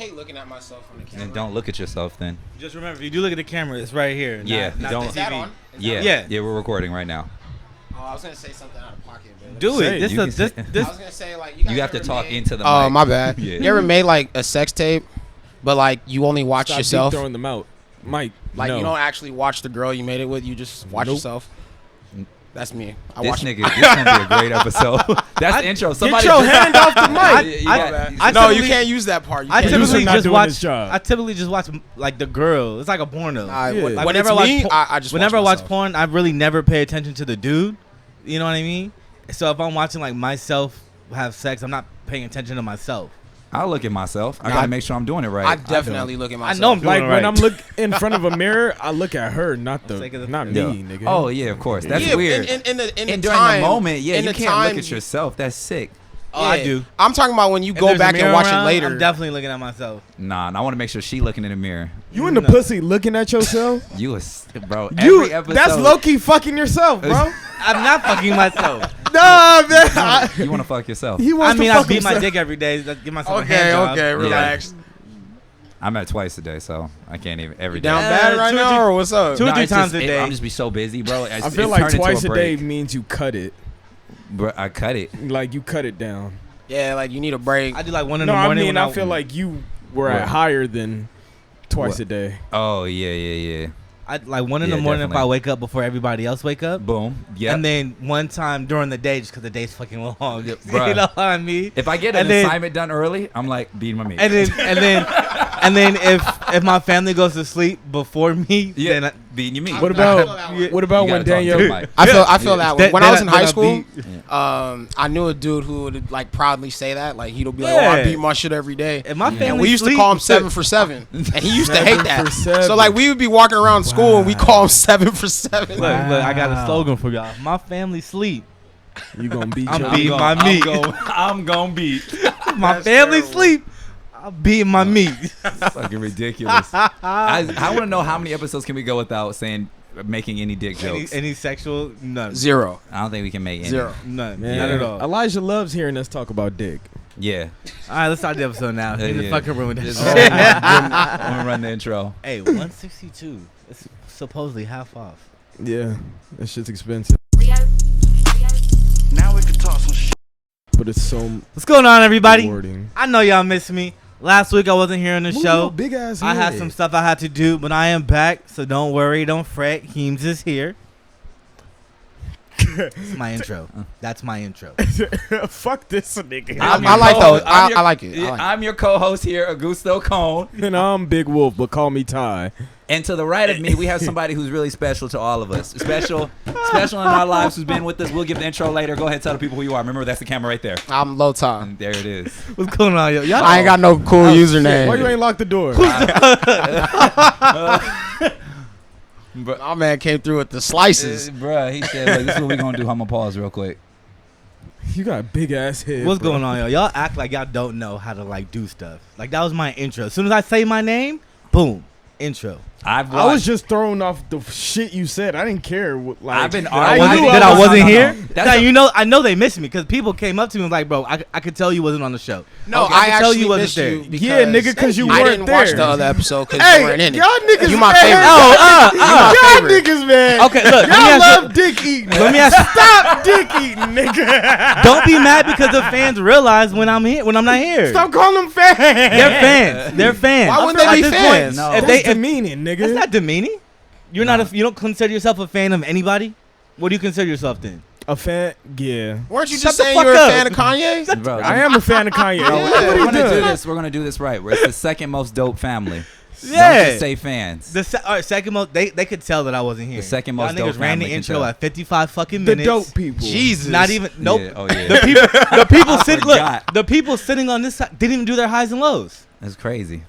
hate looking at myself on the camera. And don't look at yourself then. Just remember, if you do look at the camera, it's right here. Not don't. Is that on? Yeah, we're recording right now. Oh, I was gonna say something out of pocket, but Do it. I was gonna say like you have to talk into the mic. Oh, my bad. Yeah. You ever made like a sex tape, but like you only watch Stop yourself? deep throwing them out, Mike. Like no. you don't actually watch the girl you made it with. You just watch yourself. That's me. This gonna be a great episode. That's the intro. Somebody get your hand off the mic. No, you can't use that part. I typically just watch. I Like the girl. It's like a porno. Like, whenever I just whenever I watch myself. porn, I really never pay attention to the dude. You know what I mean? So if I'm watching like myself have sex, I'm not paying attention to myself. I'll look at myself. I gotta make sure I'm doing it right. I definitely look at myself. I know I'm doing like it when right. I'm in front of a mirror, I look at her, not me, nigga. Oh yeah, of course. That's Yeah, weird. In the during time, the moment, in you the can't time, look at yourself. That's sick. Oh, I do. I'm talking about when you If go there's a back and mirror watch around, it later. I'm definitely looking at myself. Nah, and I want to make sure she looking in the mirror. You in the pussy looking at yourself? Bro. You, every episode, that's low key fucking yourself, bro. I'm not fucking myself. Nah, man. You want to fuck yourself? He I wants mean, to I fuck beat my himself. dick every day. Give myself a hand job. Relax. I'm at twice a day, so I can't even every You day. down bad right now, or what's up? Two or three it's times just- a day. I'm just be so busy, bro. I feel like twice a day means you cut it. Bro, I cut it. Like you cut it down. Yeah, like you need a break. I do like one in No, the I morning. mean, when I feel like you were at higher than twice a day. Oh yeah. I like one in the morning if I wake up before everybody else wake up. Boom. Yeah. And then one time during the day, just because the day's fucking long. Bruh. You know what I mean? If I get an assignment done early, I'm like beating my meat. And then if my family goes to sleep before me, then beating your meat. What about when Daniel? I feel that way. When I was in high school, I I knew a dude who would like proudly say that. Like he'd be like, "Oh, I beat my shit every day." And my family and we used to call him 7 for 7, and he used to hate that. 7. So like we would be walking around school and we call him 7 for 7. Look, I got a slogan for y'all. My family sleep. You gonna beat? I'm beating my meat. I'm gonna beat. My family sleep. I'm beating my meat. Fucking ridiculous. I want to know how many episodes can we go without making any dick jokes? Any sexual? None. 0. I don't think we can make any. 0. None. Man, Not at all. Elijah loves hearing us talk about dick. Yeah. All right, let's start the episode now. In the fucking room with this I'm shit. gonna run the intro. Hey, 162. It's supposedly half off. Yeah, that shit's expensive. Now we can talk some shit. But it's so What's going on, everybody? rewarding. I know y'all miss me. Last week I wasn't here on the Move show. your big ass I had head. some stuff I had to do, but I am back, so don't worry, don't fret. Heems is here. That's my intro. That's my intro. Fuck this nigga. I like those. I like it. I'm your co-host here, Augusto Cone. And I'm Big Wolf, but call me Ty. And to the right of me, we have somebody who's really special to all of us. Special in our lives who's been with us. We'll give the intro later. Go ahead, tell the people who you are. Remember, that's the camera right there. I'm Lota. And there it is. What's going on, yo? Y'all I ain't got no cool username. Why you ain't locked the door? My man came through with the slices. Bruh, he said, look, this is what we gonna do. I'm gonna pause real quick. You got a big ass head. What's bro. going on, yo? Y'all act like y'all don't know how to like do stuff. Like that was my intro. As soon as I say my name, boom, intro. I was just thrown off the shit you said. I didn't care. Like, I've been I arguing. wasn't here. That's Now, a- you know, I know they missed me because people came up to me and was like, bro, I could tell you wasn't on the show. No, Okay, I could tell actually you wasn't missed there. you because Yeah, nigga, because you I weren't didn't there. watch the other episode because Hey, you weren't in it. y'all niggas You my mad. favorite. Y'all favorite. niggas, man. Okay, look, let me Y'all ask love dick eating. Let me ask Stop dick eating, nigga. Don't be mad because the fans realize when I'm here, when I'm not here. Stop calling them fans. They're fans. They're fans. Why wouldn't At they be this fans? No. If That's they, if, demeaning, nigga. that's not demeaning. You're not. You don't consider yourself a fan of anybody. What do you consider yourself then? A fan, yeah. Weren't you Shut just the saying fuck you were a up. fan of Kanye? Bro, I am a fan of Kanye. Yeah. What we're he gonna do doing? this. We're gonna do this right. It's the second most dope family. Yeah. Don't just say fans. All right, second most. They could tell that I wasn't here. The second Y'all most dope niggas ran the family can intro tell. at 55 fucking The minutes. dope people. Jesus. Not even. Nope. Yeah, oh yeah. The people sitting. Look, forgot. the people sitting on this side didn't even do their highs and lows. That's crazy.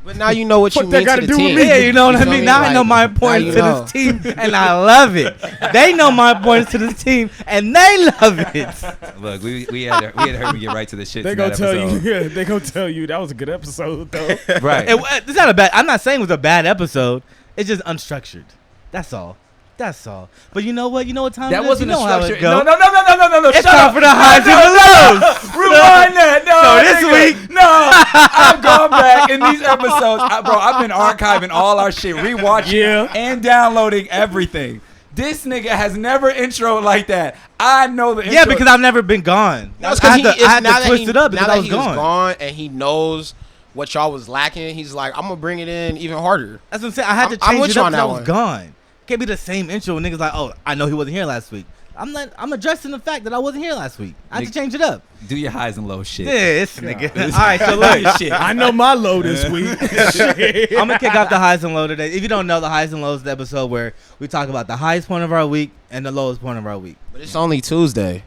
But now you know what you Fuck that mean gotta to the do with team. me? Yeah, you know what I feel mean. me? Now I know Like, my now importance you to know. this team, and I love it. They know my importance to this team, and they love it. Look, we had to heard me get right to the shit. They in gonna that tell you. episode. Yeah, they gonna tell you that was a good episode though. Right. It's not a bad. I'm not saying it was a bad episode. It's just unstructured. That's all. That's all. But you know what? You know what time That it is? wasn't you know how it structured. go. No. It's Shut time up. for the highs and the lows. Rewind that. No, So this nigga. week- No, I'm gonna back in these episodes, bro, I've been archiving all our shit, rewatching and downloading everything. This nigga has never introed like that. I know the intro. Yeah, because I've never been gone. No, it's I had 'cause to, I had to twist it up because now I that was he was gone. gone and he knows what y'all was lacking, he's like, I'm gonna bring it in even harder. That's what I'm saying. I had to I'm change with it you up on because I that was one. gone. Can't be the same intro when niggas like, oh, I know he wasn't here last week. I'm addressing the fact that I wasn't here last week. I had to change it up. Do your highs and lows shit. Yeah, it's nigga. All right, so look. Shit. I know my low this week. I'm gonna kick off the highs and lows today. If you don't know, the highs and lows is the episode where we talk about the highest point of our week and the lowest point of our week. But it's only Tuesday.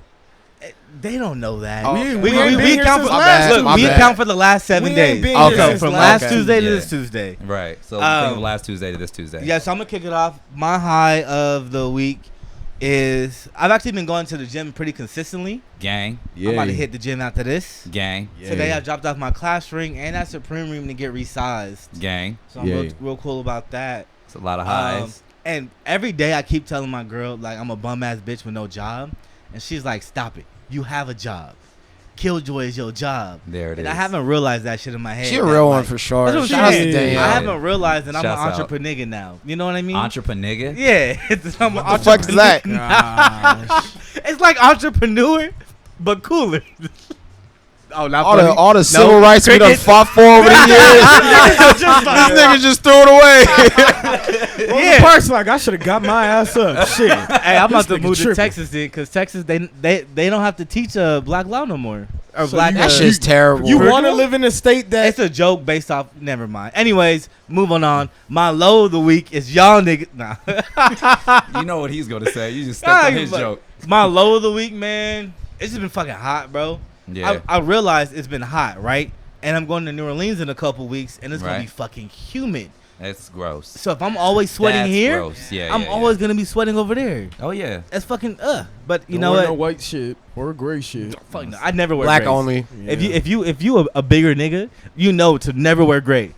They don't know that. Oh, We- okay. we ain't been here account since for last look, Tuesday. we My bad. account for the last 7 We ain't days. been Oh, here so since from last last Tuesday to Yeah. this Tuesday. Right. So Um, think of last Tuesday to this Tuesday. Yeah, so I'm gonna kick it off. My high of the week is I've actually been going to the gym pretty consistently. Gang. I'm about to hit the gym after this. Gang. Today I dropped off my class ring and that Supreme room to get resized. Gang. So I'm real cool about that. It's a lot of highs. And every day I keep telling my girl like I'm a bum ass bitch with no job, and she's like, "Stop it! You have a job. Killjoy is your job." There it and is. I haven't realized that shit in my head. She a that, real one like, for sure. That's what Shout out I'm to saying. Danielle. I haven't realized that I'm Shouts an out. entrepreneur now. You know what I mean? Entrepreneur. Yeah, I'm an What the fuck is that? Gosh. It's like entrepreneur, but cooler. Oh, not All funny. the civil rights we done cricket. fought for over the years. These niggas just threw it away. Rosa Parks like, I should have got my ass up. Shit. Hey, I'm about to nigga move to tripping. Texas then, because Texas they don't have to teach black law no more. Or So black. you- That shit's terrible. You For want to real? live in a state that It's a joke based off. Never mind. Anyways, moving on. My low of the week is y'all niggas. Nah. You know what he's gonna say. You just Nah, stepped on his but joke. My low of the week, man. It's just been fucking hot, bro. Yeah. I realized it's been hot, right? And I'm going to New Orleans in a couple weeks, and it's gonna Right. be fucking humid. That's gross. So if I'm always sweating That's here, gross. Yeah, I'm yeah, always gonna be sweating over there. Oh yeah. That's fucking But you don't know wear what? no white shit or gray shit. Fuck no. I never wear Black grays. only. If you a bigger nigga, you know to never wear gray.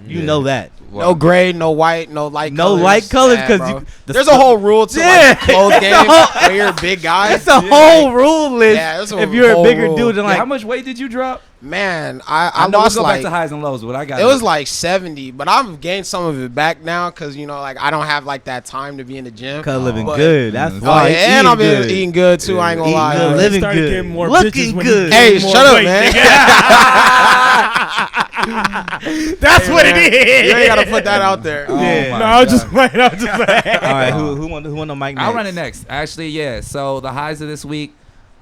You Yeah. know that. No gray, no white, no light No colors. light colors, Yeah, 'cause bro. you- the there's a stuff- whole rule to Yeah. like clothes It's a game whole- where you're a big guy. It's a whole rule list. Yeah, there's a if you're a whole bigger rule. dude, and Yeah, like how much weight did you drop? Man, I I know. Let's lost go like back to highs and lows. What I got? it was like 70, but I've gained some of it back now because you know like I don't have like that time to be in the gym. cause living But- good. That's Oh, Oh, why. yeah, and I've been eating good too. I ain't gonna Eating lie. good, man. living started good, getting more looking bitches when good. he- Hey, more shut up, weight, man. That's what it is. You ain't gotta put that out there. Oh, Yeah. my No, I was God. just playing. I was just playing. All right, who want the mic next? I'll run it next. Actually, yeah. So the highs of this week.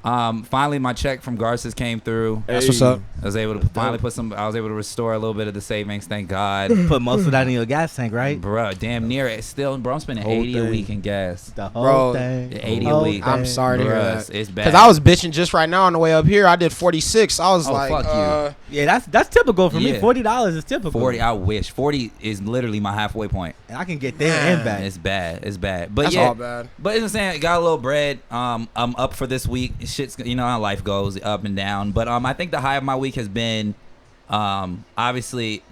Finally, my check from Garces came through. That's what's up. I was able to finally I was able to restore a little bit of the savings. Thank God. Put most of that in your gas tank, right? Bro, damn near it. Still, bro, I'm spending Whole 80 a thing. week in gas. The whole Bro, thing. 80 a Whole week. I'm thing. sorry to hear Bruh, that. it's bad. Because I was bitching just right now on the way up here. I did 46. I was Oh, like, fuck you. Yeah, that's typical for me. Yeah. $40 is typical. 40. I wish 40 is literally my halfway point. and I can get there and back. It's bad. It's bad. But that's yeah, all bad. But you know what I'm saying, got a little bread. I'm up for this week. Shit's, you know how life goes, up and down. But I think the high of my week has been obviously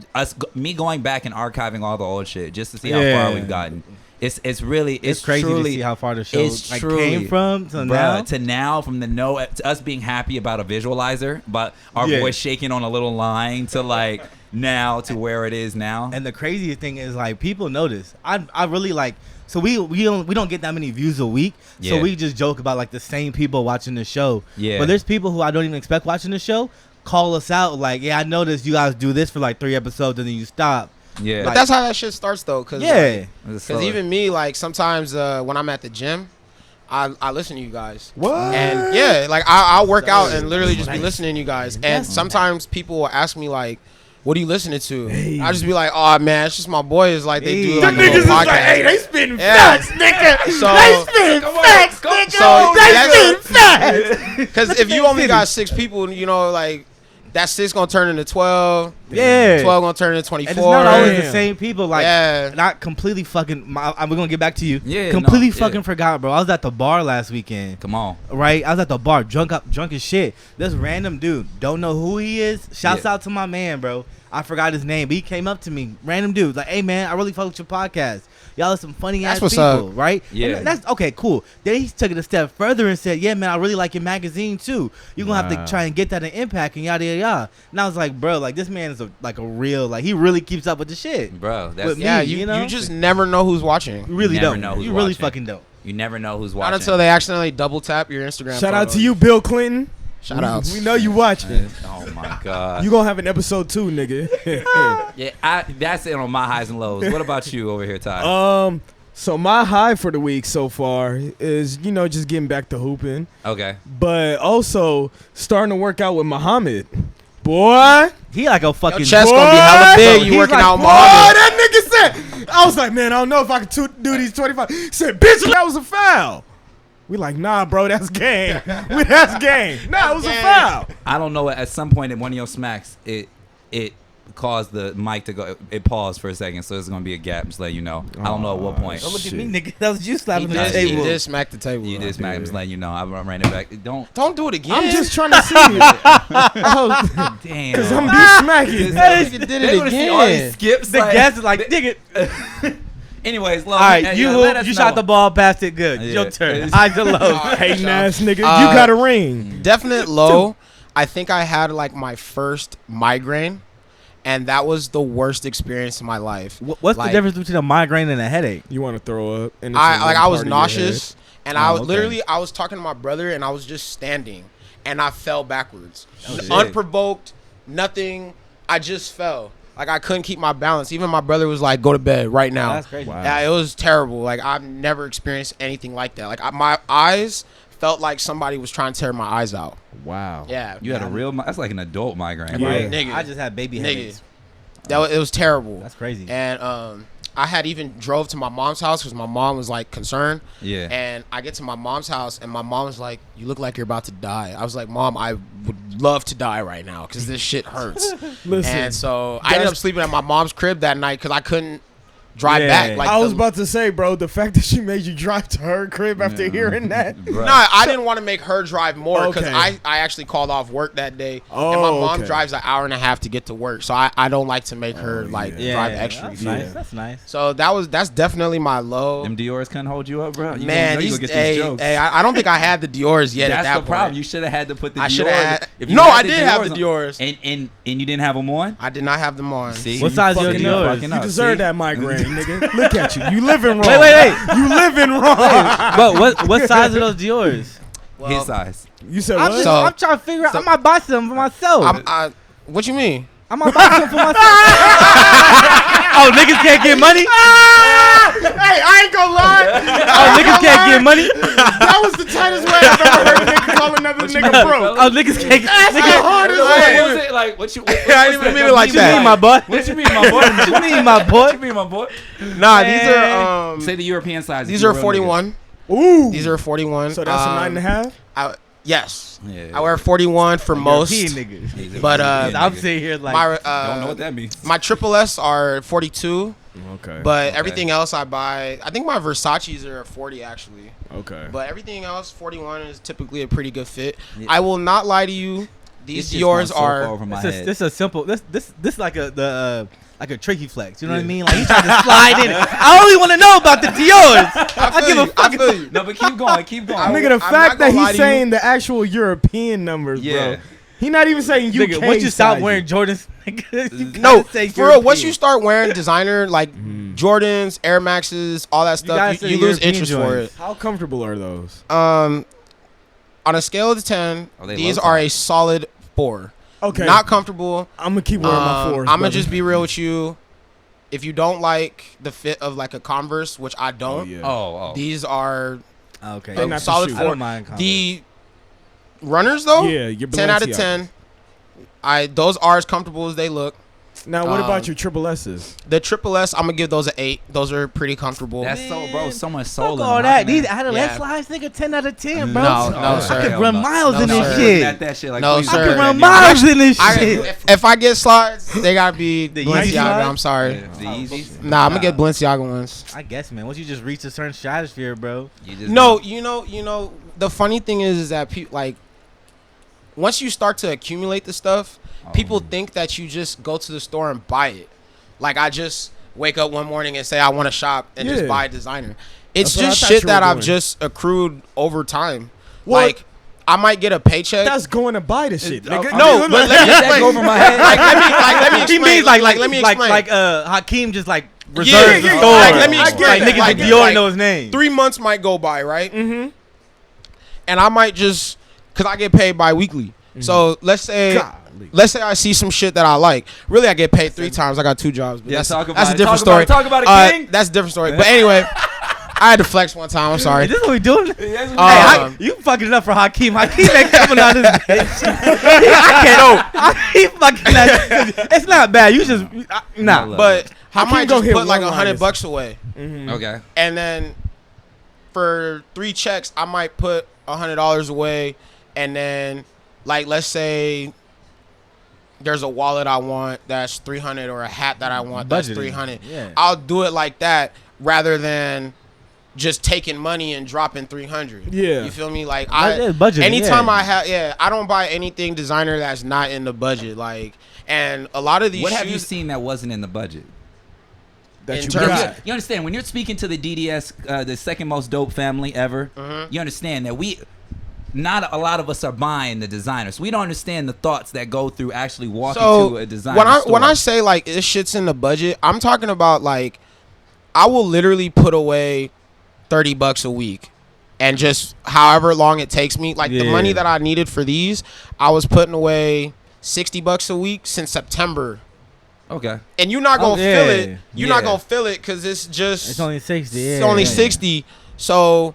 me going back and archiving all the old shit just to see how far we've gotten. It's really It's crazy truly, to see how far the show it's like, truly, came from to bruh, now. to now, from the to us being happy about a visualizer, but our Yeah. voice shaking on a little line to like now to where it is now. And the craziest thing is like people notice. I really like. So we don't get that many views a week. So Yeah. we just joke about like the same people watching the show. Yeah. But there's people who I don't even expect watching the show call us out like, yeah, I noticed you guys do this for like 3 episodes and then you stop. Yeah, But that's how that shit starts though. Cause Yeah. Because even me, like sometimes when I'm at the gym, I listen to you guys. What? And yeah, like I work out and literally just be listening to you guys. And sometimes people will ask me like, "What are you listening to?" I just be like, "Oh man, it's just my boys. Like they do like a Niggas little is like, podcast." hey, they spitting Yeah. facts, nigga. So- they spitting facts, nigga. So they that's- spitting facts. Because if you only got 6 people, you know, like that 6 gonna turn into 12. Yeah. 12 gonna turn into 24. And it's not always the Damn. same people. Like, Yeah. not completely fucking. I'm gonna get back to you. Yeah, completely no, fucking yeah. forgot, bro. I was at the bar last weekend. Come on. Right, I was at the bar, drunk as shit. This random dude, don't know who he is. Shouts Yeah. out to my man, bro. I forgot his name, but he came up to me, random dude, like, hey man, I really fuck with your podcast. Y'all are some funny ass what's people, up. right? Yeah. And that's okay, cool. Then he took it a step further and said, yeah man, I really like your magazine too. You're gonna have to try and get that in Impact and yada yada yada. And I was like, bro, like this man is a real, like he really keeps up with the shit. Bro, that's With me, Yeah, you know? you just never know who's watching. You really Never don't. know who's You really watching. fucking don't. You never know who's Not watching. until they accidentally double tap your Instagram. Shout out photo. to you, Bill Clinton. Shout outs. We know you watching. Oh my god. You gonna have an episode 2, nigga. Yeah, that's it on my highs and lows. What about you over here, Ty? So my high for the week so far is, just getting back to hooping, Okay. but also starting to work out with Muhammad. Boy, He like a fucking Your chest gonna be hella big. He's You working like, out, boy, Muhammad. that nigga said. I was like, man, I don't know if I can do these 25. He said, bitch, that was a foul. We like, nah, bro, that's game. That's game. Nah, it was a foul. I don't know. At some point in one of your smacks, it caused the mic to go. It paused for a second, so there's gonna be a gap. Just let you know. I don't know at what point. Don't look at Shit. me, nigga. That was you He slapping the did, he table. did smack the table. You though. did smack. I'm just letting you know. I ran it back. Don't do it again. I'm just trying to see it. damn. Because I'm be smacking. That nigga did They it wanna see all these again. skips. The guest is like, dig it. Anyways, All right, you shot the ball past it good. Yeah. Your turn. Highs and lows. Hating ass nigga. You Uh, got a ring. Definite low. I think I had like my first migraine, and that was the worst experience in my life. What's the Like, difference between a migraine and a headache? You want to throw up. And it's I in like one I was part of your nauseous, and I Oh, was okay. literally I was talking to my brother, and I was just standing, and I fell backwards, shit. unprovoked, nothing. I just fell. Like I couldn't keep my balance. Even my brother was like, "Go to bed right now." That's crazy. Wow. Yeah, it was terrible. Like I've never experienced anything like that. Like my eyes felt like somebody was trying to tear my eyes out. head. Wow. Yeah, You had a real. That's like an adult migraine. Yeah. Right? nigga. I just had baby headaches. It was terrible. That's crazy. And I had even drove to my mom's house because my mom was like concerned. Yeah. And I get to my mom's house, and my mom was like, "You look like you're about to die." I was like, "Mom, I would love to die right now because this shit hurts." Listen. And so I ended up sleeping at my mom's crib that night because I couldn't drive Yeah. back. Like I was about to say, bro, the fact that she made you drive to her crib after hearing that. Bruh. No, I didn't want to make her drive more because Okay. I actually called off work that day, Oh, and my mom okay. drives an hour and a half to get to work, so I don't like to make her like yeah. drive extra. That's you know? nice. That's nice. So that's definitely my low. Them Dior's couldn't hold you up, bro. You Man, know you these, gonna get hey, these jokes. hey, I don't think I had the Dior's yet. That's at that the point. problem. You should have had to put the I Dior's. should have had. If you No, had I the did have the on- Dior's. And you didn't have them on. I did not have them on. See, What you size your fucking Dior's? fucking You up, deserve see? that migraine, nigga. Look at you. You living wrong. Wait. You living wrong. But what size are those Dior's? Well, His size. You said I'm, what? So- I'm trying to figure out. I might buy some for myself. what you mean? I might buy some for myself. Oh, niggas can't get money? Hey, I ain't gonna lie. Oh, niggas can't get money? That was the tightest way I've ever heard a nigga call another nigga broke. Oh, niggas can't get That's the hardest What way. was it like? What you? I didn't even mean it like What you that. mean, my boy? What you mean, my boy? What you mean, my boy? What you mean, my boy? Nah, these are Say the European size. these are 41. Ooh. These are 41. So that's a 9.5? Yes. Yeah. I wear 41 for most. European niggas. But, I'm sitting here like, My don't know what that means. my triple S are 42, Okay. but Okay. everything else I buy. I think my Versace's are 40 actually. Okay. But everything else, 41 is typically a pretty good fit. Yeah. I will not lie to you. These It's just going Dior's so far are. over my this head. is a simple. This like like a tricky flex. You know what I mean? Like he's trying to slide in it. I only want to know about the Dior's. I give a fuck. I feel you. No, but keep going. Keep going. Nigga, the I'm fact not that gonna lie he's to you. saying the actual European numbers, Yeah. bro. He not even saying UK Nigga, once you stop sizes. wearing Jordans, nigga, you No, gotta say for real. Once European. you start wearing designer like Jordans, Air Maxes, all that gotta stuff, say you lose European interest for joints. it. How comfortable are those? On a scale of 10, Are they these Lota? are a solid 4. Okay. Not comfortable. I'm gonna keep wearing my 4s. I'm gonna just be real with you. If you don't like the fit of like a Converse, which I don't, yeah. Oh. these are Okay. They're a not the solid shoe. I 4. don't mind Converse. The runners though, Yeah, your 10 out of Balenciaga. 10. Those are as comfortable as they look. Now, what about Um, your triple S's? The triple S, I'm gonna give those an 8. Those are pretty comfortable. That's so, bro. So much soul. Fuck in all them. that. How can These that- out of Yeah. that slides, nigga, 10 out of 10, bro. No, sir. I could hell run no. miles No, in sir. this Looking shit. at that shit like, No, please sir. I don't could do run that. miles in this shit. If I get slides, they gotta be The Yeezy Balenciaga. slides? I'm sorry. Yeah, the Yeezys. Nah, I'm gonna get Balenciaga ones. I guess, man. Once you just reach a certain stratosphere, bro. You just No, you know. The funny thing is that like once you start to accumulate the stuff, people think that you just go to the store and buy it. Like I just wake up one morning and say I want to shop and just buy a designer. It's That's just shit that I've just accrued over time. Well, like I might get a paycheck. That's going to buy the shit. Nigga. No, but let me that go over my head. let me explain. He means let me explain. like Hakeem just like reserves the yeah. store. Like, let me explain. Like niggas Like, at Dior like, know his name. 3 months might go by, right? Mm-hmm. And I might just, cause I get paid bi-weekly. So let's say I see some shit that I like. Really, I get paid 3 times. I got 2 jobs. But that's a different story. Talk about it, King. That's a different story. But anyway, I had to flex one time. I'm sorry. Is this what we doing? You fucking it up for Hakeem. Hakeem ain't coming out of this bitch. He fucking that. It's not bad. You just nah. But I might just hit put like one-liners. $100 away, Okay. and then for 3 checks, I might put $100 away, and then like let's say there's a wallet I want that's $300 or a hat that I want that's $300. Yeah. I'll do it like that rather than just taking money and dropping $300. Yeah. You feel me? Like budgeting, I don't buy anything designer that's not in the budget. Like, and a lot of these What shoes, have you seen that wasn't in the budget? That in you terms got. of- You understand when you're speaking to the DDS, the second most dope family ever. You understand that not a lot of us are buying the designers. We don't understand the thoughts that go through actually walking to a designer store. when I say like this shit's in the budget, I'm talking about like I will literally put away $30 a week, and just however long it takes me. Like the money that I needed for these, I was putting away $60 a week since September. Okay. And you're not gonna feel it. yeah. You're not gonna feel it because it's just It's only 60. it's only 60. So.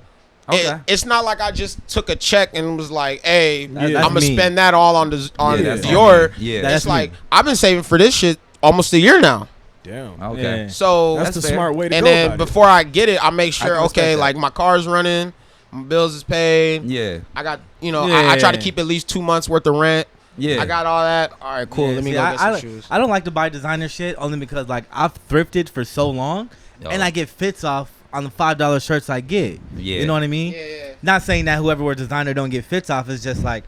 Okay. It's not like I just took a check and was like, "Hey, I'm That's gonna me. spend that all on that's Dior." me. Yeah. It's That's like me. I've been saving for this shit almost a year now. Damn. Okay. Yeah. So That's the fair. smart way to and go then about before I get it, I make sure can respect okay, that. like my car's running, my bills is paid. Yeah. I got I try to Yeah. keep at least 2 months worth of rent. Yeah. I got all that. All right, cool. Yeah, Let me see, go get some I shoes. I don't like to buy designer shit only because like I've thrifted for so long, and I get fits off on the $5 shirts I get. Yeah. You know what I mean? Yeah. Not saying that whoever wears designer don't get fits off. It's just like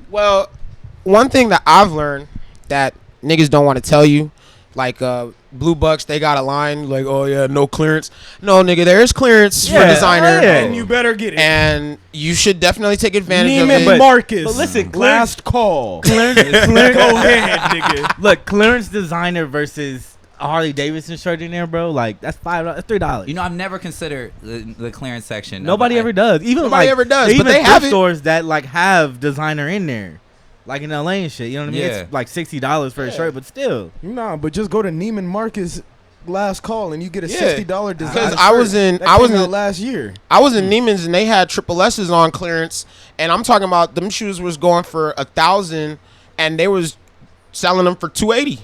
Well, one thing that I've learned that niggas don't want to tell you, like Blue Bucks, they got a line like, "Oh yeah, no clearance." No, nigga, there is clearance for designer, And you better get it. and you should definitely take advantage of Neiman it. Marcus. but listen, last call. clearance, Go ahead, nigga. look, clearance designer versus a Harley Davidson shirt in there, bro. Like that's $5, that's $3. You know, I've never considered the clearance section. Nobody ever does. Even Nobody like, ever does, even but they have thrift it. stores that like have designer in there, like in LA and shit. You know what I mean? Yeah. It's like $60 for a shirt, but still. Nah, but just go to Neiman Marcus last call and you get a Yeah. $60 design. Because I was in last year. I was in Neiman's and they had triple S's on clearance, and I'm talking about them shoes was going for $1,000, and they was selling them for $280.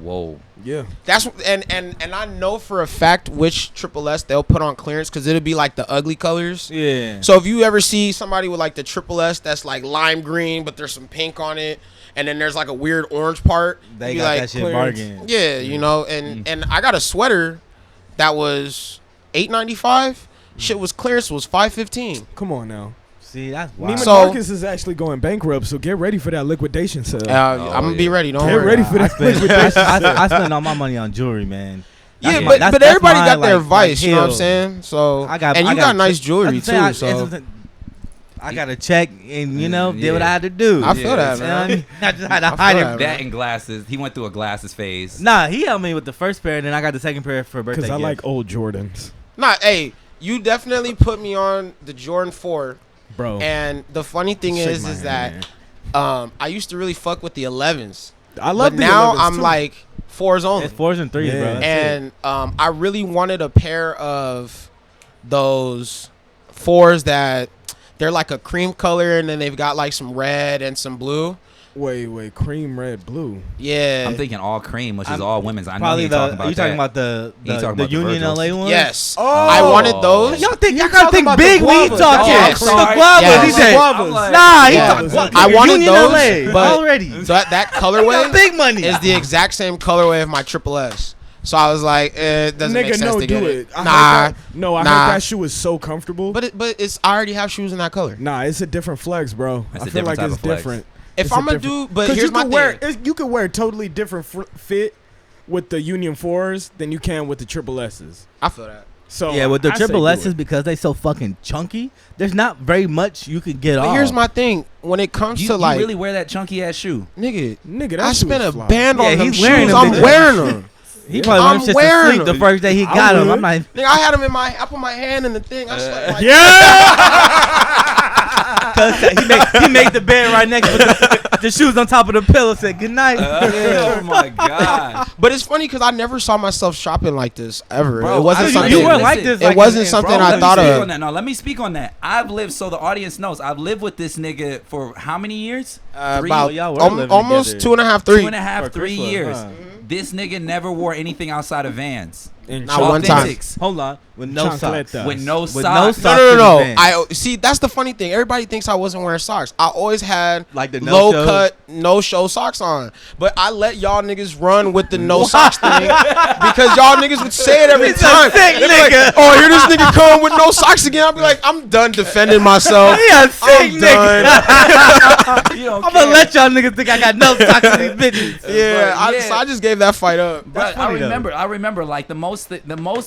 Whoa. Yeah. That's and I know for a fact which triple S they'll put on clearance because it'll be like the ugly colors. Yeah. So if you ever see somebody with like the triple S that's like lime green, but there's some pink on it, and then there's like a weird orange part, They you got like, that shit clearance. bargain. yeah, you know, and I got a sweater that was $8.95. Shit was clearance was $5.15. Come on now. See, that's wild. Neiman So- Marcus is actually going bankrupt, so get ready for that liquidation sale. I'm gonna be yeah. ready. Don't Get worry. ready for that liquidation sale. I spend all my money on jewelry, man. Yeah, That's but my- but that's everybody my, got their like, vice. You know what I'm hill. saying? So I got and you got nice check- jewelry that's what I'm too. saying, So I got to check and did what Yeah. I had to do. I feel that, You know what I man. mean? I just had to I feel hide that, it. That and glasses. He went through a glasses phase. Nah, he helped me with the first pair, and then I got the second pair for a birthday. Because I gift. like old Jordans. Nah, hey, you definitely put me on the Jordan 4. Bro. And the funny thing Shake is my that hand. I used to really fuck with the 11s. I love But the now 11s I'm too. like 4s only. It's 4s and 3s, Yeah. bro. That's And I really wanted a pair of those 4s that they're like a cream color and then they've got like some red and some blue. Wait, cream, red, blue. Yeah. I'm thinking all cream, which is I'm all women's. I know probably he talking about you talking that. about the He talking the about the Union Virgils. LA one? Yes. Oh. I wanted those. Y'all think y'all talking gotta think about the big when you guavas. talking? Oh, The sorry. guavas. Yes. He said, Guavas. nah, he Yeah. talking. What? I wanted Union those, LA but- already. So that Got colorway big money. is the exact same colorway of my triple S. So I was like, it doesn't make Nigga, sense no, to get do it. it. I Nah, heard that, no, I nah. heard that shoe is so comfortable. but it's I already have shoes in that color. Nah, it's a different flex, bro. It's I a feel different like type it's of flex. different. If I'm gonna do, but here's my thing. You could wear a totally different fit with the Union 4s than you can with the Triple S's. I feel that. So yeah, with the I Triple say S's, because they so fucking chunky, there's not very much you can get off. But here's my thing: when it comes to like, you really wear that chunky ass shoe, nigga, I spent a fly. band on them he's wearing shoes. them, I'm wearing them. He probably went shit to sleep the first day he got him. I'm like, Nigga, I had him in my. I put my hand in the thing. I slept like, he made the bed right next to the shoes on top of the pillow. Said good night. oh my god! But it's funny because I never saw myself shopping like this ever. Bro, it wasn't something. You weren't like this. It wasn't something I thought of. No, let me speak on that. I've lived, so the audience knows, I've lived with this nigga for how many years? About living almost together. 2.5, 3. 2.5, 3 years. This nigga never wore anything outside of Vans. Not one time. Hold on, with no socks. With no With socks. No. I see. That's the funny thing. Everybody thinks I wasn't wearing socks. I always had Like the low no-show? cut, no show socks on. But I let y'all niggas run with the no socks thing because y'all niggas would say it every time. sick They'd be like, nigga. oh, here this nigga come with no socks again. I'll be like, I'm done defending myself. He a sick I'm nigga. done. You don't I'm gonna care. let y'all niggas think I got no socks in these bitches. Yeah, so I just gave that fight up. But I funny, though. remember, like the most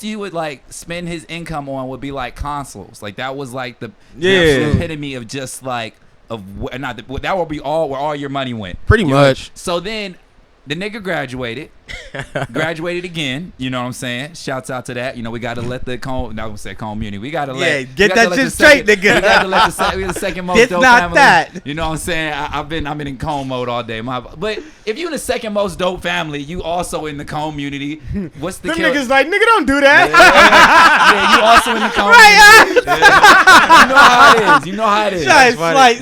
you would like spend his income on would be like consoles. Like that was like the absolute epitome of just like that would be all where all your money went. Pretty much. So then the nigga graduated again. You know what I'm saying? Shouts out to that. You know, we got to let the community. We got to let get that shit straight, nigga. We got to let we the second most It's dope not family. that. You know what I'm saying? I've been in comb mode all day. But if you in the second most dope family, you also in the community. What's the Them kill? niggas like, nigga, don't do that. Yeah, you also in the community. Yeah. You know how it is. Slight,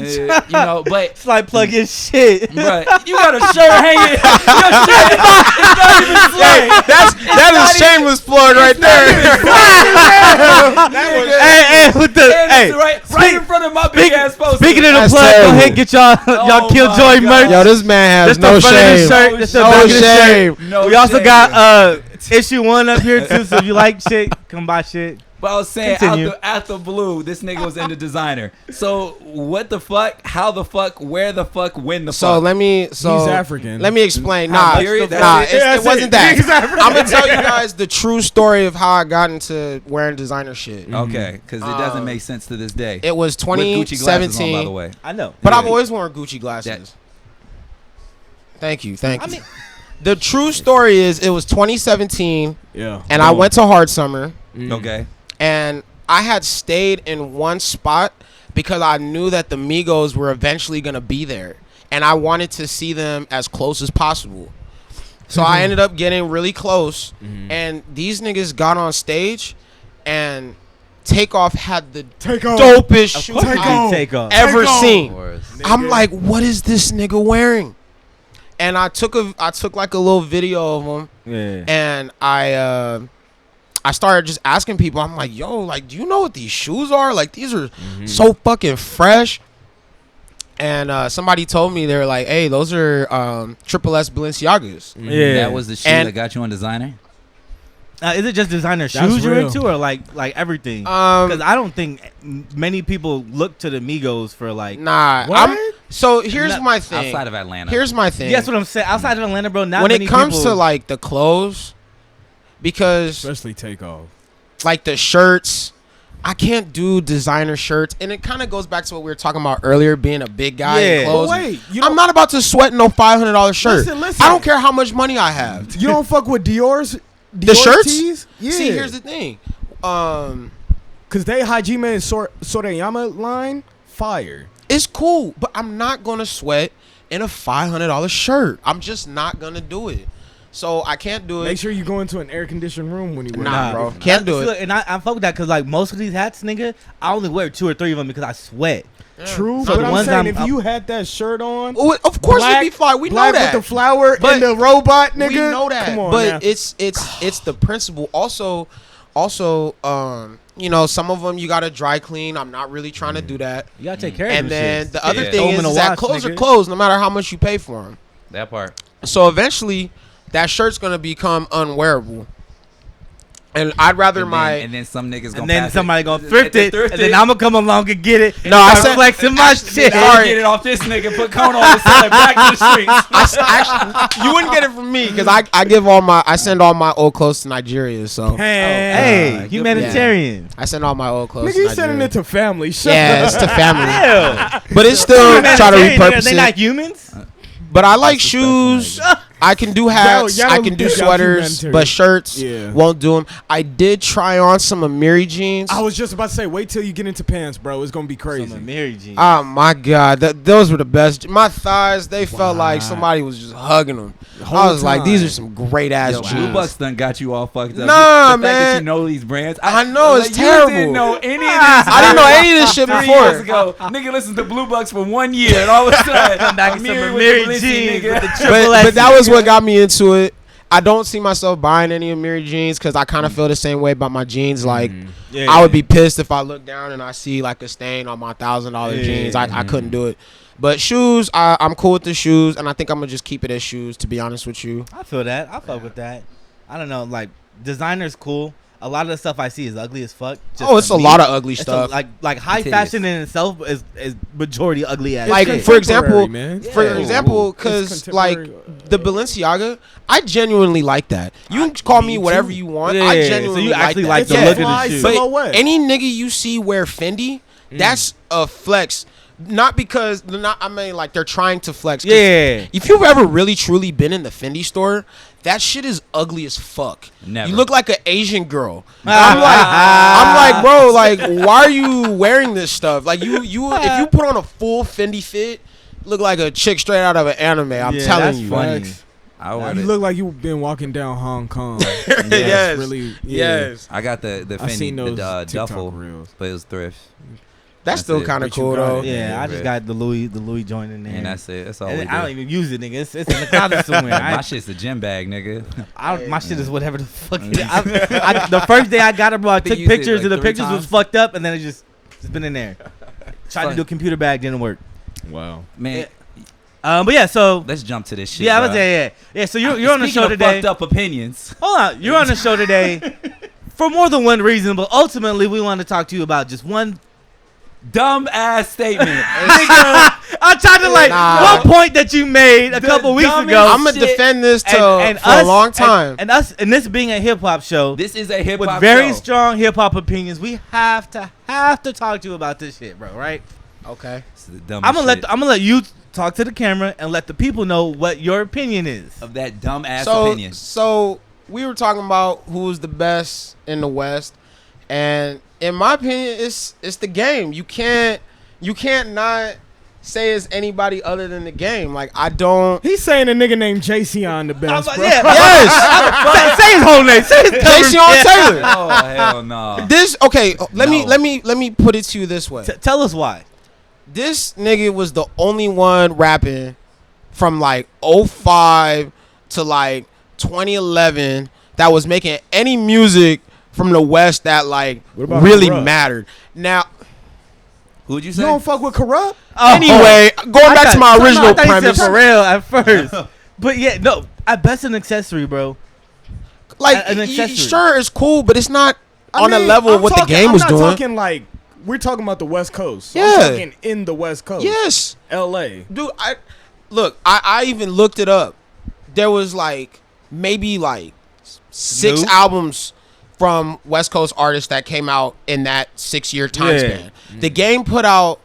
You know, but slight plug in shit. bruh, you got a shirt hanging. Your shirt is not even slick. That is shameless plug right there. Right in front of my big ass poster. Speaking of the That's plug, go terrible. ahead and get y'all Killjoy my merch. Yo, this man has That's no the front of shame. his shirt. That's the No back of his shame. shirt. No We also shame. got issue 1 up here too. So if you like shit, come buy shit. But I was saying, Continue. out the blue, this nigga was into designer. So what the fuck? How the fuck? Where the fuck? When the So fuck? He's African. Let me explain. How Nah, period? nah, That's it? it wasn't that. He's African. I'm gonna tell you guys the true story of how I got into wearing designer shit. Okay, because it doesn't make sense to this day. It was With Gucci glasses on, by the 2017, way. I know. but Yeah. I've always worn Gucci glasses. Thank you. I mean, The true story is it was 2017, Yeah. and I went to Hard Summer, Okay. and I had stayed in one spot because I knew that the Migos were eventually gonna be there, and I wanted to see them as close as possible. So I ended up getting really close, and these niggas got on stage, and Takeoff had the Takeoff. dopest shoes I've take off. ever Takeoff. seen. Nigga. I'm like, what is this nigga wearing? And I took like a little video of him, Yeah. and I started just asking people. I'm like, yo, like, do you know what these shoes are? Like, these are so fucking fresh. And somebody told me, they were like, hey, those are Triple S Balenciagas. Yeah. That was the shit And- that got you on designer? Is it just designer That's shoes you're real. into, or like everything? Because I don't think many people look to the Migos for like. Nah. What? So here's my thing. Outside of Atlanta. Here's my thing. Yeah, that's what I'm saying. Outside of Atlanta, bro, not when many it comes people, to like the clothes, because Especially Takeoff. like the shirts, I can't do designer shirts, and it kind of goes back to what we were talking about earlier, being a big guy in Yeah. clothes. But wait, I'm not about to sweat no $500 shirt. Listen. I don't care how much money I have. You don't fuck with Dior's shirts? tees? Yeah. See, here's the thing. Because they Hajime and Sorayama line, fire. It's cool, but I'm not gonna sweat in a $500 shirt. I'm just not gonna do it. So I can't do it. Make sure you go into an air-conditioned room when you wear Nah, it. bro. Can't do Look, it. and I fuck with that because like most of these hats, nigga, I only wear 2 or 3 of them because I sweat. True, So but the I'm ones saying I'm- if you had that shirt on, Oh, of course black, it'd be fine. We know black that. with the flower But and the robot, nigga. We know that. Come on, but now. it's the principle. Also, you know, some of them you gotta dry clean. I'm not really trying to do that. You gotta take care of And them then shits. the other Yeah. thing Throw 'em is, in a that wash, clothes are nigga. clothes no matter how much you pay for them. That part. So eventually, that shirt's gonna become unwearable. And I'd rather and then some niggas gonna and then pass somebody it. gonna thrift it, and then I'm gonna come along and get it. No, I start said flexing my shit. Sorry, get it off this nigga. Put cone on and sell it back to the streets. Actually, you wouldn't get it from me because I send all my old clothes to Nigeria. So Hey, good humanitarian. I send all my old clothes. Nigga, to you Nigeria. sending it to family. Shut Yeah, up. it's to family. Hell. But it's still try to repurpose They it. not humans. But I like shoes. I can do hats. Y'all I can do think y'all sweaters, humanitarian. but shirts Yeah. won't do them. I did try on some Amiri jeans. I was just about to say, wait till you get into pants, bro. It's gonna be crazy. Some Mary Jean. Oh my god, those were the best. My thighs, they felt like somebody was just hugging them. I was like, these are some great ass Yo, jeans. Blue Bucks done got you all fucked up. Nah, the fact that man. you know these brands. I know, it's terrible. You didn't know any of this. I didn't know any of this shit 3 before. years ago. Nigga listened to Blue Bucks for 1 year, and all of a sudden, Come back with some Amiri Mary with the jeans Balenci, with the nigga. triple But S. that was what got me into it. I don't see myself buying any Amiri jeans because I kind of feel the same way about my jeans. Like, I would be pissed if I look down and I see like a stain on my $1,000 jeans. I couldn't do it. But shoes, I'm cool with the shoes, and I think I'm gonna just keep it as shoes. To be honest with you, I feel that. I fuck with that. I don't know. Like designer's cool. A lot of the stuff I see is ugly as fuck. just it's to a me. lot of ugly It's stuff. like high It fashion in itself is majority ugly ass. Like shit. for example, man. for Yeah. example, It's because like contemporary. the Balenciaga, I genuinely like that. You can call me whatever you want. I Yeah, genuinely so you actually that. like the Yeah. look of the Fly shoe. But silhouette. any nigga you see wear Fendi, that's a flex. Not because I mean like they're trying to flex. 'Cause Yeah. if you've ever really truly been in the Fendi store, that shit is ugly as fuck. Never. You look like an Asian girl. I'm like, bro, like, why are you wearing this stuff? Like, you if you put on a full Fendi fit, look like a chick straight out of an anime. I'm Yeah, telling that's you. funny. Facts. I You would. look like you've been walking down Hong Kong. And Yes. that's really, yeah. Yes, I got the I seen Fendi, those the TikTok duffel, reels. but it was thrift, that's still it. kind of But you cool got though. it. Yeah, I just Yeah. got the Louis joint in there. and that's it. That's all we And do. I don't even use it, nigga. It's in the closet somewhere. My shit's the gym bag, nigga. My shit is whatever the fuck it is. The first day I got it, bro, I took used it pictures, like and the 3 pictures was times. fucked up, and then it's been in there. Tried to do a computer bag, didn't work. Wow. Man, But yeah, so let's jump to this shit. yeah, I was bruh. there. Yeah. So you're on the Speaking show of today. Fucked up opinions. Hold on, you're on the show today for more than one reason, but ultimately we want to talk to you about just one. Dumb ass statement. I tried to Nah. one point that you made a couple weeks dumbest ago. I'm gonna shit. defend this for us, a long time. and us, and this being a hip hop show This is a hip with hop very show. strong hip hop opinions, we have to talk to you about this shit, bro. Right? Okay. This is the dumbest I'm shit gonna let you talk to the camera and let the people know what your opinion is. of that dumb ass So opinion. so we were talking about who's the best in the West, and in my opinion, it's the game. You can't not say it's anybody other than the game. Like I don't. He's saying a nigga named JC the best, bro. Yeah, Yes, say his whole name. Say his Jason Taylor. Oh hell no. This okay. Let No. me put it to you this way. Tell us why. This nigga was the only one rapping from like 05 to like 2011 that was making any music from the West that like What about really Corrupt? mattered. Now, Who'd you You say? don't fuck with Corrupt? anyway, going back to my original I thought you said premise, for real at first, but yeah, no. I bet an accessory, bro. like an accessory. sure it's cool, but it's not I on the mean, level of I'm what talking- the game was I'm doing. not talking like we're talking about the West Coast. So Yeah. I'm talking in the West Coast. Yes, L.A. dude. I even looked it up. There was like maybe like 6 Snoop? albums from West Coast artists that came out in that 6-year time Yeah. span. The game put out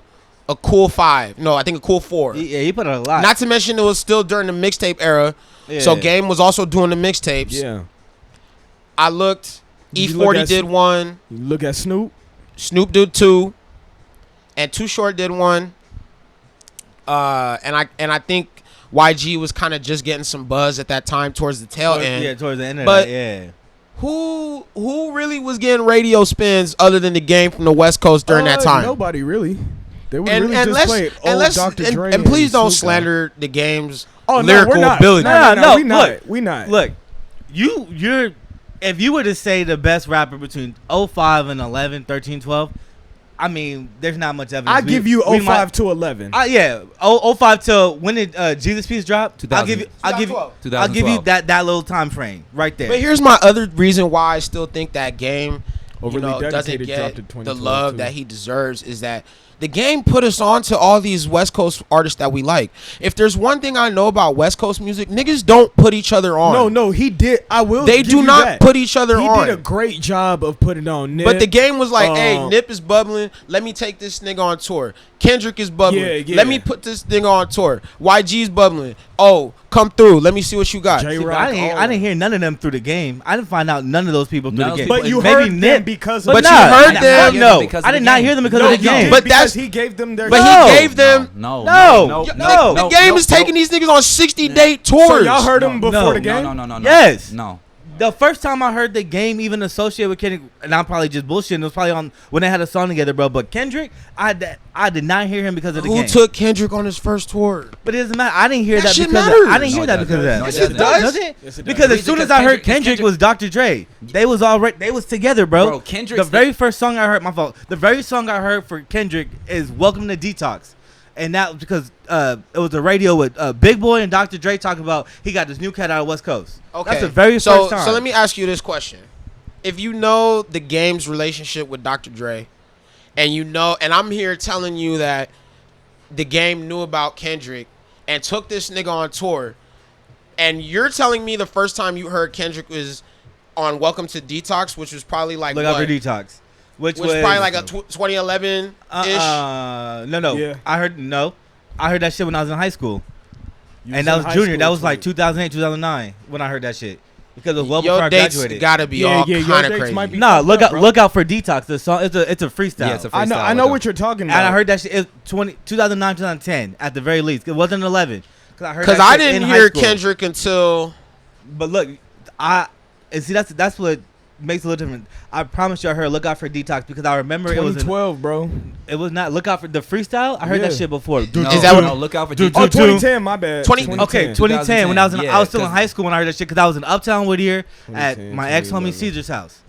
a cool 5. No, I think a cool 4. Yeah, he put out a lot. Not to mention it was still during the mixtape era. So Yeah. Game was also doing the mixtapes. Yeah. I looked. Did you look E40 at did one. You look at Snoop. Snoop did 2. And Too Short did 1. And I think YG was kind of just getting some buzz at that time towards the tail end. Yeah, towards the end of But- that, yeah. Who really was getting radio spins other than the Game from the West Coast during that time? Nobody really. They would And, really and just let's play and old let's Dr. Dre and please don't Snoop Dogg. slander the Game's Oh, no, lyrical we're not. ability. No, we not. look. We not. Look, you're if you were to say the best rapper between 05 and 11, 13, 12, I mean, there's not much evidence. I give you 05 to 11. Yeah, 05 to when did Jesus Peace drop? 2000. I'll give you that little time frame right there. But here's my other reason why I still think that game, Overly doesn't Dedicated get dropped in the 2012 love too. that he deserves is that the game put us on to all these West Coast artists that we like. If there's one thing I know about West Coast music, niggas don't put each other on. No, he did. I will. They give do you not that. put each other on. He did a great job of putting on Nip. But the game was like, hey, Nip is bubbling. Let me take this nigga on tour. Kendrick is bubbling. Yeah. Let me put this nigga on tour. YG's bubbling. Oh, come through. Let me see what you got. J-Rock, I didn't hear none of them through the game. I didn't find out none of those people through the game. But you Maybe heard Nip them because of But the you game. heard them. No, because of I the did not game. hear them because No, of the you game. did But because that's- he gave them their. But No. he gave them. No. The game is taking these niggas on 60-date tours. So y'all heard him before the game? No. Yes. No. The first time I heard the game even associated with Kendrick, and I'm probably just bullshitting, it was probably on when they had a song together, bro. But Kendrick, I did not hear him because of the game. Who took Kendrick on his first tour? But it doesn't matter. I didn't hear That that shit because matters. I didn't hear No, that it because of that. doesn't. Yes, it does. Does it? Yes, it does. Because as Reason soon as because I heard Kendrick Kendrick was Dr. Dre, they was together, bro. Bro, Kendrick's the very first song I heard, my fault. The very song I heard for Kendrick is "Welcome to Detox," and that was because it was the radio with Big Boy and Dr. Dre talking about he got this new cat out of West Coast. Okay. That's the very first time. So let me ask you this question. If you know the game's relationship with Dr. Dre, and I'm here telling you that the game knew about Kendrick and took this nigga on tour, and you're telling me the first time you heard Kendrick was on Welcome to Detox, which was probably like Look out for Detox, which was probably like a 2011-ish. No. Yeah. I heard that shit when I was in high school. You And that in was high junior. school That was when like 2008, 2009 when I heard that shit. Because it was well Your before I dates graduated. gotta be Yeah, all your kind of dates crazy. might be- Nah, fucked up, bro. look out for Detox. The song it's a freestyle. Yeah, it's a I freestyle. know what you're talking about. And I heard that shit. It was 2009, 2010 at the very least. It wasn't 11. Because I didn't hear Kendrick until But look, and see that's what makes it a little different. I promise you, I heard "Look Out for Detox" because I remember it was 2012, bro. it was not "Look Out for" the freestyle. I heard that Yeah. shit before. No, Is that what- no, look out for Dude, Detox. Oh, 2010, my bad. 2010 when I was Yeah, I was still in 'cause- high school when I heard that shit because I was in Uptown Whittier at 2010, my ex homie 2011. Caesar's house.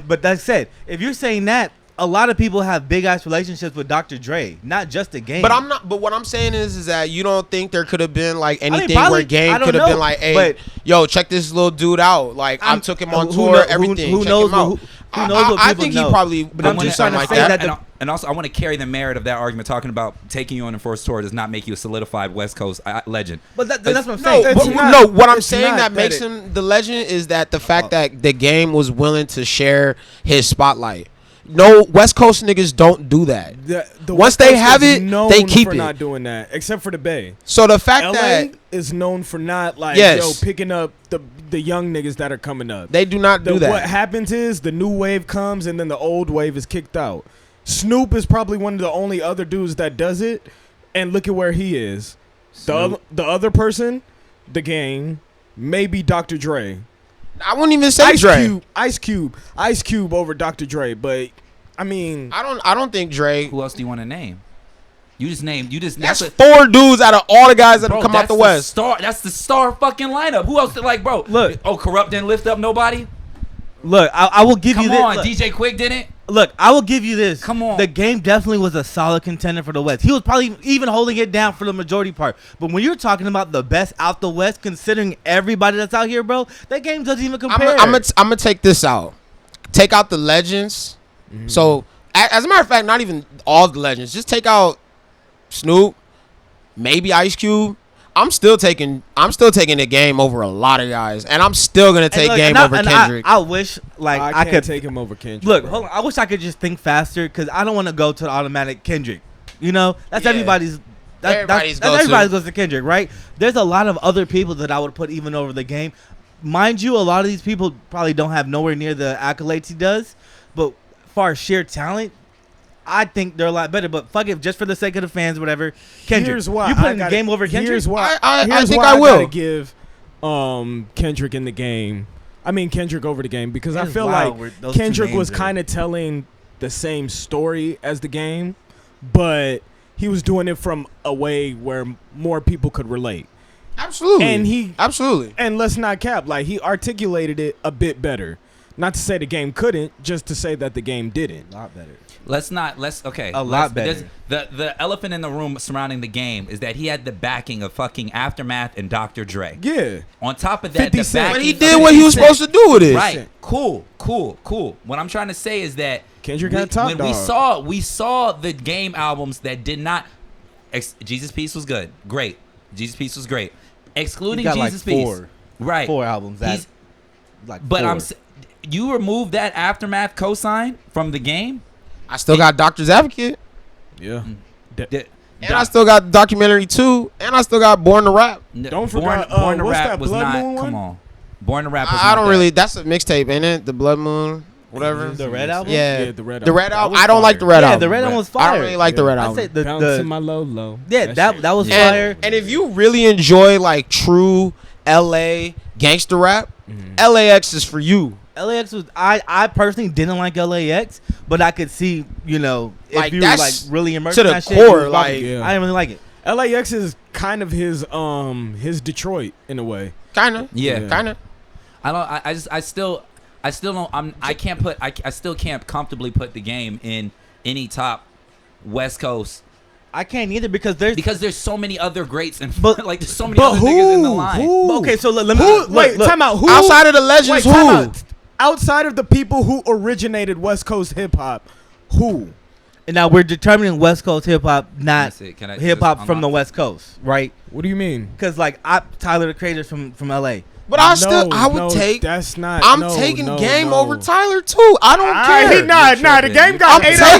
But that said, if you're saying that, a lot of people have big ass relationships with Dr. Dre, not just the game. But I'm not. But what I'm saying is that you don't think there could have been like anything probably- where Game I don't could have know, been like, hey, but- yo, check this little dude out. Like I took him on who tour, know- everything. Who check knows? him out. Who knows what I people think know. he probably But would I'm do just something trying like to say that. that And also, I want to carry the merit of that argument, talking about taking you on a first tour does not make you a solidified West Coast legend. But that's what I'm No, saying. It's but, not- no. What I'm it's saying not that that makes it- him the legend is that the fact that the Game was willing to share his spotlight. No, West Coast niggas don't do that. The Once West they Coast have is it, known they keep for it. not doing that, except for the Bay. So the fact LA that is known for not like Yes. picking up the young niggas that are coming up. they do not do that. What happens is the new wave comes and then the old wave is kicked out. Snoop is probably one of the only other dudes that does it, and look at where he is. The other person, the Game, maybe Dr. Dre. I wouldn't even say Dre. Ice Cube over Dr. Dre, but I mean, I don't think Dre. Who else do you want to name? You just named. That's four dudes out of all the guys that bro, have come out that's the West. Star, that's the star fucking lineup. Who else? Like, bro, Look. Oh, Corrupt didn't lift up nobody. Look, I will give Come you this. on, Look, DJ Quick didn't. Look, I will give you this. Come on. The Game definitely was a solid contender for the West. He was probably even holding it down for the majority part. But when you're talking about the best out the West, considering everybody that's out here, bro, that Game doesn't even compare. I'm gonna take this out. Take out the legends. Mm-hmm. So as a matter of fact, not even all the legends. Just take out Snoop, maybe Ice Cube. I'm still taking the Game over a lot of guys, and I'm still gonna take Game over Kendrick. I wish like I I can't could take him over Kendrick. look. bro. Hold on. I wish I could just think faster because I don't want to go to the automatic Kendrick. You know, that's Yeah. everybody's. Everybody's That's go-to. everybody goes to Kendrick, right? There's a lot of other people that I would put even over the Game. Mind you, a lot of these people probably don't have nowhere near the accolades he does, but far as sheer talent, I think they're a lot better. But fuck it, just for the sake of the fans, whatever. Kendrick, Here's why you I putting gotta- Game over Kendrick? Here's why I here's think why I will. gotta give Kendrick in the Game. I mean Kendrick over the Game because It I is feel wild like where those two Kendrick names was are. kind of telling the same story as the Game, but he was doing it from a way where more people could relate. Absolutely, And he absolutely. and let's not cap, like he articulated it a bit better. Not to say the game couldn't, just to say that the game didn't. A lot better. Okay. A lot better. The elephant in the room surrounding the game is that he had the backing of fucking Aftermath and Dr. Dre. Yeah. On top of that, 50 the Cent. But backing he of did what he was 50 Cent. supposed to do with it. Right. Cool. What I'm trying to say is that Kendrick had Top when Dog. we saw the game albums that did not. Jesus Piece was good, great. Jesus Piece was great, excluding He got Jesus like Piece. Right. 4 albums. He's- But you remove that Aftermath cosign from the game. I still got Doctor's Advocate, Yeah. and I still got documentary 2, and I still got Born to Rap. Don't forget, Born to what's Rap that was Blood not. Moon Come one? on, Born to Rap. Was I not don't that. really. That's a mixtape, ain't it? The Blood Moon, whatever. The Red album? Yeah, Yeah, the Red The Red That album. was I don't like fire. the Red Yeah, album. the Red album was I fire. don't really like the Yeah. Red I album. say the Bouncing my low. yeah, that was shit. fire. And if you really enjoy like true LA gangster rap, LAX is for you. LAX was I personally didn't like LAX, but I could see, if Like, you were like that's really immersed to in the that shit, core, you was like- probably- Yeah. I didn't really like it. LAX is kind of his Detroit in a way. Kinda. Yeah. Kinda. I don't. I still don't. I still can't comfortably put the game in any top West Coast I can't either because there's so many other greats and But- like there's so many But other niggas in the who? line. Who? okay, so let me Who? Wait, look. time out. Who Outside of the legends, Wait, who? time out. Outside of the people who originated West Coast hip hop, who? And now we're determining West Coast hip hop, not That's it. Can I hip hop just from the unlock- West Coast, right? What do you mean? Because like Tyler the Creator's from LA. But I would take. That's not. I'm no, taking no, Game no. over Tyler too. I don't care. The game I'm got taking. 8 up.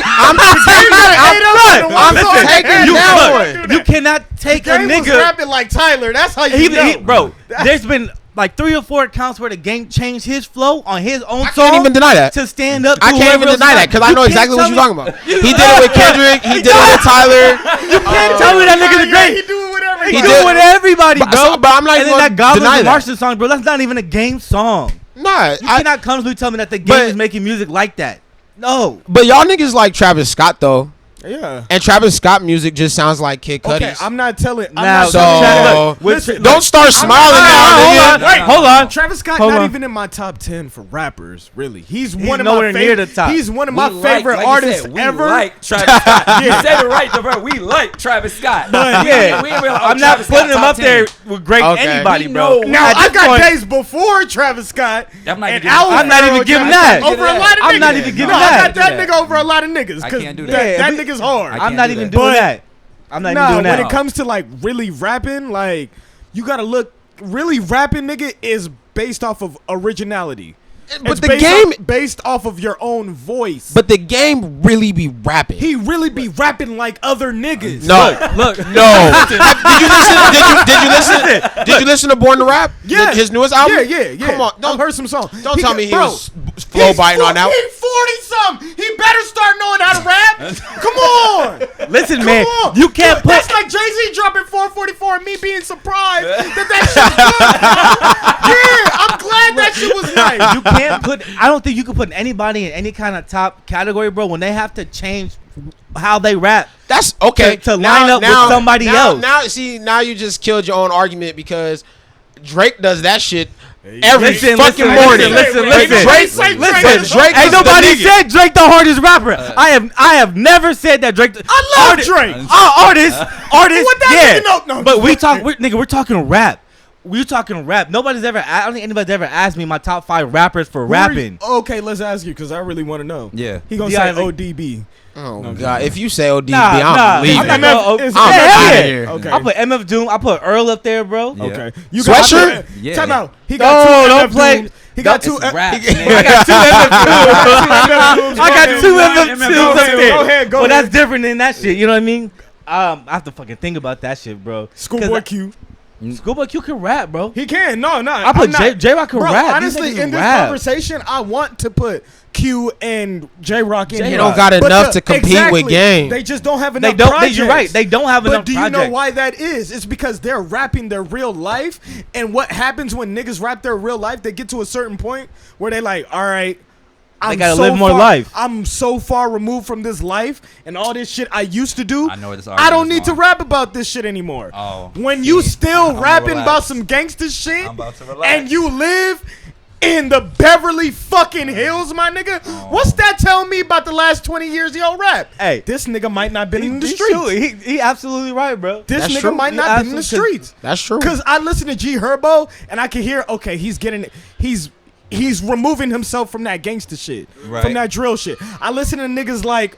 I'm taking You that could. one. You cannot take a Game was nigga. rapping like Tyler. That's how you know. Bro, there's been like 3 or 4 accounts where the game changed his flow on his own I song can't even deny that. to stand up. I to can't whoever even else deny is that because like- I know You can't exactly what tell you're talking about. He did it with Kendrick. He did it with Tyler. You can't tell me that nigga's He great. do it with everybody. He He do did- it with everybody, But- bro. but I'm not and even then that gonna deny Goblins and that. Martian song, bro. That's not even a game song. Nah, You cannot comfortably tell me that the game But- is making music like that. No. but y'all niggas like Travis Scott though, Yeah. and Travis Scott music just sounds like Kid Cudi's. Okay, I'm not telling. I'm Now, not so- telling- look, Listen, Don't start smiling now, nigga. Wait, hold on. Travis Scott Hold not on. even in my top 10 for rappers, really. He's He's one of nowhere my near favorite. the top. He's one of We my like- favorite like you artists said, we ever. like Travis Scott. You said it right, bro. We like Travis Scott. Yeah, We ain't really- I'm not Travis putting Scott him top up there 10. with great Okay. anybody, We bro. know- Now At I this got point- days before Travis Scott. I'm not and even Al giving- I'm not even Farrow giving Travis that. Scott over a lot of niggas. I'm not even giving no, I that. got that I can't nigga over a lot of niggas I because can't do that, that. nigga's hard. I I'm can't not do even that. doing But- that. I'm not even Nah, doing when that. it comes to like really rapping, like you gotta look. Really rapping, nigga, is based off of originality. But It's the based game, based off of your own voice. but the game really be rapping. he really be rapping like other niggas. No, Look, no. Did you listen to Born to Rap? Yeah. His newest album. Yeah. Come on, I've don't heard some songs. don't tell me he bro, was flow biting on that. He's 40-something. He better start knowing how to rap. Come on. listen, Come man. on. You can't put. That's like Jay-Z dropping 444 and me being surprised that shit was good. Yeah, I'm glad that shit was nice. You can't put. I don't think you can put anybody in any kind of top category, bro. When they have to change how they rap. That's okay. To line up with somebody else. Now you just killed your own argument because Drake does that shit every Listen, fucking listen, morning. listen, But listen. Drake, Listen. but Drake Ain't is the nobody nigga. said Drake the hardest rapper. I have never said that Drake. I love Drake. Artist. What that Yeah. nigga know? No, But we're talking rap. We're talking rap. Nobody's ever. I don't think anybody's ever asked me my top 5 rappers for rapping. Okay, let's ask you because I really want to know. Yeah. He gonna Yeah, say like- ODB. Oh god! If you say ODB, Nah, I'm leaving. I'm not gonna- It's- I'm yeah, outta yeah. here. Okay. I put MF Doom. I put Earl up there, bro. Yeah. Okay. Sweatshirt? Yeah. Time out. He No, got two don't MF play. Dooms. He got two. It's rap. I got two MF2s. I got two MF2s up there. Go ahead. But that's different than that shit. You know what I mean? I have to fucking think about that shit, bro. Schoolboy Q. Schoolboy Q can rap, bro. He can. No. I put J-Rock can Bro, rap. These honestly, niggas in this rap. conversation, I want to put Q and J-Rock in They here. don't got But enough to compete with Game. They just don't have They enough don't. projects. You're right. They don't have enough But do you projects. know why that is? It's because they're rapping their real life. And what happens when niggas rap their real life, they get to a certain point where they like, all right, They gotta live more life. I'm so far removed from this life and all this shit I used to do. I know where this I don't argument need is to going. rap about this shit anymore. Oh, when see, you still I'm rapping relaxed. about some gangster shit I'm about to relax. and you live in the Beverly fucking Hills, my nigga. What's that telling me about the last 20 years of your rap? Hey, This nigga might not been in the he's streets. true. He absolutely right, bro. This That's nigga true. might He not been in the absolutely- streets. That's true. Cause I listen to G Herbo and I can hear, okay, he's removing himself from that gangster shit, Right. from that drill shit. I listen to niggas like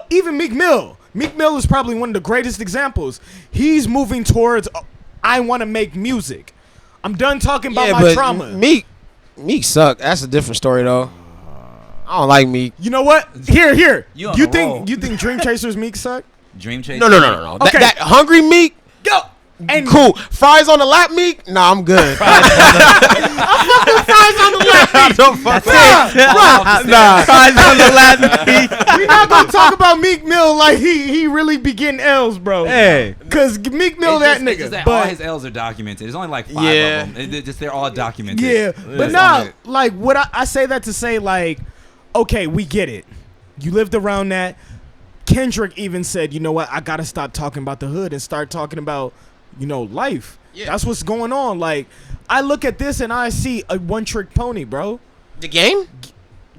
even Meek Mill. Meek Mill is probably one of the greatest examples. He's moving towards I want to make music. I'm done talking about my trauma. Meek suck. That's a different story though. I don't like Meek. You know what? Here. You on You a roll. think Dream Chasers Meek suck? Dream Chase. No. Okay. That hungry Meek. Yo, and Cool. Fries on the lap Meek? Nah, I'm good. fries on the lap. Don't fuck Nah, fries on the last beat. We not gonna talk about Meek Mill like he really be getting L's, bro. Hey. Cause Meek Mill It's that just nigga. that all But his L's are documented. There's only like 5 Yeah. of them. They're all documented. yeah, but It's nah, on it. like what I say that to say like, okay, we get it. You lived around that. Kendrick even said, you know what? I gotta stop talking about the hood and start talking about, life. Yeah. That's what's going on. Like, I look at this and I see a one-trick pony, bro. The game?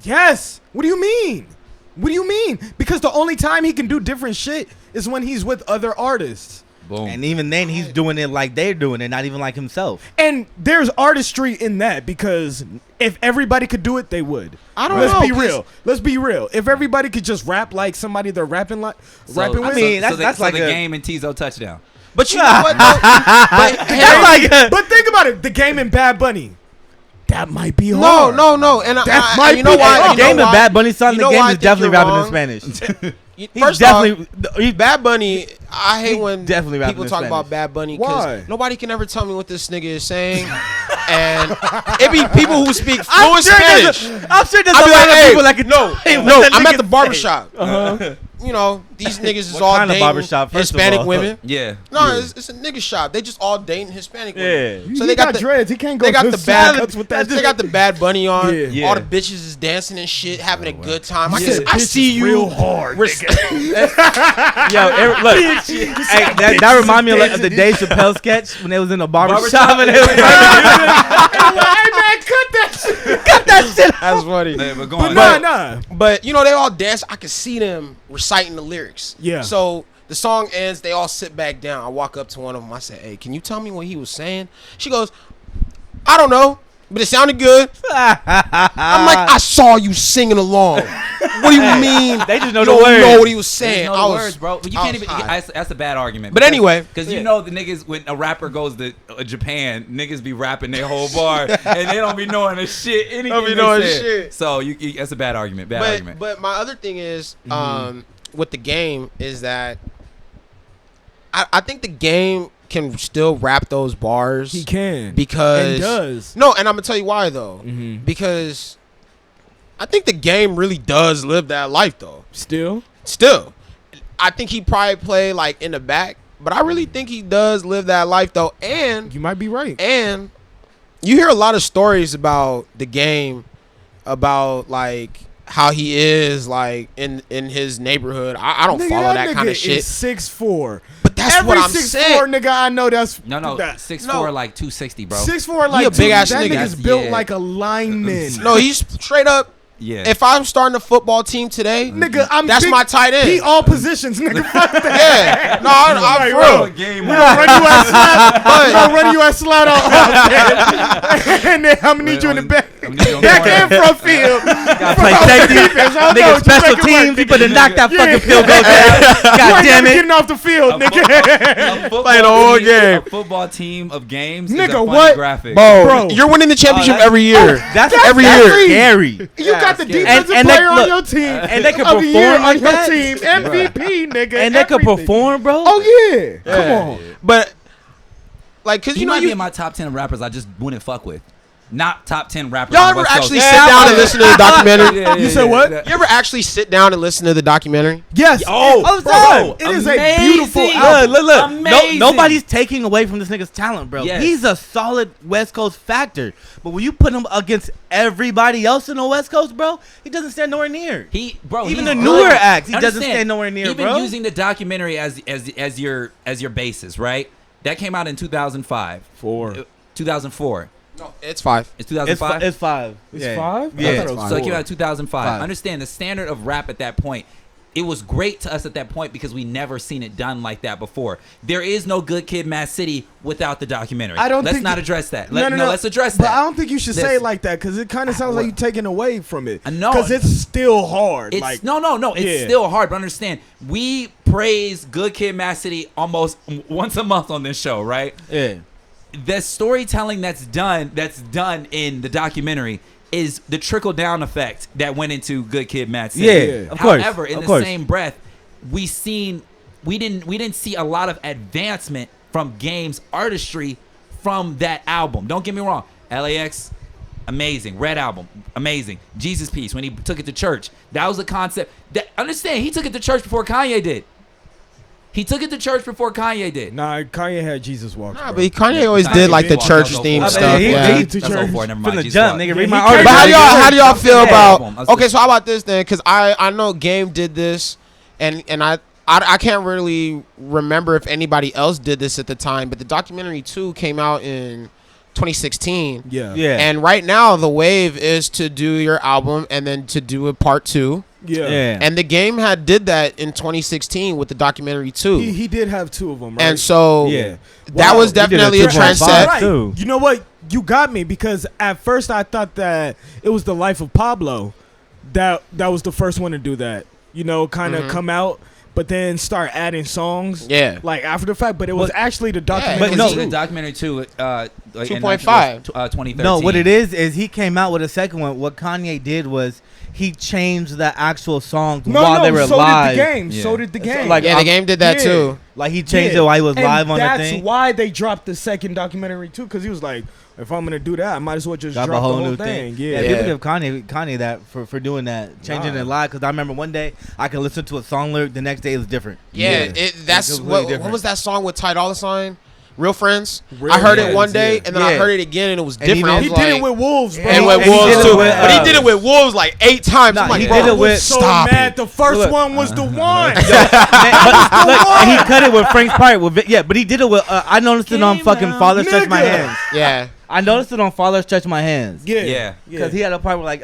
Yes. What do you mean? What do you mean? Because the only time he can do different shit is when he's with other artists. Boom. And even then, he's doing it like they're doing it, not even like himself. And there's artistry in that because if everybody could do it, they would. I don't Let's know, be 'cause- real. Let's be real. If everybody could just rap like somebody they're rapping with, I mean, that's like the a- game and Tizo touchdown. But you know what? Though? That's like a- but think about it. The Game and Bad Bunny, that might be hard. No. And That I, might you know be why? hard. You know Game and why? Bad Bunny song. You The know game why I is think definitely you're rapping in wrong? Spanish. First He's off, definitely. Bad Bunny, I hate He when definitely rapping people in talk Spanish. about Bad Bunny Why? because nobody can ever tell me what this nigga is saying. And it be people who speak I'm fluent sure Spanish. I'm sure there's I a be lot like, of hey, people that can no, I'm at the barbershop. Uh-huh. You know, these niggas is What all kind of dating barbershop, first of Hispanic all? women. Yeah. No, it's a nigga shop. They just all dating Hispanic women. Yeah. So He they got the dreads. He can't go. they got to the bad cuts with that. they got the Bad Bunny on. Yeah. Yeah. All the bitches is dancing and shit, having a good time. I, He said, I "Bitch see is you real hard. res- Yo, look, hey, that remind me of the Dave Chappelle sketch when they was in the barbershop and they was Hey man, cut that shit. cut that shit. That's funny. Hey, but go But on. nah. But you know, they all dance. I can see them reciting the lyrics. Yeah. So the song ends. They all sit back down. I walk up to one of them. I say, "Hey, can you tell me what he was saying?" She goes, "I don't know, but it sounded good." I'm like, "I saw you singing along. What do you mean? They just know you the don't words. know what he was There's saying?" no I was, words, bro. But you I can't was even. high. That's a bad argument. But anyway. because you know the niggas when a rapper goes to Japan, niggas be rapping their whole bar and they don't be knowing a shit. Anything Don't be they knowing said. shit. So that's a bad argument. Bad argument. But my other thing is, with the game is that I think the game can still rap those bars. He can because and does. No, and I'm gonna tell you why though. Mhm. Because I think the game really does live that life though. Still. I think he probably play like in the back, but I really think he does live that life though. And You might be right. you hear a lot of stories about the game, about like how he is like in his neighborhood. I don't Nigga, follow that kind nigga of shit. Is 6'4". But that's Every what I'm 6'4" saying. nigga I know that's no, that. 6'4", like 260, bro. 6'4", like a big ass that nigga. nigga's built Yeah. like a lineman. No, he's straight up. Yeah. If I'm starting a football team today, Nigga, I'm that's big, my tight end. He all positions, nigga. Fuck that. Yeah, no, I'm Right, for bro. real. game We gonna run you as slide. We gonna run you as slide out. And then I'm gonna need you in the back. Back and front field. Gotta play safety. Nigga, special teams. You better knock that fucking field goal down. God damn it. Getting off the field, nigga. Playing the whole game. A football team of games. Nigga, is a funny what? Graphic. Bro, you're winning the championship that's- every year. That's every scary. year. You got the scary. defensive And they- player on look, your team. and they can of the year perform like on your that. team. MVP, nigga. And they can everything. perform, bro. Oh, yeah. Come on. But like, cause He you know might be you in my top 10 rappers I just wouldn't fuck with. Not top 10 rappers. y'all on ever West Coast. actually sit down and listen to the documentary? You said what? You ever actually sit down and listen to the documentary? Yes. Oh, bro. It is a beautiful amazing. album. Look. Amazing. Nobody's taking away from this nigga's talent, bro. Yes. He's a solid West Coast factor. But when you put him against everybody else in the West Coast, bro, he doesn't stand nowhere near. Even Even the newer acts, he doesn't stand nowhere near, Even bro. using the documentary as your basis, right? That came out in 2005. 2004. No, it's 5. It's 2005. It's 5. It's Yeah. 5? Yeah. I thought it was So it 4. came out in 2005. 5. Understand the standard of rap at that point. It was great to us at that point because we never seen it done like that before. There is no Good Kid, Mad City without the documentary. I don't Let's think not it- address that. No, Let's address But that. I don't think you should say Listen. it like that because it kind of sounds like you're taking away from it. No. Because it's still hard. It's like no. It's Yeah. still hard, but understand we praise Good Kid, Mad City almost once a month on this show, right? Yeah. The storytelling that's done in the documentary is the trickle down effect that went into Good Kid, Mad City. Yeah, of course. However, in of the course. same breath, we didn't see a lot of advancement from Game's artistry from that album. Don't get me wrong. LAX, amazing. Red Album, amazing. Jesus Piece, when he took it to church. That was a concept. That understand, he took it to church before Kanye did. He took it to church before Kanye did. Nah, Kanye had Jesus walks. Nah, bro. but Kanye always Kanye did like the did walk church up themed over. stuff. he- Yeah. he- to That's church. 04, never From mind. the Jesus jump, walk. nigga. Yeah, Read my he article. But how do y'all feel Yeah, about? album. Okay, so how about this then? Because I know Game did this, and I can't really remember if anybody else did this at the time. But the documentary 2 came out in 2016. Yeah. Yeah. And right now the wave is to do your album and then to do a part 2. Yeah. Yeah. And the Game did that in 2016 with the documentary 2. He did have 2 of them, right? And so Yeah. that Wow. was He did a definitely a 2.5 trend set. Right. too. You know what? You got me because at first I thought that it was the Life of Pablo that was the first one to do that. You know, kind of come out, but then start adding songs. Yeah. Like after the fact, but it was But- actually the But documentary. no. the too. documentary 2, like 2.5. 2013. No, what it is he came out with a second one. What Kanye did was he changed the actual songs while they were so live. did the game. Yeah. So did the game. like, Yeah, the Game did that Yeah. too. Like he changed Yeah. it while he was And live on the that's thing. why they dropped the second documentary too, because he was like, if I'm gonna do that, I might as well just Drop drop a whole the whole new thing. thing. Yeah. People give Kanye that for doing that, changing Nah. it live. Because I remember one day I could listen to a song lyric, the next day it was different. Yeah, that's Completely what different. was that song with Ty Dolla $ign? Real Friends. Real I heard it Friends, one day yeah. and then I Yeah. heard it again and it was And different. I even- was He did like, it with Wolves, bro. and with And he Wolves did it too. with, But he did it with Wolves like 8 times. Nah, I'm like, he bro, did it with- so stop mad. it. The first Look. one was the one. But look, and he cut it with Frank's part. But he did it with. I noticed it on Came fucking out. Father Stretch My Nigga. Hands. Yeah. I noticed it on Father Stretch My Hands. Yeah, Yeah. Because he had a part where like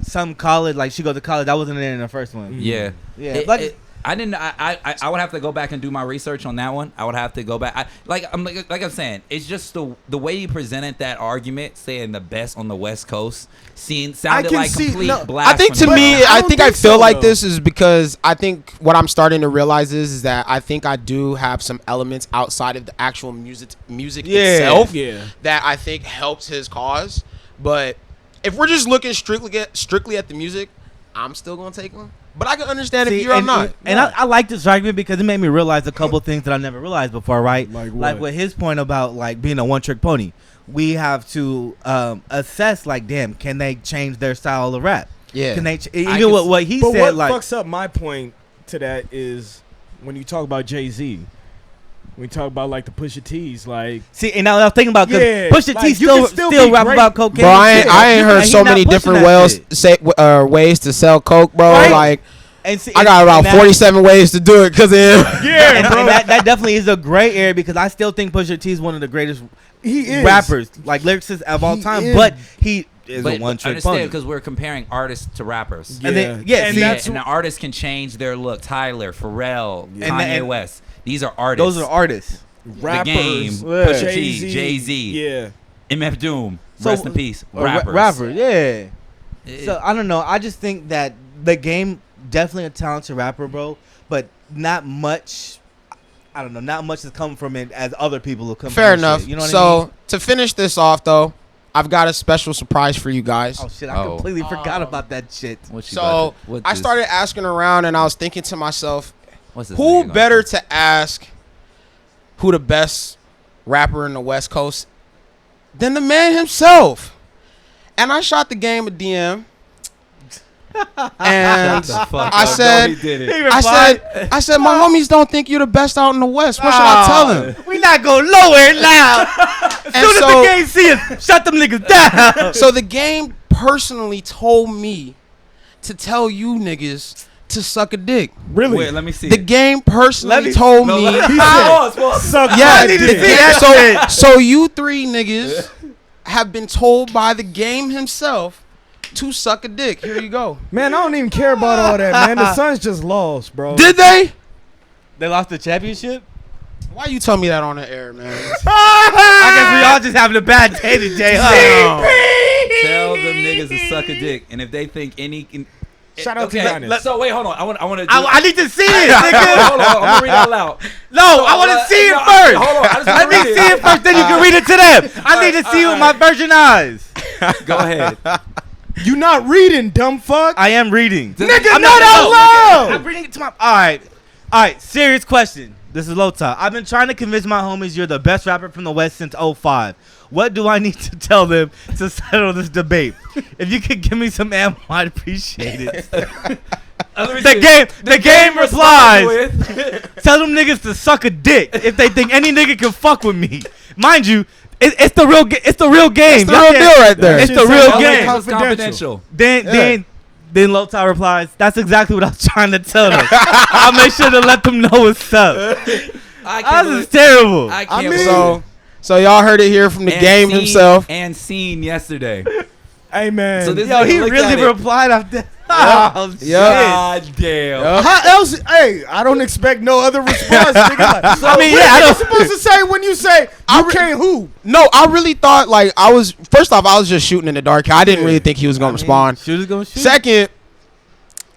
some college, like she goes to college. That wasn't in the first one. Yeah. Yeah, like- I didn't. I would have to go back and do my research on that one. I would have to go back. Like I'm saying, it's just the way you presented that argument, saying the best on the West Coast, sounded can like see- complete no, blasphemy. I think to But me, I I don't think I think feel so, like though. this is because I think what I'm starting to realize is that I think I do have some elements outside of the actual music itself Yeah. that I think helps his cause. But if we're just looking strictly at the music, I'm still gonna take him. But I can understand if you're and, not. And I like this argument because it made me realize a couple things that I never realized before, right? Like Like what? with his point about like being a one-trick pony. We have to assess like, damn, can they change their style of rap? Yeah. Can they I even can what he But said what like fucks up my point to that is when you talk about Jay-Z. When you talk about like the Pusha T's, like see, and I was thinking about because Yeah, Pusha like, T you can still still be rap great. about cocaine. Bro, I and ain't, shit. I ain't heard Like, he so not many pushing different that shit. ways to sell coke, bro. Right. Like And see, I got about and that- 47 ways to do it because of him. yeah, and, bro. and that definitely is a gray area because I still think Pusha T is one of the greatest he is rappers, like lyricists of all He time. is. But he is But a one-trick understand pony. because we're comparing artists to rappers. Yeah. And then- yeah, and see, that's and the artist can change their look. Tyler, Pharrell, And Kanye and- West. These are artists. Those are artists. rappers. Game, Yeah. Pusha T, Jay-Z, Yeah, MF Doom. So- Rest in peace. Or Rappers. rapper, yeah. It- So I don't know. I just think that the Game definitely a talented rapper, bro. But not much. I don't know. Not much has come from it as other people have come. Fair from this enough. shit, you know what So I mean? to finish this off, though, I've got a special surprise for you guys. Oh shit! I Oh. completely forgot about that shit. What you So about to- what I is- started asking around, and I was thinking to myself, what's this who nigga gonna better say? to ask who the best rapper in the West Coast than the man himself? And I shot the Game a DM, and Shut the fuck I up. said, No, he did it. I said, my homies don't think you're the best out in the West. What should I tell them? We not gonna lower it now. As And soon as so- the Game see us, shut them niggas down. So the Game personally told me to tell you niggas to suck a dick. really. Wait, let me see. The Game personally Let me- told No, me. let- He Pause, pause. Suck Yeah, my need to the dick. see Game- that so you three niggas have been told by the game himself to suck a dick. Here you go. Man, I don't even care about all that, man. The Suns just lost, bro. Did they? They lost the championship. Why you tell me that on the air, man? I guess we all just having a bad day today, huh? Tell them niggas to suck a dick, and if they think any. Shout out to Giannis. So wait, hold on. I want to. I need to see it, nigga. Hold on. I'm gonna read it out loud. No, I want to see it first. Hold on. I just Let me see it first, then you can read it to them. I need to see it with my virgin eyes. Go ahead. You not reading, dumb fuck. I am reading. Nigga, I'm not out loud. I'm reading it to my. All right. Serious question. This is Lota. I've been trying to convince my homies you're the best rapper from the West since 05. What do I need to tell them to settle this debate? If you could give me some ammo, I'd appreciate it. The game replies. Tell them niggas to suck a dick if they think any nigga can fuck with me. Mind you, it's the real game. It's the real deal right there. It's the real game. Confidential. Then Lota replies, that's exactly what I was trying to tell them. I'll make sure to let them know what's up. This is terrible. I can't mean- believe it. So y'all heard it here from the game himself. And seen yesterday. Hey, man. So this Yo, nigga he looked really at it. replied after. Oh, shit. God damn. How else? Hey, I don't expect no other response, nigga. Like, I mean, what yeah, I are you don't- supposed to say when you say you can't hoop? No, I really thought like first off, I was just shooting in the dark. I didn't really think he was gonna respond. Shooter's gonna shoot. Second,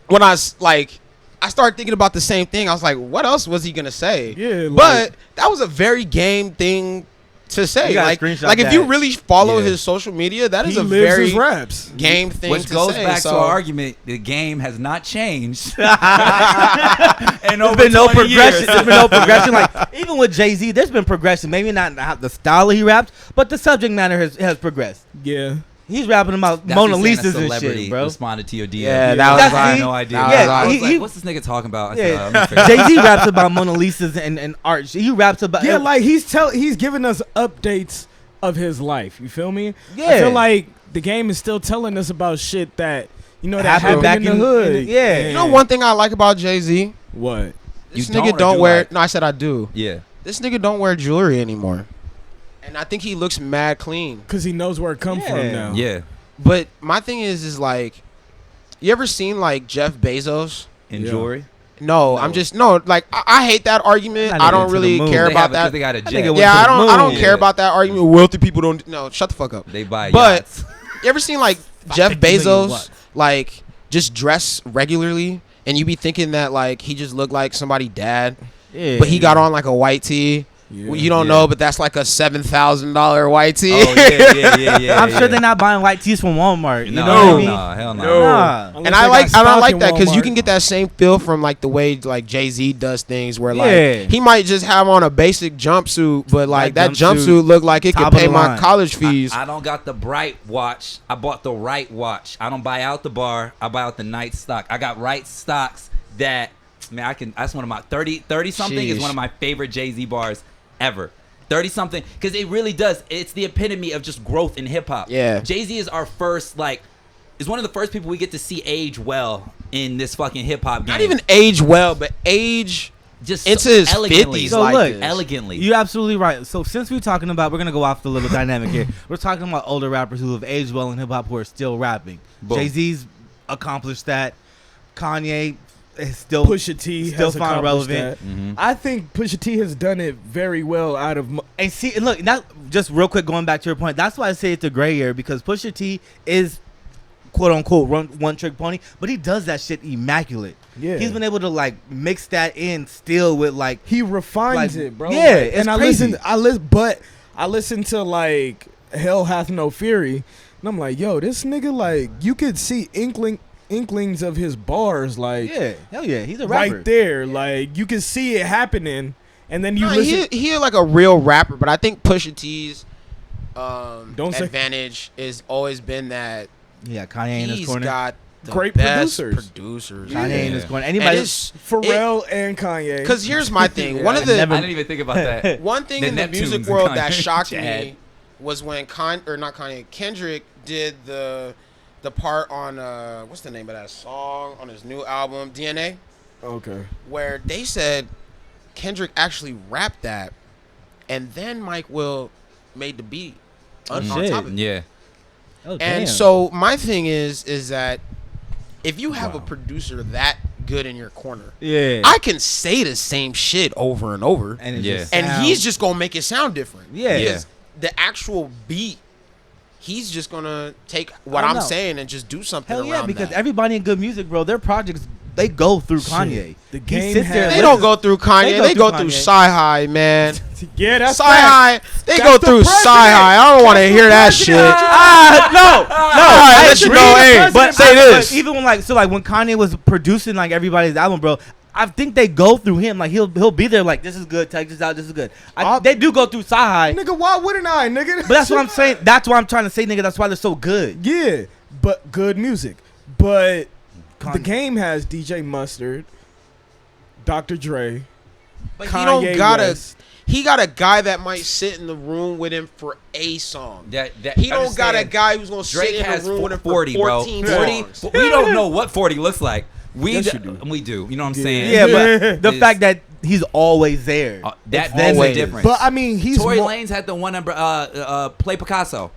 when I started thinking about the same thing. I was like, what else was he gonna say? Yeah, like- but that was a very game thing to say. You gotta Like screenshot if you that. really follow Yeah. his social media, that is He a lives very his raps. game thing Which to goes say. back so, to our argument. The game has not changed. And There's been no progression. There's been no progression. Like even with Jay-Z, there's been progression. Maybe not the style he raps, but the subject matter has progressed. Yeah. He's rapping about Mona Lisa's and shit, bro. Responded to your DM. Yeah, that was That's like, the- I had no idea. that Yeah, was I was like- like, what's this nigga talking about? I said, Yeah. I'm gonna figure it out. Jay-Z raps about Mona Lisa's and art. He raps about Yeah, like he's giving us updates of his life. You feel me? I Yeah. feel like the game is still telling us about shit that that happened back in the hood. yeah. You know one thing I like about Jay-Z? What? This You nigga don't or don't do wear. like? No, I said I do. Yeah. This nigga don't wear jewelry anymore, and I think he looks mad clean. Because he knows where it come from Yeah. now. Yeah. But my thing is like, you ever seen like Jeff Bezos? In Yeah. jewelry. No, I'm just like I hate that argument. That I nigga don't went to the really moon. care They about have it 'cause that. They got a That jet. nigga went Yeah, to I the don't moon. care about that argument. Wealthy people don't. No, shut the fuck up. They buy But yachts. you ever seen like Jeff 50 million Bezos what? like just dress regularly, and you be thinking that like he just looked like somebody's dad, Yeah. but he got on like a white tee. Yeah. Well, you don't Yeah. know, but that's like a $7,000 white tee. Oh yeah. I'm sure they're not buying white tees from Walmart. You No, know what I mean? hell no. Nah. Unless And they I got like stock that in because you Walmart. can get that same feel from like the way like Jay-Z does things, where like Yeah. he might just have on a basic jumpsuit, but like that That jumpsuit, jumpsuit look like it top could of pay the my line. college fees. I don't got the bright watch. I bought the right watch. I don't buy out the bar. I buy out the night stock. I got right stocks that, man, that's one of my 30 something is Sheesh. one of my favorite Jay-Z bars ever. 30 something, because it really does. It's the epitome of just growth in hip hop. Yeah. Jay-Z is our first, is one of the first people we get to see age well in this fucking hip hop game. Not even age well, but age just into so his elegantly. 50s So like look, this. Elegantly. You're absolutely right. So since we're talking about, we're gonna go off the little dynamic here. We're talking about older rappers who have aged well in hip hop who are still rapping. Boom. Jay-Z's accomplished that. Kanye is still Pusha T still has found accomplished relevant. that. Mhm. I think Pusha T has done it very well out of. And see, and look, that just real quick going back to your point. That's why I say it's a gray area because Pusha T is quote unquote one trick pony, but he does that shit immaculate. Yeah. He's been able to like mix that in still with like He refines Like, it, bro. yeah, Like, it's and crazy. I listen to like Hell Hath No Fury, and I'm like, yo, this nigga, like, you could see inklings of his bars, like, yeah, hell yeah, he's a rapper. right there, like you can see it happening, and then you Nah, listen. he like a real rapper, but I think Pusha T's Don't say- advantage has always been that Yeah, Kanye in his he's corner. got the Great best producers. Kanye in his Yeah. corner. And Anybody? it's Pharrell and Kanye. because here's my thing. One of I the didn't even think about that. one thing The in the Neptunes music and world that Kanye. shocked Chad. me was when Kendrick did the part on what's the name of that song on his new album DNA, Okay. where they said Kendrick actually rapped that, and then Mike Will made the beat. on Shit. top of it. Yeah. Oh, And damn. so my thing is that if you have a producer that good in your corner, yeah, I can say the same shit over and over, and it Yeah. just and sounds- he's just gonna make it sound different. Yeah. Because the actual beat, he's just gonna take what Oh, I'm no. saying and just do something hell around yeah, because that. everybody in good music, bro, their projects they go through Kanye. The He game sits there has- They and don't go through Kanye. They go through Kanye. Sci-Hi, man. Yeah, that's Sci-Hi. They That's go the through president. Sci-Hi. I don't want to That's hear the that president. shit. No. Alright, I let you agree. know, hey, But say this. But even when when Kanye was producing like everybody's album, bro, I think they go through him. Like he'll be there. Like this is good. Check this out. This is good. They do go through Sci-Hi. Nigga, why wouldn't I, nigga? But that's what I'm saying. That's what I'm trying to say, nigga. That's why they're so good. Yeah, but good music. But the Kanye. game has DJ Mustard, Dr. Dre. But Kanye he don't got West. He got a guy that might sit in the room with him for a song. That He don't got a understand. guy who's gonna Drake sit in has the room with him 40, for 14 bro. 40. songs. But we don't know what 40 looks like. Yes, you do. We do. You know what I'm saying? Yeah, but the It's- fact that he's always there. that's then the always. difference. But I mean, he's Tory more, Lanez had the one number play Picasso.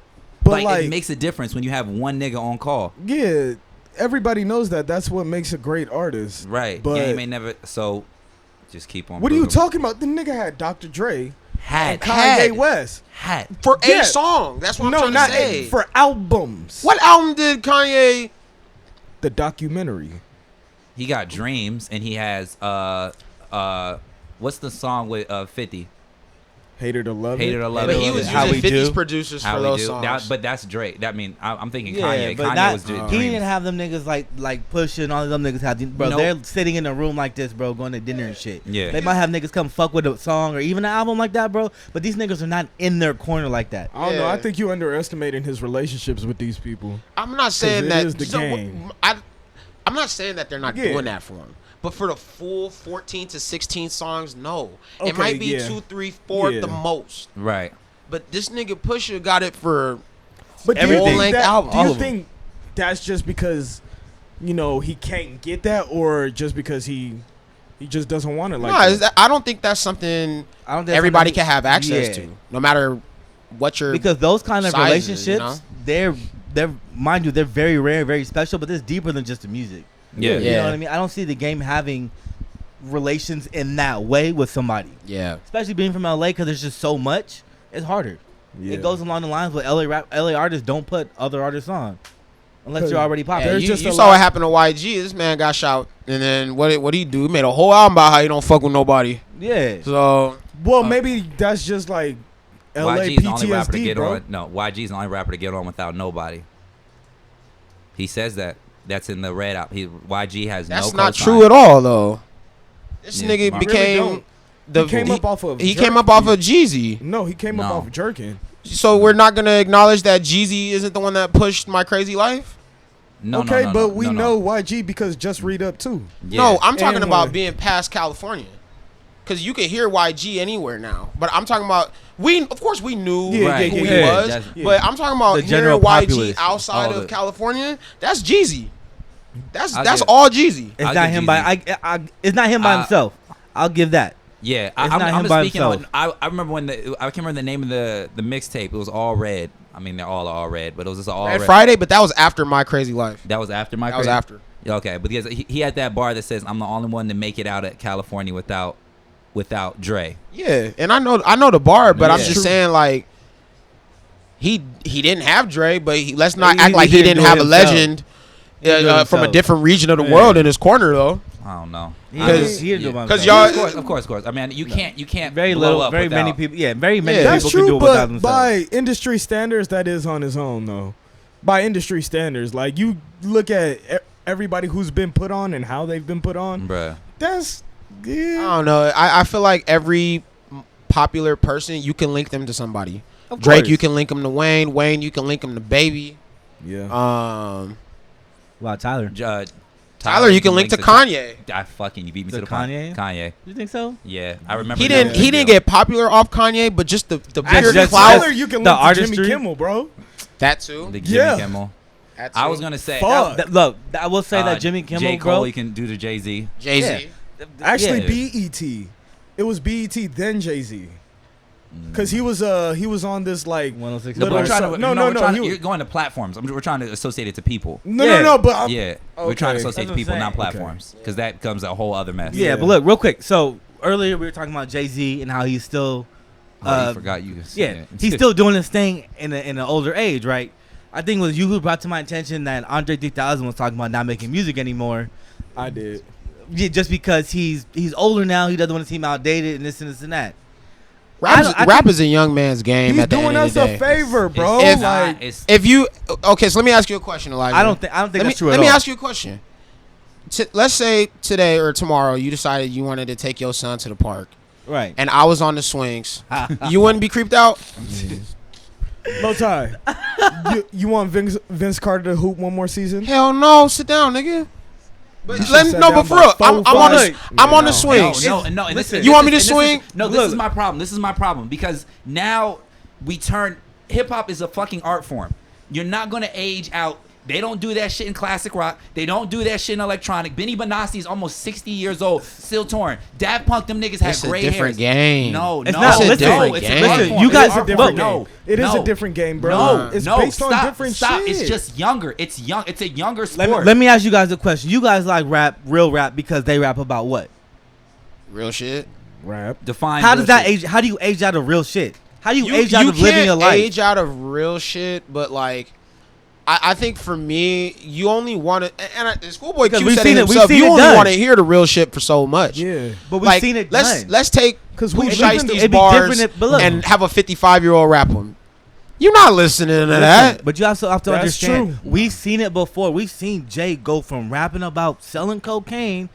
But Like, it makes a difference when you have one nigga on call. yeah, everybody knows that. That's what makes a great artist. Right. But Game ain't never so just keep on. what are you proving. talking about? The nigga had Dr. Dre Had and Kanye West. Had. For Yeah. a song. That's what I'm No, trying not to say. for albums. What album did Kanye? The documentary. He got Dreams and he has what's the song with 50? Hater to love Hater it. to Love But It. he was How using We 50's Do. producers How for we those do. songs. But that's Drake. That mean I'm thinking Yeah, Kanye. but Kanye was he Dreams. didn't have them niggas like pushing all of them niggas have bro. Nope. They're sitting in a room like this, bro, going to dinner and shit. Yeah. They might have niggas come fuck with a song or even an album like that, bro. But these niggas are not in their corner like that. I don't know. Yeah. I think you underestimating his relationships with these people. I'm not saying it that. is the game. I'm not saying that they're not Yeah. doing that for him. But for the full 14 to 16 songs, no. Okay, it might be yeah. 2, 3, 4 Yeah. at the most. Right. But this nigga Pusha got it for But do you Everything. think full-length that, album. do All you of them. think that's just because, he can't get that, or just because he just doesn't want it like no, that? I don't think that's something I don't think everybody that's can have access yeah. to, no matter what your because those kind of sizes, you relationships, know? they're mind you, they're very rare, very special, but it's deeper than just the music. Yeah. You know what I mean? I don't see the game having relations in that way with somebody, Yeah. especially being from LA because there's just so much. It's harder. Yeah. It goes along the lines with LA artists don't put other artists on unless you're already Yeah, popular. There's you just you a saw lot- what happened to YG. This man got shot, and then what he do? He made a whole album about how he don't fuck with nobody. Yeah. So Well, maybe that's just like LA YG's the only rapper to PTSD, get bro. on. No, YG's the only rapper to get on without nobody. He says that. That's in the red out. YG has that's no not cosign. true at all, though. This Yeah, nigga Mark. Really became don't. the He came up off of he Jerky. came up off of Jeezy. No, he came up No. off of Jerkin. So we're not gonna acknowledge that Jeezy isn't the one that pushed My Crazy Life. No, Okay, no, but no, we no, know YG because Just Read Up too. Yeah. No, I'm talking And about what? being past California, because you can hear YG anywhere now. But I'm talking about of course we knew Yeah, Right, who yeah, he yeah. was, That's- but I'm talking about The hearing general YG populace. outside All of the- California. That's Jeezy. That's I'll that's give- all Jeezy. It's I'll not give him Jeezy. by it's not him by Uh, himself. I'll give that. Yeah, It's not him I'm by speaking himself. on. I remember when I can't remember the name of the mixtape. It was All Red. I mean, they're all red, but it was just all Red red. Friday, but that was after My Crazy Life. That was after my. That was after. Yeah, okay, but he had that bar that says, "I'm the only one to make it out of California without Dre." Yeah, and I know the bar, but I'm Yeah. just True. saying like he didn't have Dre, but let's not He- act he like he didn't didn't do it have a himself. legend He didn't do it from a himself. different region of the Yeah. world in his corner though. I don't know. Because- He didn't do it by because himself. y'all- Of course. I mean, you can't very blow little, up very many without- people. Yeah, very many Yeah. That's people can do true, it without but themselves. by industry standards, that is on his own though. By industry standards, like you look at everybody who's been put on and how they've been put on. Bruh. That's I yeah. don't know. I feel like every popular person you can link them to somebody. Of Drake, course. you can link him to Wayne. Wayne, you can link him to Baby. Yeah. Wow, Tyler. Tyler, you can link to Kanye. I fucking you beat me To to the punch. Kanye? Kanye. You think so? Yeah, I remember. He that didn't video. get popular off Kanye, but just the Actually, bigger that's- clout. Tyler, you can the link to artistry. Jimmy Kimmel, bro. That too. The Jimmy Yeah. Kimmel. That I too. was gonna say Fuck. Look, I will say that Jimmy Kimmel, J. Cole, bro. you can do to Jay Z. Jay Z. Yeah. Actually, Yeah. BET. It was BET then Jay-Z. Cause he was on this like 106. little We're trying to, no, you're going to platforms. We're trying to associate it to people. no, but I'm, We're trying to associate That's to people, what I'm not saying. platforms, because that becomes a whole other mess. Yeah, but look, real quick. So earlier we were talking about Jay-Z and how he's still, You forgot you. he's still doing this thing in an older age, right? I think it was you who brought to my attention that Andre 3000 was talking about not making music anymore. I did. Yeah, just because he's older now, he doesn't want to seem outdated and this and this and that. Rap is a young man's game. He's at the doing end of us the day. a favor, bro. If you okay, so let me ask you a question, Elijah. I don't think that's true at Let all. me ask you a question. Let's say today or tomorrow you decided you wanted to take your son to the park, Right. and I was on the swings. You wouldn't be creeped out? Lota, you want Vince Carter to hoop one more season? Hell no! Sit down, nigga. But You should've sat but down for by real, four, I'm on the swings. No, and listen, You want me to this is- swing? No, this is my problem. This is my problem because now we turn hip hop is a fucking art form. You're not gonna age out. They don't do that shit in classic rock. They don't do that shit in electronic. Benny Benassi is almost 60 years old, still touring. Daft Punk, them niggas have It's a gray different hairs. game. No, It's no, not. no, Listen, it's listen, an art listen, form. you It's guys- an art look, form. no, It is no, a different game, bro. No, It's no, based on stop, different stop. shit. It's just younger. It's young. It's a younger sport. Let me ask you guys a question. You guys like real rap, because they rap about what? Real shit. rap. define. How does that bullshit. age? How do you age out of real shit? How do you age out of living your can't life? age out of real shit, but like, I think for me, you only want to. And Schoolboy Because Q we've said seen it it- we've himself. seen You it only done. want to hear the real shit for so much. Yeah. But we've Like, seen it let's done. let's take 'Cause Who we- Shiesty it'd be bars different if- but look. and have a 55-year-old rap them. You're not listening to that. But you also have to That's understand, true. we've seen it before. We've seen Jay go from rapping about selling cocaine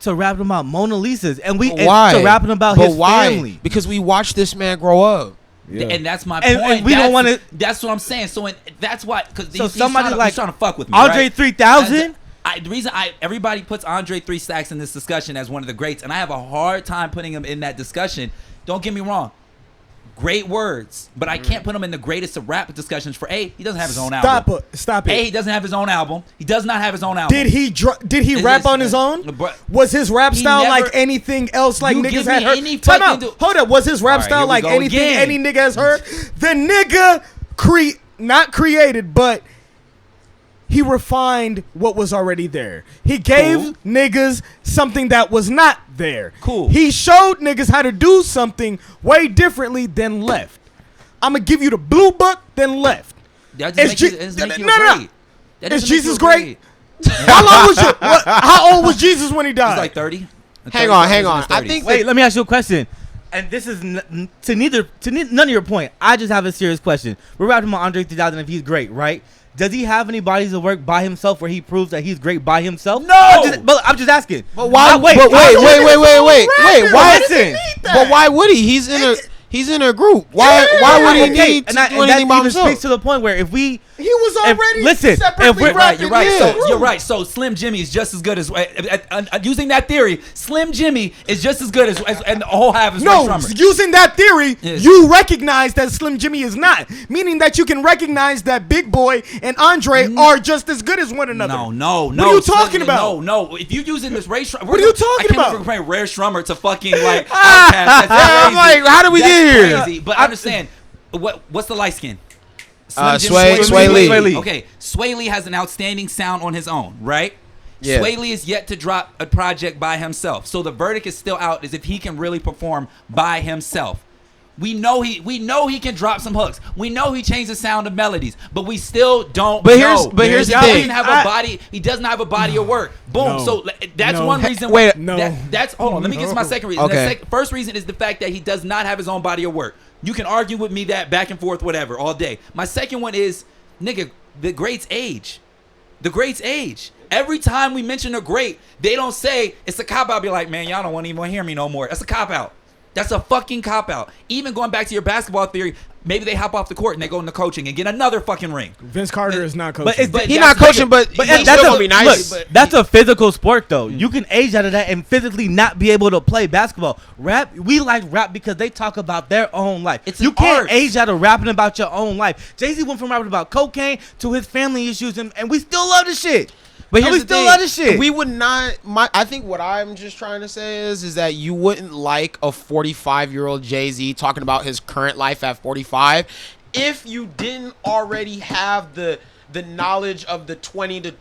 to rapping about Mona Lisas, and Why? to rapping about But his why? family. Because we watched this man grow up. Yeah. And that's my And- point. and we don't That's- wanna- That's what I'm saying. So that's why. Because So somebody like he's trying to fuck with me. Andre right? 3000. The reason everybody puts Andre 3 Stacks in this discussion as one of the greats, and I have a hard time putting him in that discussion. Don't get me wrong. Great words, but I can't put him in the greatest of rap discussions for A, he doesn't have his own album. Stop A, it. he doesn't have his own album. He does not have his own album. Did he Is rap this- on his own? Bruh, Was his rap He style like never- anything else like You niggas give had me heard? any Time out. fucking Hold up. Was his rap All right, style here we like go anything again. any nigga has heard? The nigga not created, but he refined what was already there. He gave Cool. niggas something that was not there. Cool. He showed niggas how to do something way differently than left. I'm gonna give you the blue book, then left. That It's just make you, Je- doesn't make you no, no, no. great. That Is doesn't make you Jesus great? great. How long was how old was Jesus when he died? He's like 30. Hang on. I think Wait, let me ask you a question. And this is none of your point. I just have a serious question. We're rapping about Andre 3000 if he's great, right? Does he have any bodies of work by himself where he proves that he's great by himself? No! I'm just asking. But why? Now, Wait. I don't- Why? Listen. But why would he? He's in a group. Why would he need to do anything by even himself? speaks to the point where if we he was already listen, if separately we're- Right, you're right. rapping. So you're right. So Slim Jimmy is just as good as using that theory. Slim Jimmy is just as good as and the whole half is Ray No, Shrummer. using that theory, Yes. you recognize that Slim Jimmy is not. Meaning that you can recognize that Big Boy and Andre are just as good as one another. No. What are you talking about? No. If you using this Ray Shrummer, What are you talking about? I can't compare Ray Shrummer to fucking like Outkast. I'm That's crazy. like, how did we That's get here? Crazy. But understand what's the light skin? Sway Lee. Okay, Sway Lee has an outstanding sound on his own, right? Yeah. Sway Lee is yet to drop a project by himself, so the verdict is still out as if he can really perform by himself. We know he can drop some hooks. We know he changed the sound of melodies, but we still don't. But know. here's the He thing. doesn't have a body. He doesn't have a body of work. Boom. No. So that's No. one reason. Wait, That's hold on. Let me get to my second reason. Okay. The first reason is the fact that he does not have his own body of work. You can argue with me that back and forth, whatever, all day. My second one is, nigga, the greats age. The greats age. Every time we mention a great, they don't say it's a cop out. Be like, man, y'all don't want to even hear me no more. That's a cop out. That's a fucking cop out. Even going back to your basketball theory, maybe they hop off the court and they go into coaching and get another fucking ring. Vince Carter is not coaching. But it's- But He's that's- not coaching, but But he's that's still a, gonna be nice. look, that's a physical sport, though. You can age out of that and physically not be able to play basketball. Rap, we like rap because they talk about their own life. It's you an can't art. age out of rapping about your own life. Jay-Z went from rapping about cocaine to his family issues, and we still love the shit. But And here's we the still thing, love this shit. We would not. I think what I'm just trying to say is that you wouldn't like a 45-year-old Jay-Z talking about his current life at 45 if you didn't already have the knowledge of the 20 to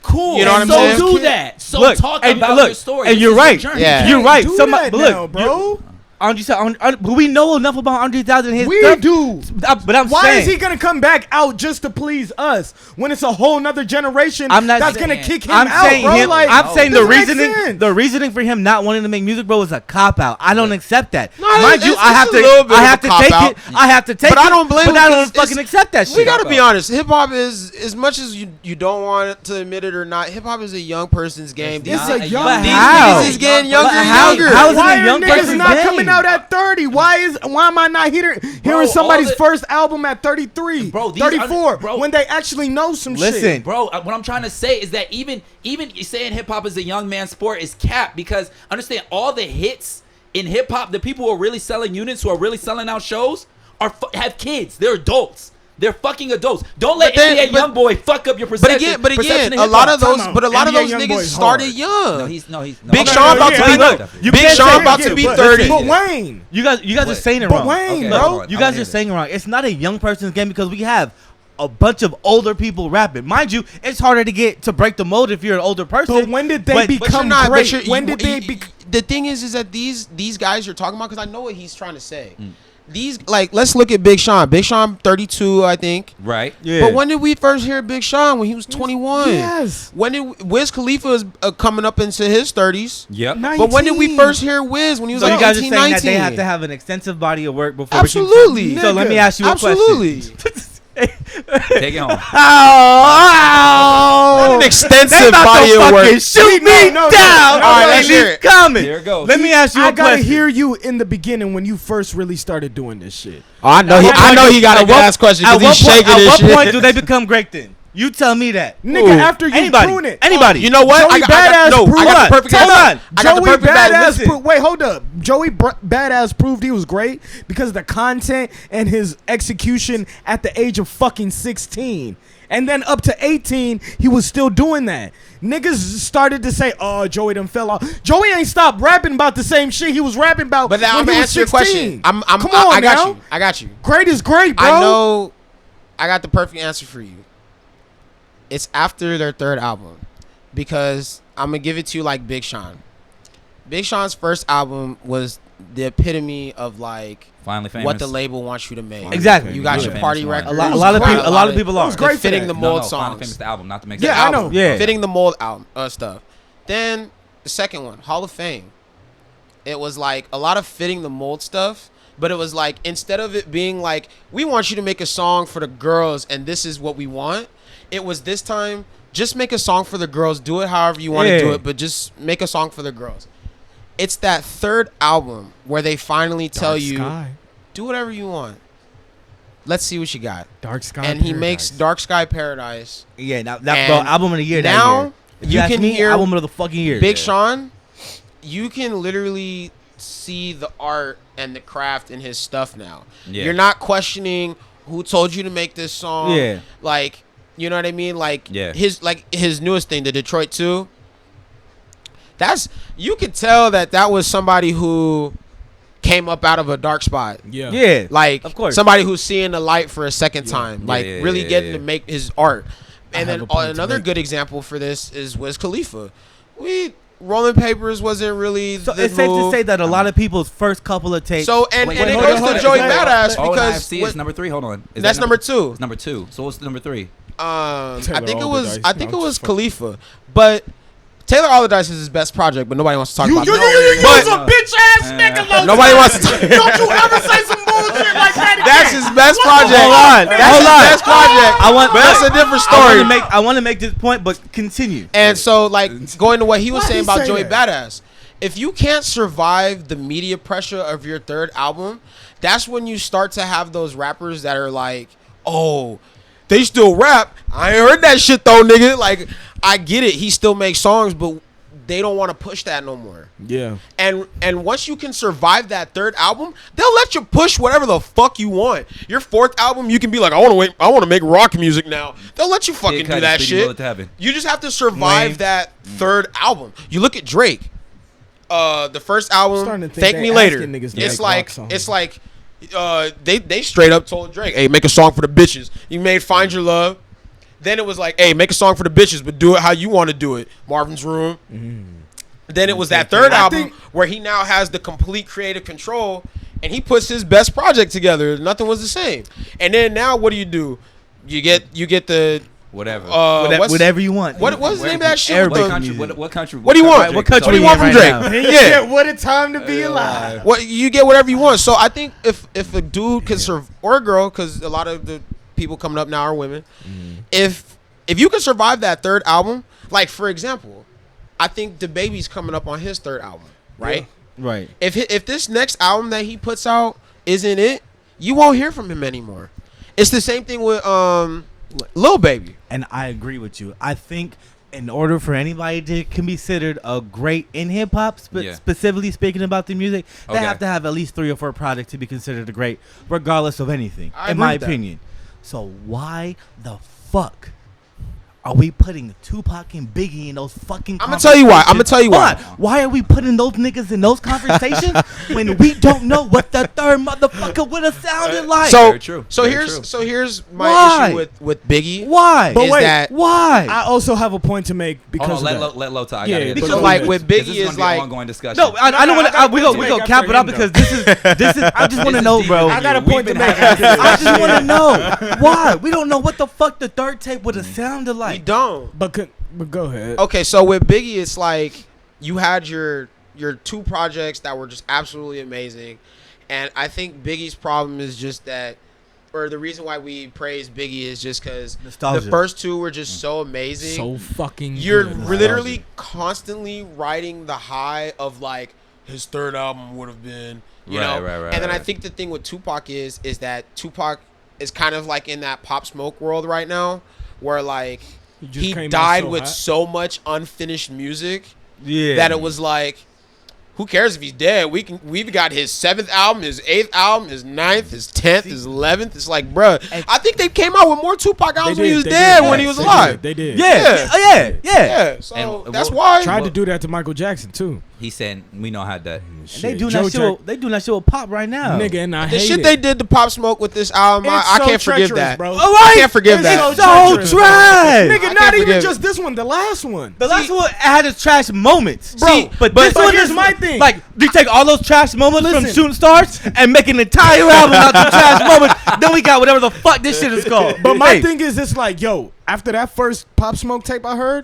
cool. You know what I'm so saying? do that. So Look, talk and about look, your story. and This you're is your right. journey. Yeah. You're right. Do Somebody, that look, now, bro. Andre said, but we know enough about Andre 3000 and his We stuff. do. But I'm Why saying, is he gonna come back out just to please us when it's a whole nother generation I'm not that's saying- gonna kick him I'm out, saying bro? him. Like, I'm saying the doesn't make reasoning. sense. The reasoning for him not wanting to make music, bro, is a cop out. I don't accept that. No, Mind you, it's I have a to. little bit I of have a to cop take out. it. I have to take it. But I don't blame But him I don't 'cause fucking it's- accept that shit. We gotta be honest. Hip hop is, as much as you don't want to admit it or not, hip hop is a young person's game. It's not a a young. young- These How? niggas is getting younger But and how- younger. how is it Why a are young niggas person's not game? coming out at 30? Why am I not hearing somebody's all the- first album at 33, Bro, these 34, bro. when they actually know some Listen. shit? Bro, what I'm trying to say is that even saying hip hop is a young man's sport is cap, because understand, all the hits in hip hop, the people who are really selling units, who are really selling out shows, have kids. They're adults. They're fucking adults. Don't let But then- NBA YoungBoy fuck up your perception. But perception again, of a lot hip-hop. of those, Time out. but a lot of NBA those young niggas boys started hard. young. No, he's Big Okay, Sean no, about yeah, to be look, you Big can't Sean say- about to be but 30. listen, But Wayne, You guys are What? saying it but wrong. Wayne, Okay, bro. hold on. You I guys wanna are hear saying it wrong. It's not a young person's game because we have a bunch of older people rapping. Mind you, it's harder to get to break the mold if you're an older person. But when did they But- become But great? you're- When did they The thing is that these guys you're talking about, because I know what he's trying to say. These, like, let's look at Big Sean. Big Sean, 32, I think. Right. Yeah. But when did we first hear Big Sean? When he was 21. Yes. When did Wiz Khalifa is coming up into his 30s? Yep. But when did we 19. first hear Wiz? When he was So like you guys are 18, saying 19. that they have to have an extensive body of work before Absolutely. we can. So let me ask you a Absolutely. question. Take it home. Not an They extensive about body to of fucking work. shoot me No, no, down. no, All right, and let's hear he's it. coming. Here it goes. Let me ask you a I gotta question. hear you in the beginning when you first really started doing this shit. Oh, I know he got a At good what- ass question At because he's what point- shaking his At what shit. point do they become great then? You tell me that. Nigga, Ooh. after you Anybody. prune it. Anybody. You know what? Joey I got Badass proved- the perfect Hold answer. on. I got the Joey perfect answer. Badass Listen. wait, hold up. Joey Badass proved he was great because of the content and his execution at the age of fucking 16. And then up to 18, he was still doing that. Niggas started to say, "Oh, Joey done fell off." Joey ain't stopped rapping about the same shit he was rapping about But now when I'm he gonna was answer your 16. question. Come on I got now. you. I got you. Great is great, bro. I know. I got the perfect answer for you. It's after their third album, because I'm gonna give it to you like Big Sean. Big Sean's first album was the epitome of like Finally famous. what the label wants you to make. Exactly. You got Finally your famous party one. record. A lot was of great. people. A lot of people It are. was great for fitting that. the No, mold Finally songs. famous the album, not to make Yeah, I know. Yeah. Fitting the mold out stuff. Then the second one, Hall of Fame. It was like a lot of fitting the mold stuff, but it was like, instead of it being like, we want you to make a song for the girls and this is what we want, it was this time, just make a song for the girls, do it however you want to do Yeah. it, but just make a song for the girls. It's that third album where they finally tell Dark you, Sky. do whatever you want. Let's see what you got. Dark Sky. And he makes Dark Sky Paradise. Yeah. Now, And bro, album of the year. now that year. If you ask can me, hear album of the fucking year. Big Sean, you can literally see the art and the craft in his stuff now. Yeah. You're not questioning who told you to make this song. Yeah. Like, you know what I mean? Like, Yeah. his newest thing, the Detroit 2. You could tell that was somebody who came up out of a dark spot. Yeah. Yeah. Like, Of course. somebody who's seeing the light for a second time. Like, yeah, really yeah, getting yeah. to make his art. And have then a point to another make. good example for this is Wiz Khalifa. Rolling Papers wasn't really So the it's safe to move. say that a lot of people's first couple of takes. So and Wait, it hold goes on, to hold Joey on. Badass Oh, and because IFC is number 3. Hold on. Is that's that number 2. It's number 2. So what's number 3? I Taylor think it was Alderdice. I think No, it I'm was just fucking- Khalifa, but Taylor Alderdice is his best project, but nobody wants to talk about You it. was But a bitch ass nigga. Lota. nobody wants to talk. Don't you ever say some bullshit like that again. That's his best project. Hold on. That's Hold his on. best project. But that's a different story. I want to make this point, but continue. And so, like, going to what he was Why'd saying he about say Joey that? Badass, if you can't survive the media pressure of your third album, that's when you start to have those rappers that are like, oh, they still rap. I ain't heard that shit though, nigga. Like, I get it. He still makes songs, but they don't want to push that no more. Yeah. And once you can survive that third album, they'll let you push whatever the fuck you want. Your fourth album, you can be like, I want to make rock music now. They'll let you fucking do that shit. You just have to survive that third album. You look at Drake. The first album, Thank Me Later. It's like they straight up told Drake, hey, make a song for the bitches. You made Find Your Love. Then it was like, hey, make a song for the bitches, but do it how you want to do it. Marvin's Room. Then it was that third album where he now has the complete creative control, and he puts his best project together. Nothing was the same. And then now, what do? You get the whatever, whatever you want. What's the name of that shit? What country? What do you want? What country do you want from Drake? Yeah, what a time to be alive. What you get whatever you want. So I think if a dude can or a girl, because a lot of the people coming up now are women. If you can survive that third album, like for example, I think DaBaby's coming up on his third album, right? Yeah. Right. If this next album that he puts out isn't it, you won't hear from him anymore. It's the same thing with Lil Baby. And I agree with you. I think in order for anybody to can be considered a great in hip hop, specifically speaking about the music, they have to have at least 3 or 4 projects to be considered a great, regardless of anything, in my opinion. So why the fuck are we putting Tupac and Biggie in those fucking I'm gonna tell you why. Why are we putting those niggas in those conversations when we don't know what the third motherfucker would have sounded like? So here's my issue with Biggie. Why? But wait, why? I also have a point to make because let Lota. Because like with Biggie is like ongoing discussion. No, I don't want to. We gonna cap it up because this is. I just want to know, bro. I got a point to make. I just want to know why. We don't know what the fuck the third tape would have sounded like. We don't. But go ahead. Okay, so with Biggie, it's like you had your 2 projects that were just absolutely amazing, and I think Biggie's problem is just that, or the reason why we praise Biggie is just because the first 2 were just so amazing, so fucking. You're good. literally constantly riding the high of like his third album would have been, you know. Right. And then I think the thing with Tupac is that Tupac is kind of like in that Pop Smoke world right now, where like. He died with so much unfinished music that it was like, who cares if he's dead? We've got his 7th album, his 8th album, his 9th, his 10th, his 11th. It's like, bruh, I think they came out with more Tupac albums when he was dead when he was alive. They did. Yeah. So that's why. Tried to do that to Michael Jackson too. He said we know how that. They doing that shit with Pop right now, nigga. And I the hate shit it. they did to Pop Smoke with this album, I can't forgive that, bro. I can't forgive that. It's so trash, nigga. Not even just this one. The last one. The last one had its trash moments, bro. See, but this one here's is my thing. Like, you take all those trash moments from Shooting Stars and make an entire album out of trash moments. Then we got whatever the fuck this shit is called. But my thing is, it's like, yo, after that first Pop Smoke tape I heard,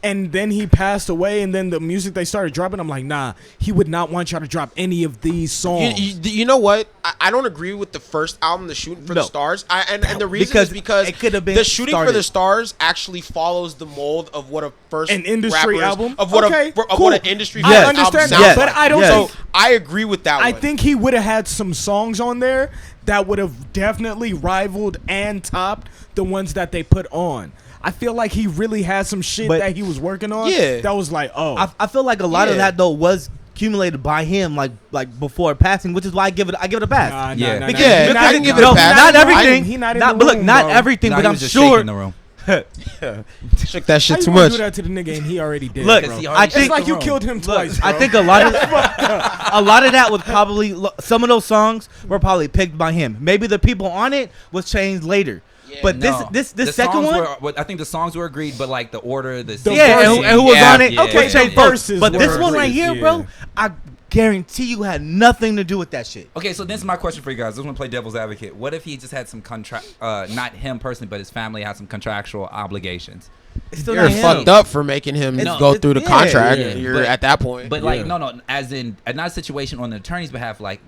and then he passed away, and then the music they started dropping, I'm like, nah, he would not want y'all to drop any of these songs. You know what? I don't agree with the first album, The Shooting for the Stars. And the reason is because it could have been The Shooting for the Stars actually follows the mold of what a first an industry album of what what an industry I understand that, but I don't. So I agree with that. I think he would have had some songs on there that would have definitely rivaled and topped the ones that they put on. I feel like he really had some shit that he was working on. Yeah, that was like, oh, I feel like a lot of that though was accumulated by him, like before passing, which is why I give it a pass. I can give it a pass. Not everything. Not everything, but I'm sure. Shook that shit too much. much. Do that to the nigga and he already did. Look, bro. I think it's like you killed him twice. Bro. I think a lot of that was probably some of those songs were probably picked by him. Maybe the people on it was changed later. Yeah, but this second one, I think the songs were agreed, but like the order, and who was on it, okay, changed verses. But this one right here, bro, I guarantee you had nothing to do with that shit. Okay, so this is my question for you guys. I just want to play devil's advocate. What if he just had some not him personally, but his family had some contractual obligations? You're fucked up for making him go through the contract. You're at that point. But like, no, as in, not a situation on the attorney's behalf, like.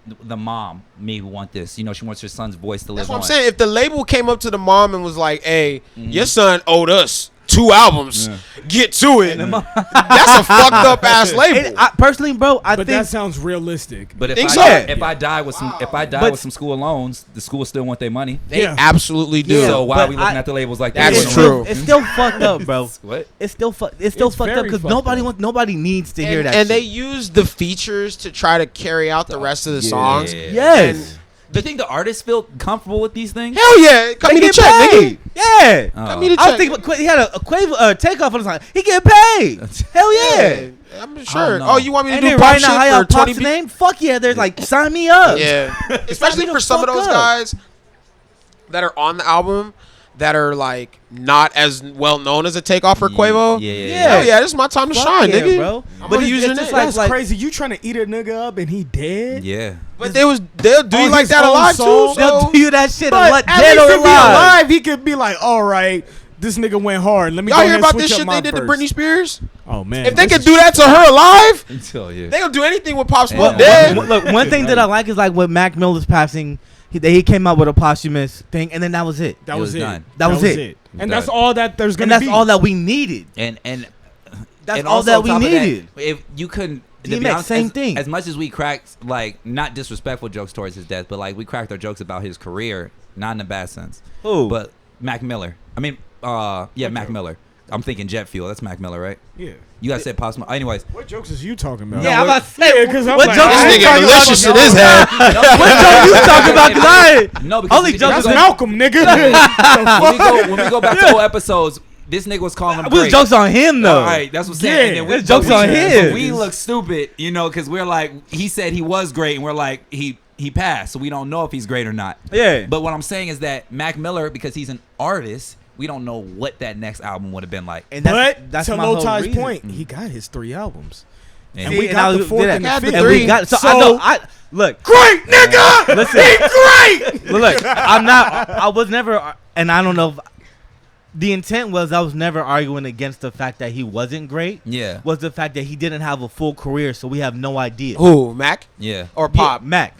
The mom may want this. You know, she wants her son's voice to live on. That's what I'm saying. If the label came up to the mom and was like, hey, your son owed us 2 albums. Get to it. That's a fucked up ass label. Personally, bro, I But think that sounds realistic. But Think if I so? die with some school loans, the school still want their money. They absolutely do. So why are but we looking at the labels like That's that? it's true. It's still fucked up, bro. What? It's still fucked up very because fucked up. nobody needs to hear that. And they shit. use the features to try to carry out the rest of the songs. Yes. Do you think the artists feel comfortable with these things? Hell yeah. Cut They me the get check, paid. nigga. Yeah. Cut me the I check. was thinking he had a Quavo takeoff on his line. He get paid. Hell yeah. I'm sure. know. Oh, you want me to And do then pop right shit now, how y'all for 20 pop's name? Fuck yeah. They're like, sign me up. Yeah. Especially me for the some of fuck those up. guys that are on the album that are like not as well known as a Takeoff or Quavo. Yeah. Hell yeah, this is my time to Fuck shine, yeah, nigga. bro. I'm But gonna use your it's name. just That's crazy. You trying to eat a nigga up and he dead? Yeah. But they'll do you On like his that own alive song? too. They'll So do you that shit But and at dead least or if he alive. alive, he could be like, all right, this nigga went hard. Let me y'all go hear ahead about and this switch shit up they my did to verse. Britney Spears? Oh man, If they this could do that to her alive, Until you. they gonna do anything with Pop Well, Smoke dead. Look, one thing that I like is like with Mac Miller's passing, he came out with a posthumous thing, and then that was it. That It was was it. done. That was it. And Done. that's all that there's And gonna that's be. all that we needed. And That's and all also that on we top of needed. if you couldn't, to DMX, be honest, same as, thing. as much as we cracked, like, not disrespectful jokes towards his death, but like we cracked our jokes about his career, not in a bad sense. Who? But Mac Miller. I mean, Mac Miller. I'm thinking Jet Fuel. That's Mac Miller, right? Yeah. You guys said Pop Smoke. Anyways, What jokes is you talking about? Yeah, I'm about to say, Yeah, 'cause I'm what like, jokes I This ain't nigga talking about malicious no- in his head. what joke you talking about? Cause I no, because Only jokes That's When Malcolm, nigga. when we go back to old episodes, this nigga was calling him was great. jokes on him though. All right, that's what I'm saying. Yeah, And then there's jokes on him. but we look stupid, you know, because we're like, he said he was great, and we're like, he passed, so we don't know if he's great or not. Yeah. But what I'm saying is that Mac Miller, because he's an artist, we don't know what that next album would have been like. And But that's to my whole Lota's reason. point, he got his 3 albums. And And we See, got I the was- fourth did and the that. fifth. And we got so, I So- know look, Great, nigga. listen, He great. look, I was never, and I don't know if the intent was I was never arguing against the fact that he wasn't great. Yeah. Was the fact that he didn't have a full career, so we have no idea. Who, Mac Yeah. or Yeah, Pop? Mac.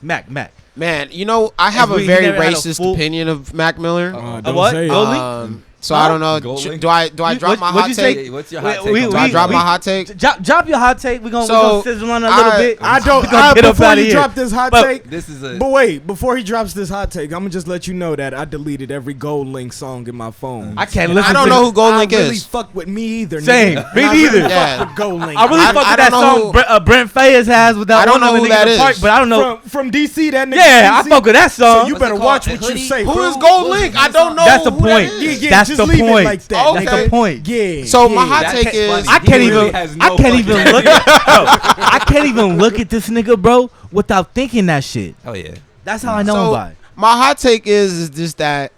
Man, you know I have As a we very never had a racist full- opinion of Mac Miller. Don't what? say it. Gold Link? So I don't know. Gold Link? Do I You- drop my what'd hot you say? take? What's your We- hot take? we- on Do I that? drop my hot take? Drop your hot take. We're gonna So, sizzle on it a little bit. I We don't. gonna get up Before outta you here. drop this hot But take, This is a. but wait, before he drops this hot take, I'm gonna just let you know that I deleted every Gold Link song in my phone. I can't And listen I don't to know who Gold I Link really is. fuck with me either. Same. nigga. Me I really neither. fuck Yeah. with Gold Link. I really fuck I with don't that know song who- Brent Fayez has with that I don't one know other who nigga that in the park, is. but I don't know. from DC. That nigga. Yeah, I DC. fuck with that So song. you What's better it watch called? what you Hoodie? say. Who bro. is Gold Link? I don't know. That's the who that point. is. Yeah, That's just the leave it point. like that. Okay. That's the point. Yeah. So my yeah. hot That take cat's is funny. I can't He even. really has no I can't even fucking- look at. Bro, I can't even look at this nigga, bro, without thinking that shit. Oh yeah. That's how I know him So by. my hot take is just that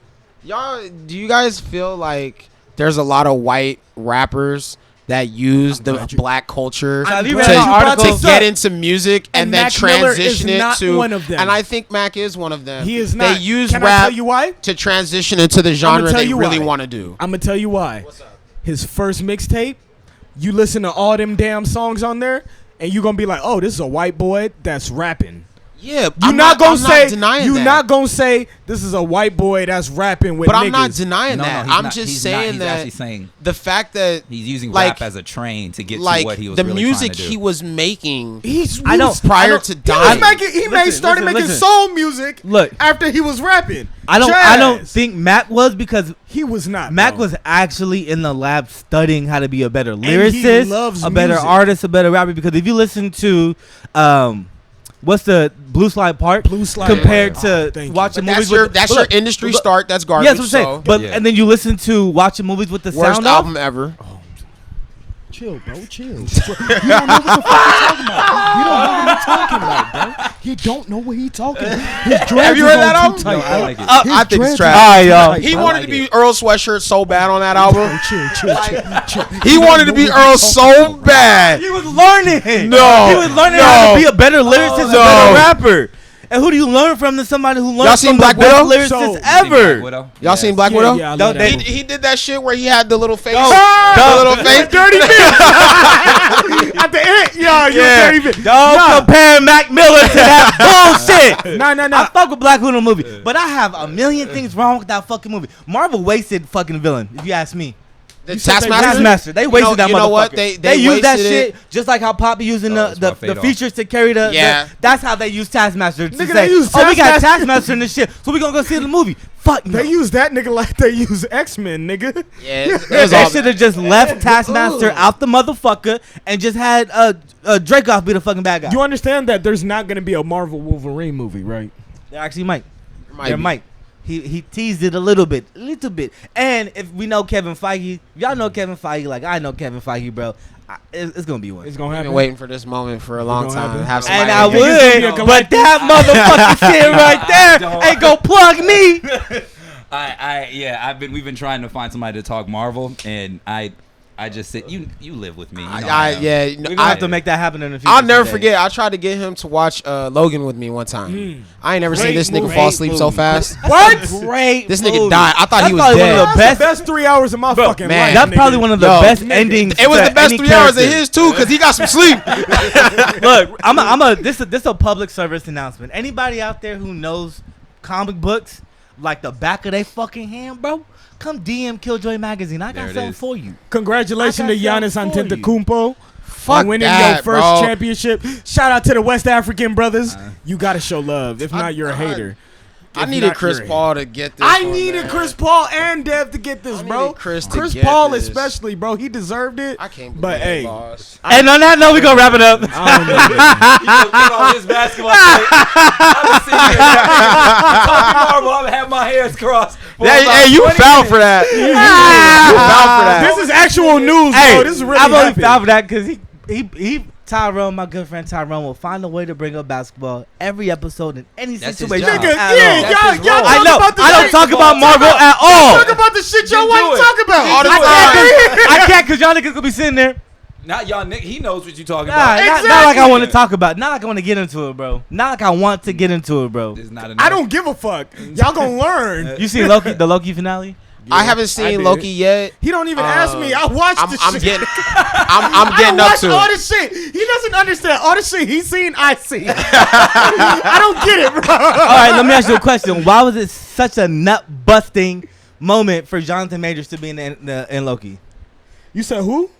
y'all. Do you guys feel like there's a lot of white rappers that use the glad you- black culture Have to, you read my article? get into music And and then Mac Miller is transition it not to one of them. And I think Mac is one of them. He is They not. use Can I rap tell you why? to transition into the genre tell they you really why. want to do. I'm gonna tell you why. His first mixtape, you listen to all them damn songs on there, and you gonna be like, "Oh, this is a white boy that's rapping." Yeah, You're not gonna say denying you're that. not gonna say this is a white boy that's rapping with But niggas. I'm not denying No, that. no, he's I'm not. just He's saying not. He's that actually saying the fact that he's using like- rap as a train to get like to what he was the really music trying to do. he was making I don't- prior to He dying. started making listen. soul music. Look. after he was rapping. I don't Jazz. think Mac was because he was not. Mac bro. was actually in the lab studying how to be a better he lyricist, loves a better music. artist, a better rapper. Because if you listen to, what's the Blue Slide Park Blue Slide compared Park. to Thank you. watching But movies that's your with that's but your look, industry look, start. That's garbage. Yeah, that's what I'm saying. So But Yeah. and then you listen to watching movies with the worst sound album off. ever. Chill, bro. Chill. You don't know what the fuck he's talking about. You don't know what he's talking about, bro. He don't know what he's talking about. His dreads Have you heard is that on album? too tight, No, I bro. like it. His I think it's dreads trash. is on Alright, too y'all. tight, He bro. wanted to be Earl Sweatshirt so bad on that album. Chill. He wanted to be Earl so bad. He was learning. No, he was learning no. how to be a better lyricist, a No. better rapper. And who do you learn from? Than somebody who learns seen from Black the best Widow? lyricists So- Black ever. Widow? Y'all seen Black Widow? Yeah, I Don't love that they- movie. He did that shit where he had the little face. Don't- The little face. Dirty bitch. At the end, yo, you Yeah. dirty bitch. Don't compare Mac Miller to that bullshit. No. I fuck with Black Widow movie, but I have a million things wrong with that fucking movie. Marvel wasted fucking villain, if you ask me. The Taskmaster. They wasted that motherfucker. You know what? They use that wasted shit just like how Pop be using the features to carry the. Yeah. That's how they use Taskmaster to Nigga, say, they use we got Taskmaster in this shit, so we gonna go see the movie. Fuck no. They use that nigga like they use X-Men, nigga. Yeah, They should have just left Taskmaster out the motherfucker and just had Dracoff be the fucking bad guy. You understand that there's not gonna be a Marvel Wolverine movie, right? There actually might. There might. He teased it a little bit. And if we know Kevin Feige, y'all know Kevin Feige, like I know Kevin Feige, bro. It's gonna be one. It's gonna I've happen. been waiting for this moment for a long time. Have And somebody I get- would, but that motherfucking shit right there ain't gonna plug me. We've been trying to find somebody to talk Marvel, and I just said you live with me. You know We're gonna have to make that happen in the future. I'll never forget. I tried to get him to watch Logan with me one time. I ain't never seen this nigga fall asleep so fast. What? Great. This nigga died. I thought he was probably dead. one of the That's the best 3 hours of my fucking man, life. That's nigga. probably one of the best endings. It was to the best any 3 hours of character. his too, cause he got some sleep. Look, this is a public service announcement. Anybody out there who knows comic books like the back of their fucking hand, bro, come DM Killjoy Magazine. I got something for you. Congratulations to Giannis Antetokounmpo Fuck on winning that, your first bro. championship. Shout out to the West African brothers. You gotta show love. If not, you're a hater. I needed Chris Paul to get this. I needed Chris Paul and Dev to get this, bro. Chris Paul this. especially, bro. He deserved it. I can't believe But he hey, lost. And on that note, we gonna wrap it up. I don't know. Put on this basketball tape. I'm sitting here talking Marvel. I'm having my hands crossed. Hey, you foul for that. You foul for that. This is actual news, bro. This is really I'm only happening. proud of that because Tyrone, my good friend Tyrone, will find a way to bring up basketball every episode in any That's his situation. job. Nigga, at yeah, all. y'all I talk know. about the I don't shit. talk about Marvel at all. Talk about the shit y'all do want it. to talk about. All the time. I can't because y'all niggas gonna be sitting there. Not y'all, Nick. He knows what you're talking Nah, about. not like I want to talk about. Not like I want to get into it, bro. Not like I want to get into it, bro. It's not enough. I don't give a fuck. Y'all gonna learn. You seen the Loki finale? I haven't I seen did. Loki yet. He don't even ask me. I watched the I'm shit. getting, I'm getting up to all it. this shit. He doesn't understand all the shit he's seen. I see. I don't get it, bro. All right, let me ask you a question. Why was it such a nut busting moment for Jonathan Majors to be in Loki? You said who?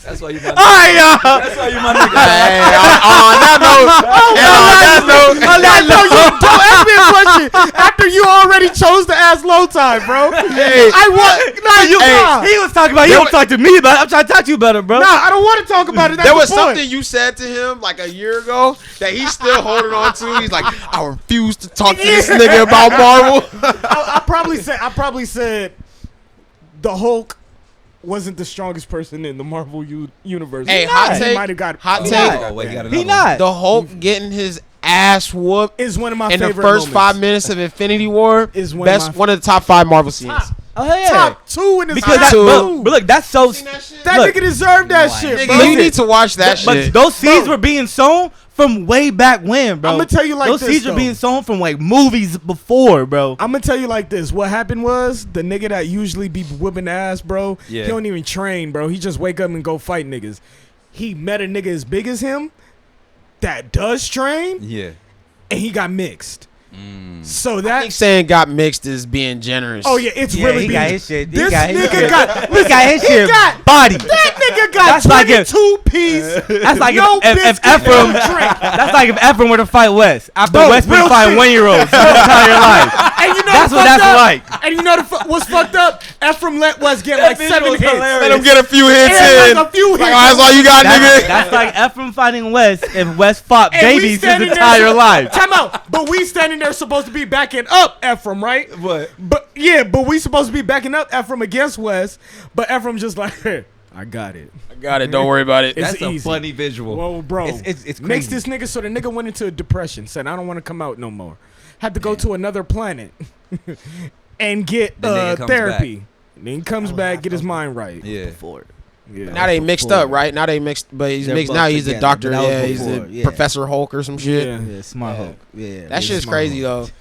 That's why you my nigga. That's why you my nigga. Hey, on that note, Don't ask me a question after you already chose to ask Lota, bro. Hey. I want. Nah, He was talking about. He don't talk to me about it. I'm trying to talk to you about it, bro. Nah, I don't want to talk about it. That's there was the point. something you said to him like a year ago that he's still holding on to. He's like, I refuse to talk to this nigga about Marvel. I probably said the Hulk wasn't the strongest person in the Marvel universe. Hey, He hot not. take. He might have got Hot He take. not. Oh, wait, he got He another not. The Hulk getting his ass whooped is one of my in the favorite first moments. 5 minutes of Infinity War. Is one of best my- one of the top 5 Marvel scenes. Oh hell yeah. Top 2 in his Because top that, two. but look, that's so. That look, nigga deserved that shit, Nigga, bro. you need to watch that but shit. those seeds Bro. were being sown from way back when, bro. I'ma tell you like those this, seeds though. were being sown from like movies before, bro. I'm gonna tell you like this. What happened was the nigga that usually be whipping ass, bro. Yeah. He don't even train, bro. He just wake up and go fight niggas. He met a nigga as big as him that does train, Yeah. and he got mixed. So I that. think saying got mixed is being generous. Oh yeah, it's Yeah, really he big. got his shit. This nigga got. He got his shit got- body. That nigga got That's like if- 22-piece. That's like no if biscuit, Ephraim. no drink. That's like if Ephraim were to fight West after Bro, West been real fighting shit. 1-year-olds his entire life. And you know That's the what fucked that's up? like. And you know what's fucked up? Ephraim let West get like 7 hits. Let him get a few hits And in. like a few hits. Like, oh, that's all you got, nigga. That's like Ephraim fighting West if West fought And we babies his standing there- entire life. Time out. But we standing there supposed to be backing up Ephraim, right? What? But we supposed to be backing up Ephraim against West. But Ephraim just like, hey, I got it. I got it. Don't worry about it. It's That's a easy. funny visual. Whoa, bro. It's Makes crazy. this nigga, so the nigga went into a depression. Said, I don't want to come out no more. Had to go to another planet and get The nigga comes therapy. And then he comes back, get his mind right. Yeah. Yeah. Now they mixed up, right? Now they mixed, but he's They're mixed. both Now he's a together, doctor. but that was Yeah, he's before, a yeah. Professor Hulk or some shit. Yeah. Yeah, smart Hulk. Yeah, That shit's smart crazy Hulk. though.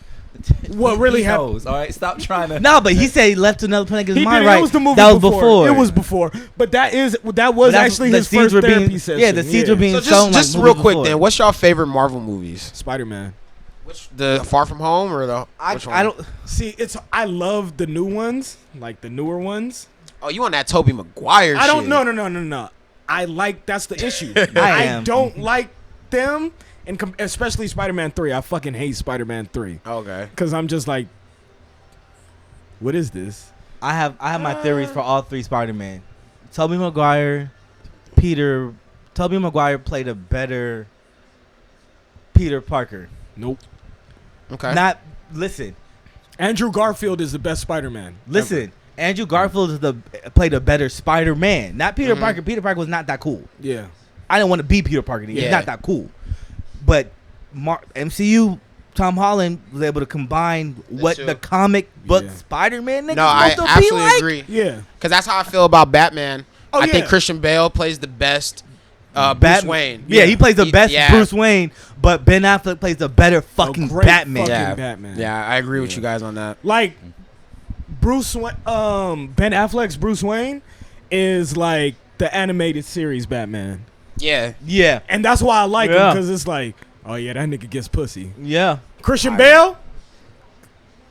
What really He happened? knows. All right, stop trying to. No, but he said he left to another planet. Get He his did mind it. right. It was the movie that was before. It was before. But that was But that's- actually the his seeds first were being- therapy session. Yeah, the seeds were being So sown. just like real movies quick before. then, what's your favorite Marvel movies? Spider-Man. Which the Far From Home or the? I which one? don't. See, I love the new ones, like the newer ones. Oh, you on that Tobey Maguire shit? I don't. No. I like. That's the issue. I don't like them, and especially Spider-Man 3. I fucking hate Spider-Man 3. Okay. Because I'm just like, what is this? I have my theories for all 3 Spider-Man. Tobey Maguire, Peter. Tobey Maguire played a better Peter Parker. Nope. Okay. Listen. Andrew Garfield is the best Spider-Man. Listen. ever. Andrew Garfield played a better Spider-Man. Not Peter Parker. Peter Parker was not that cool. Yeah. I didn't want to be Peter Parker. He's not that cool. But MCU, Tom Holland was able to combine what true. the comic book Yeah. Spider-Man niggas No, I supposed to be absolutely like. agree. Yeah. Because that's how I feel about Batman. Oh, I think yeah. Christian Bale plays the best Bruce Wayne. Yeah, he plays the best yeah. Bruce Wayne, but Ben Affleck plays the better fucking great Batman. fucking Yeah. Batman. Yeah, I agree with you guys on that. Like Bruce Ben Affleck's Bruce Wayne is like the animated series Batman. Yeah. Yeah. And that's why I like him, Yeah. because it's like, oh yeah, that nigga gets pussy. Yeah. Christian Bale?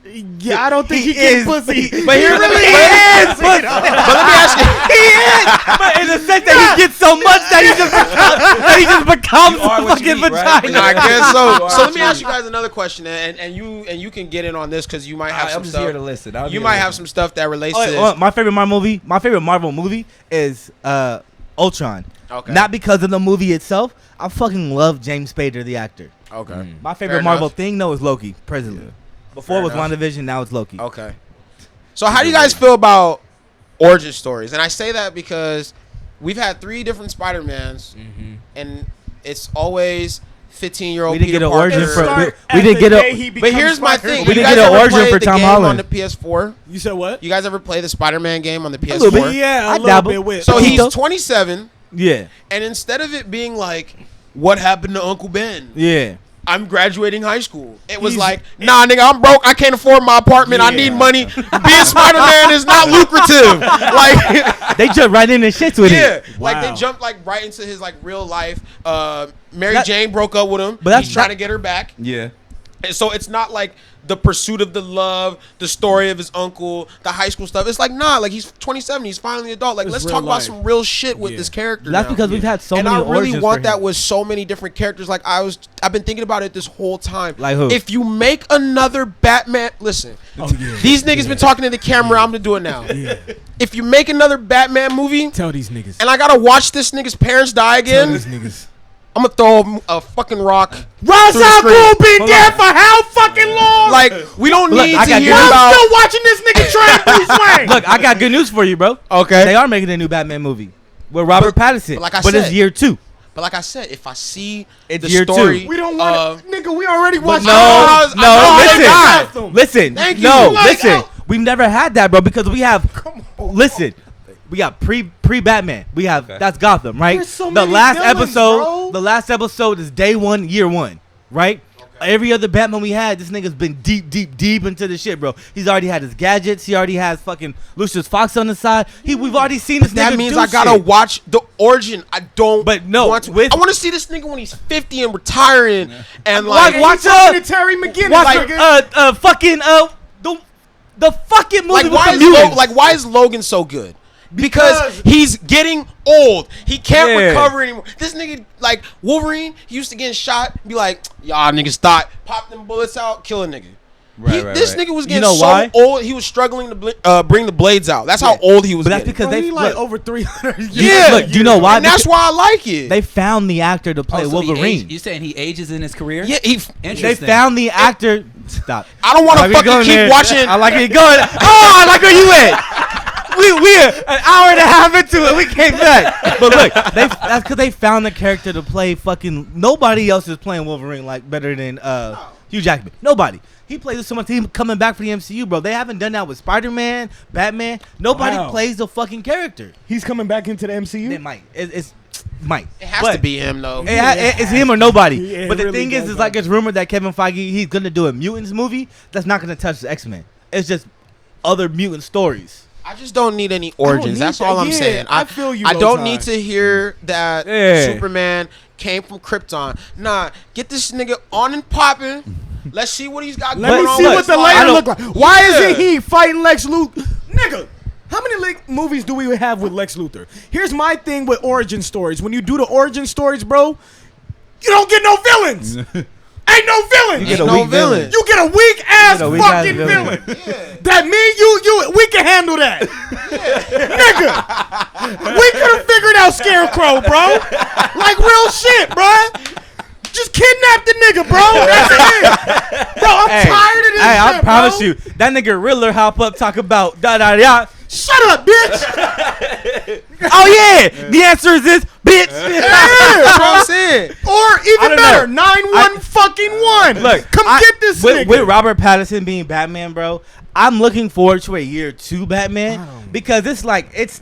Yeah, I don't think he gets pussy. But he really is. But But let me ask you. he is. But in the sense that he gets so much that he just becomes You are the what you fucking eat, right? vagina. No, I guess You so. are So let me what ask you you guys another question, and you can get in on this because you might have I'm some just stuff. here to listen. You might have some stuff that relates to this. My favorite Marvel movie is Ultron. Okay. Not because of the movie itself. I fucking love James Spader, the actor. Okay. My favorite Fair Marvel enough. thing, though, is Loki, presently. Before Fair it was enough. WandaVision, now it's Loki. Okay. So how do you guys feel about origin stories? And I say that because we've had 3 different Spider-Mans, and it's always 15-year-old We didn't Peter get an Parker. origin for- Start we at didn't the get a- day he But becomes here's my Spider-Man. thing. We You didn't guys get an ever origin play for the Tom game Holland. on the PS4? You said what? You guys ever play the Spider-Man game on the PS4? little bit. Yeah, I a little dabble. bit with. So he's Tito? 27, Yeah. and instead of it being like, what happened to Uncle Ben? Yeah. I'm graduating high school. It was He's- like, nah, nigga, I'm broke. I can't afford my apartment. I Yeah. need money. Being Spider-Man is not lucrative. Like, They jumped right in and shit with yeah, it. like Wow. they jumped like right into his like real life. Mary That- Jane broke up with him, but that's he's trying not- to get her back. Yeah. And so it's not like the pursuit of the love, the story of his uncle, the high school stuff. It's like, nah, like he's 27, he's finally an adult. Like, It's let's real talk about life. some real shit with Yeah. this character. That's now. because we've had so and many I really origins want for that him. with so many different characters. Like I've been thinking about it this whole time. Like who? If you make another Batman, listen, Oh, yeah. these niggas been talking to the camera. I'm gonna do it now. Yeah. If you make another Batman movie, Tell these niggas. and I gotta watch this nigga's parents die Tell again, these niggas. I'm gonna throw a fucking rock. Ra's through the al screen. Ghul been Hold dead on. for how fucking long? Like we don't Look, need I to got hear good- about. I'm still watching this nigga try Bruce Wayne. Look, I got good news for you, bro. Okay. They are making a new Batman movie with Robert Pattinson. but like I but it's said- year 2. But like I said, if I see It's the year 2. story, we don't want to. Nigga, we already watched. No, I know how they died. listen. Thank you. No, Like, listen. We've never had that, bro, because we have. Listen, we got pre Batman. We have that's Gotham, right? There's so the many last villains, episode, bro. the last episode is day 1, year 1, right? Every other Batman we had, this nigga's been deep into the shit, bro. He's already had his gadgets. He already has fucking Lucius Fox on the side. We've already seen this nigga that means do I gotta shit. watch the origin. I don't. But no, want to. with- I want to see this nigga when he's 50 and retiring, and like watch Watch Terry McGinnis. Watch nigga. fucking the fucking movie like with why the is mutants. why is Logan so good? Because he's getting old. He can't Yeah. recover anymore. This nigga, like Wolverine, he used to get shot, be like, y'all niggas thought, pop them bullets out, kill a nigga. This nigga was getting know so why? old, he was struggling to bring the blades out. That's how old he was But that's getting. because Bro, they he like look, over 300 years. Yeah. Look, do you know why? and that's why I like it. They found the actor to play Wolverine. You saying he ages in his career? yeah, They Interesting. found the actor. Stop. I don't want to Like, we fucking going keep there. watching. I like it going. Oh, I like where you at. We an hour and a half into it. We came back. But look, that's because they found the character to play fucking. Nobody else is playing Wolverine like better than Hugh Jackman. Nobody. He plays with so much. He's coming back for the MCU, bro. They haven't done that with Spider-Man, Batman. Nobody Wow. plays the fucking character. He's coming back into the MCU. They might. It's might. It has But to be him though. It's him or nobody. Yeah, it but the really thing is, does, it's like though. it's rumored that Kevin Feige he's gonna do a mutants movie that's not gonna touch the X-Men. It's just other mutant stories. I just don't need any origins. need That's that. all I'm Yeah, saying. I feel you, I don't Lota. need to hear that Yeah. Superman came from Krypton. Nah, get this nigga on and popping. Let's see what he's got Let going me on. see with what his the life. layer look like. Why Yeah. isn't he fighting Lex Luthor? Nigga, How many movies do we have with Lex Luthor? Here's my thing with origin stories. When you do the origin stories, bro, you don't get no villains. Ain't no villain. You get a weak villain. You get a weak ass fucking villain. Yeah. That we can handle that. Nigga. We could have figured out Scarecrow, bro. Like real shit, bro. Just kidnap the nigga, bro. That's it. Bro, I'm tired of this shit, I promise bro. you, that nigga Riddler hop up talk about da. Shut up, bitch. Oh yeah, the answer is this, bitch. That's what I'm saying. Or even better, 9-1-1. Look, come get this nigga. With Robert Pattinson being Batman, bro. I'm looking forward to a year 2 Batman because it's like it's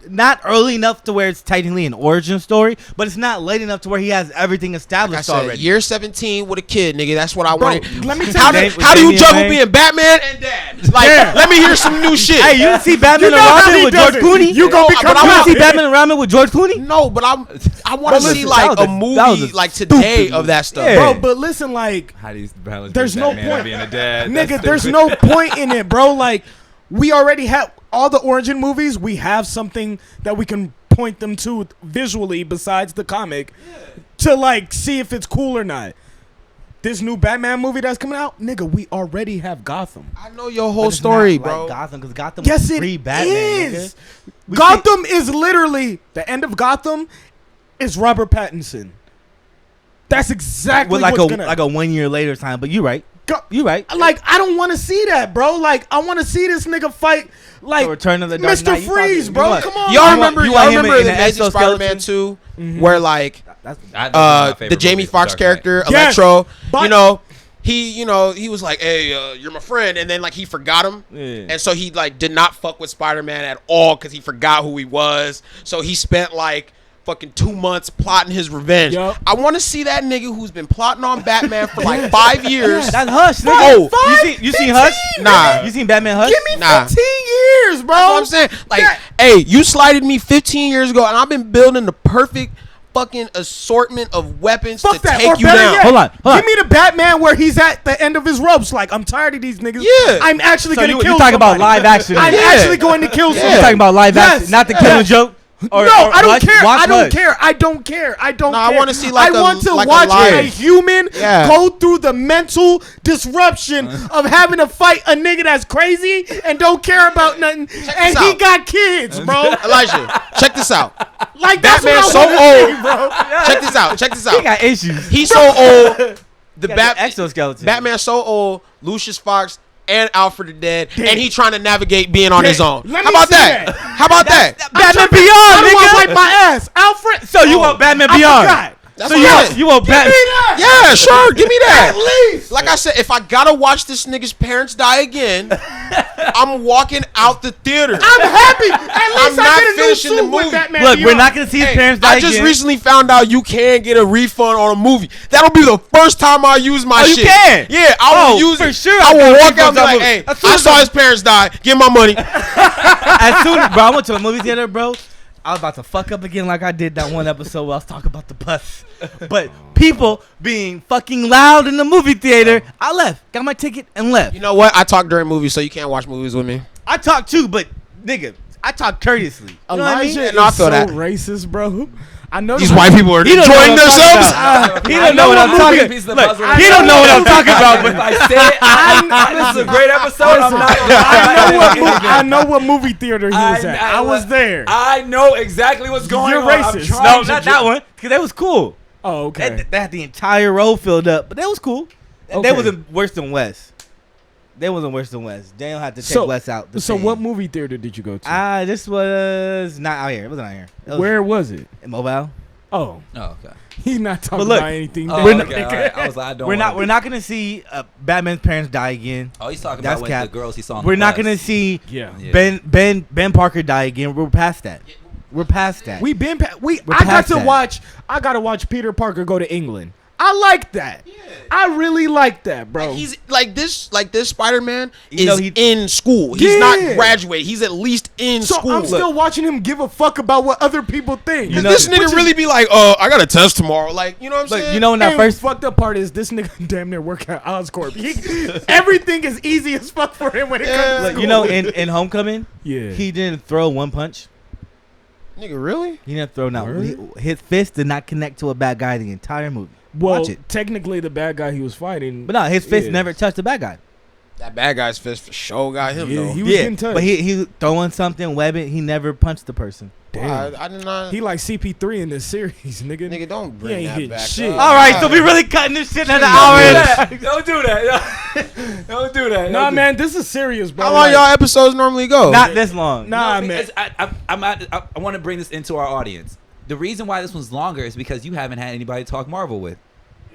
not early enough to where it's technically an origin story, but it's not late enough to where he has everything established already. Year 17 with a kid, nigga. That's what I wanted. Let me tell you. How do you juggle being Batman and dad? Like, let me hear some new shit. Hey, you didn't see Batman and Robin with George Clooney? You gonna become? You didn't see Batman and Robin with George Clooney? No, but I want to see like a movie like today of that stuff. Yeah. Bro, but listen, like, How do you balance there's no Batman point. being a dad? Nigga, there's no point in it, bro. Like, we already have all the origin movies. We have something that we can point them to visually besides the comic to like see if it's cool or not. This new Batman movie that's coming out, nigga, we already have Gotham. I know your whole story, not bro. like Gotham, because Gotham Yes, was it pre-Batman. is. Gotham is literally the end of Gotham is Robert Pattinson. That's exactly With like what's gonna a 1 year later time, but you're right. You right. Like, I don't want to see that, bro. Like, I want to see this nigga fight like The Return of the Dark Mr. Knight. Freeze, bro. Come on. Y'all You remember? want Y'all him remember in the an Amazing exoskeleton? Spider-Man 2, where like That's the Jamie Foxx character, Yes, Electro, but- he was like, hey, you're my friend, and then like he forgot him, and so he like did not fuck with Spider-Man at all because he forgot who he was. So he spent like fucking 2 months plotting his revenge. Yup. I want to see that nigga who's been plotting on Batman for like 5 years. That's Hush. Nigga. Oh, you seen Hush? Nah. You seen Batman Hush? Give me Nah. 15 years, bro. That's what I'm saying. Like, hey, you slighted me 15 years ago, and I've been building the perfect fucking assortment of weapons Fuck to that. take Or you better down. yet, Hold on. Give me the Batman where he's at the end of his ropes. Like, I'm tired of these niggas. Yeah. I'm actually So going to you kill talking about somebody. live action? I'm Yeah. actually going to kill somebody. You talking about live Yes. action, not the killing joke? Or, No, or I don't Hush? care. Watch I don't Hush. care. I don't care. I don't No, care. I wanna see like I want to a watch a lion. human Yeah. go through the mental disruption of having to fight a nigga that's crazy and don't care about nothing. And this he out. got kids, bro. Elijah, check this out. Like, that's Batman's what I so wanna old. see, bro. Check this out. Check this He out. got issues. He's so old. The He got Bat the exoskeleton. Batman's so old. Lucius Fox and Alfred are dead, and he trying to navigate being on his own. Let How me about see that? that. How about that? Batman I Beyond, don't want to nigga. wipe my ass. Alfred. So you want Batman I Beyond? forgot. That's So what I'm saying. you want Give me Batman? that. Yeah, sure. Give me that. At least. Like I said, if I gotta watch this nigga's parents die again, I'm walking out the theater. I'm happy. At least I'm I not get a new finishing the suit with movie. Batman Look, we're Beyond. not gonna see his Hey, parents die I just again. recently found out you can get a refund on a movie. That'll be the first time I use my Oh, you shit. can? Yeah, I will Oh, use for it. sure I I will got walk out and refunds be on like, movies. hey, As soon I as saw his parents die. Give my money. As soon as, bro, I went to a movie theater, bro. I was about to fuck up again like I did that one episode where I was talking about the bus. But people being fucking loud in the movie theater, I left. Got my ticket and left. You know what? I talk during movies, so you can't watch movies with me. I talk too, but nigga, I talk courteously. You know what I mean? Elijah No, I is feel so that. racist, bro. I know These white people are He don't know enjoying what I'm talking themselves. about. He I don't know what I'm movie talking piece of about. puzzle. Look, he don't know what I'm talking about, If but I say it, this is a great episode. I'm not. I know what movie theater he was at. I was there. I know exactly what's going You're on. I'm racist. trying no, to not that one, because that was cool. Oh, okay. They had the entire row filled up, but that was cool. Okay. They wasn't worse than West. They wasn't worse than West. Daniel had to take West out. So what movie theater did you go to? This was not out here. It wasn't out here. It was Where was it? in Mobile. Oh, Oh, okay. he's not talking But look, about anything. Oh, We're not- okay, all right. I was like, I don't. We're not gonna see Batman's parents die again. Oh, he's talking That's about cap. with the girls he saw. On We're the not bus. gonna see Yeah. Yeah. Ben Parker die again. We're past that. We're past that. We been We're I got past to that. watch. I got to watch Peter Parker go to England. I like that. I really like that, bro. Like he's like this Spider-Man You know, is he- in school. He's Yeah. not graduated. He's at least in so school. I'm still watching him give a fuck about what other people think. You know- this Which nigga is- really be like, oh, I got a test tomorrow. Like, you know what I'm Look, saying? you know when that And first fucked up part is this nigga damn near work at Oscorp. Everything is easy as fuck for him when it comes to Look, school. you know, in Homecoming, Yeah. he didn't throw one punch. Nigga, really? He didn't throw not. Word? His fist did not connect to a bad guy the entire movie. Well, Watch it. technically the bad guy he was fighting. But no, his fist Yeah. never touched the bad guy. That bad guy's fist for sure got him, Yeah, though. he was getting touched. but he throwing something, webbing. He never punched the person. Damn. I did not. He like CP3 in this series, nigga. Nigga, don't He bring ain't that hitting back shit. up. All right, so we really cutting this shit in an Don't hour. do and- that. Don't do that. Don't do that. Nah, man, this is serious, bro. How long Like, y'all episodes normally go? Not this long. Nah, No, man. because I want to bring this into our audience. The reason why this one's longer is because you haven't had anybody to talk Marvel with.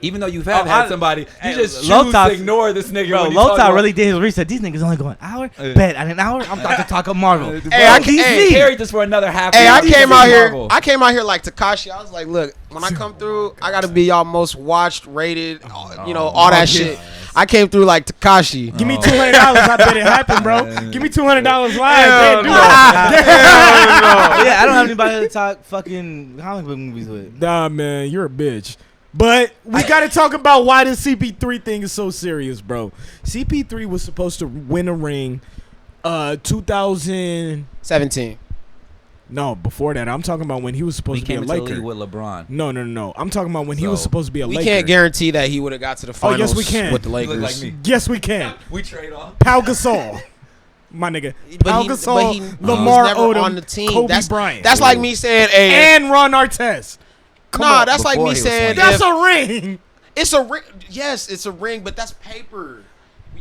Even though you've had I- somebody, you Hey, just choose Lota- to ignore this nigga. Bro, when you talk Lota about- really did his research. These niggas only going an hour. Bet at an hour, I'm about to talk of Marvel. Hey, I He hey, carried this for another half. Hey, hour. I came out here. Marvel. I came out here like Takashi. I was like, look, when I come through, I gotta be y'all most watched, rated, you know, all that shit. I came through like Takashi. Give me $200. I bet it happened, bro. Give me $200 live. Hell Man, do no. that. Yeah, I don't have anybody to talk fucking comic book movies with. Nah, man, you're a bitch. But we got to talk about why this CP3 thing is so serious, bro. CP3 was supposed to win a ring 2000. 17. No, before that. I'm talking about when he was supposed We to be a came into the Laker. league with LeBron. No. I'm talking about when he was So, supposed to be a We Laker. can't guarantee that he would have got to the finals yes, we can. with the You Lakers. look like me. Yes, we can. We trade off. Pau Gasol. My nigga. Pau Gasol, he Lamar was never Odom, on the team. Kobe that's, Bryant. That's like me saying, hey, And Ron Artest. Come nah, on. that's like Before me he was saying, swinging. That's if- a ring. it's a ring. Yes, it's a ring, but that's paper.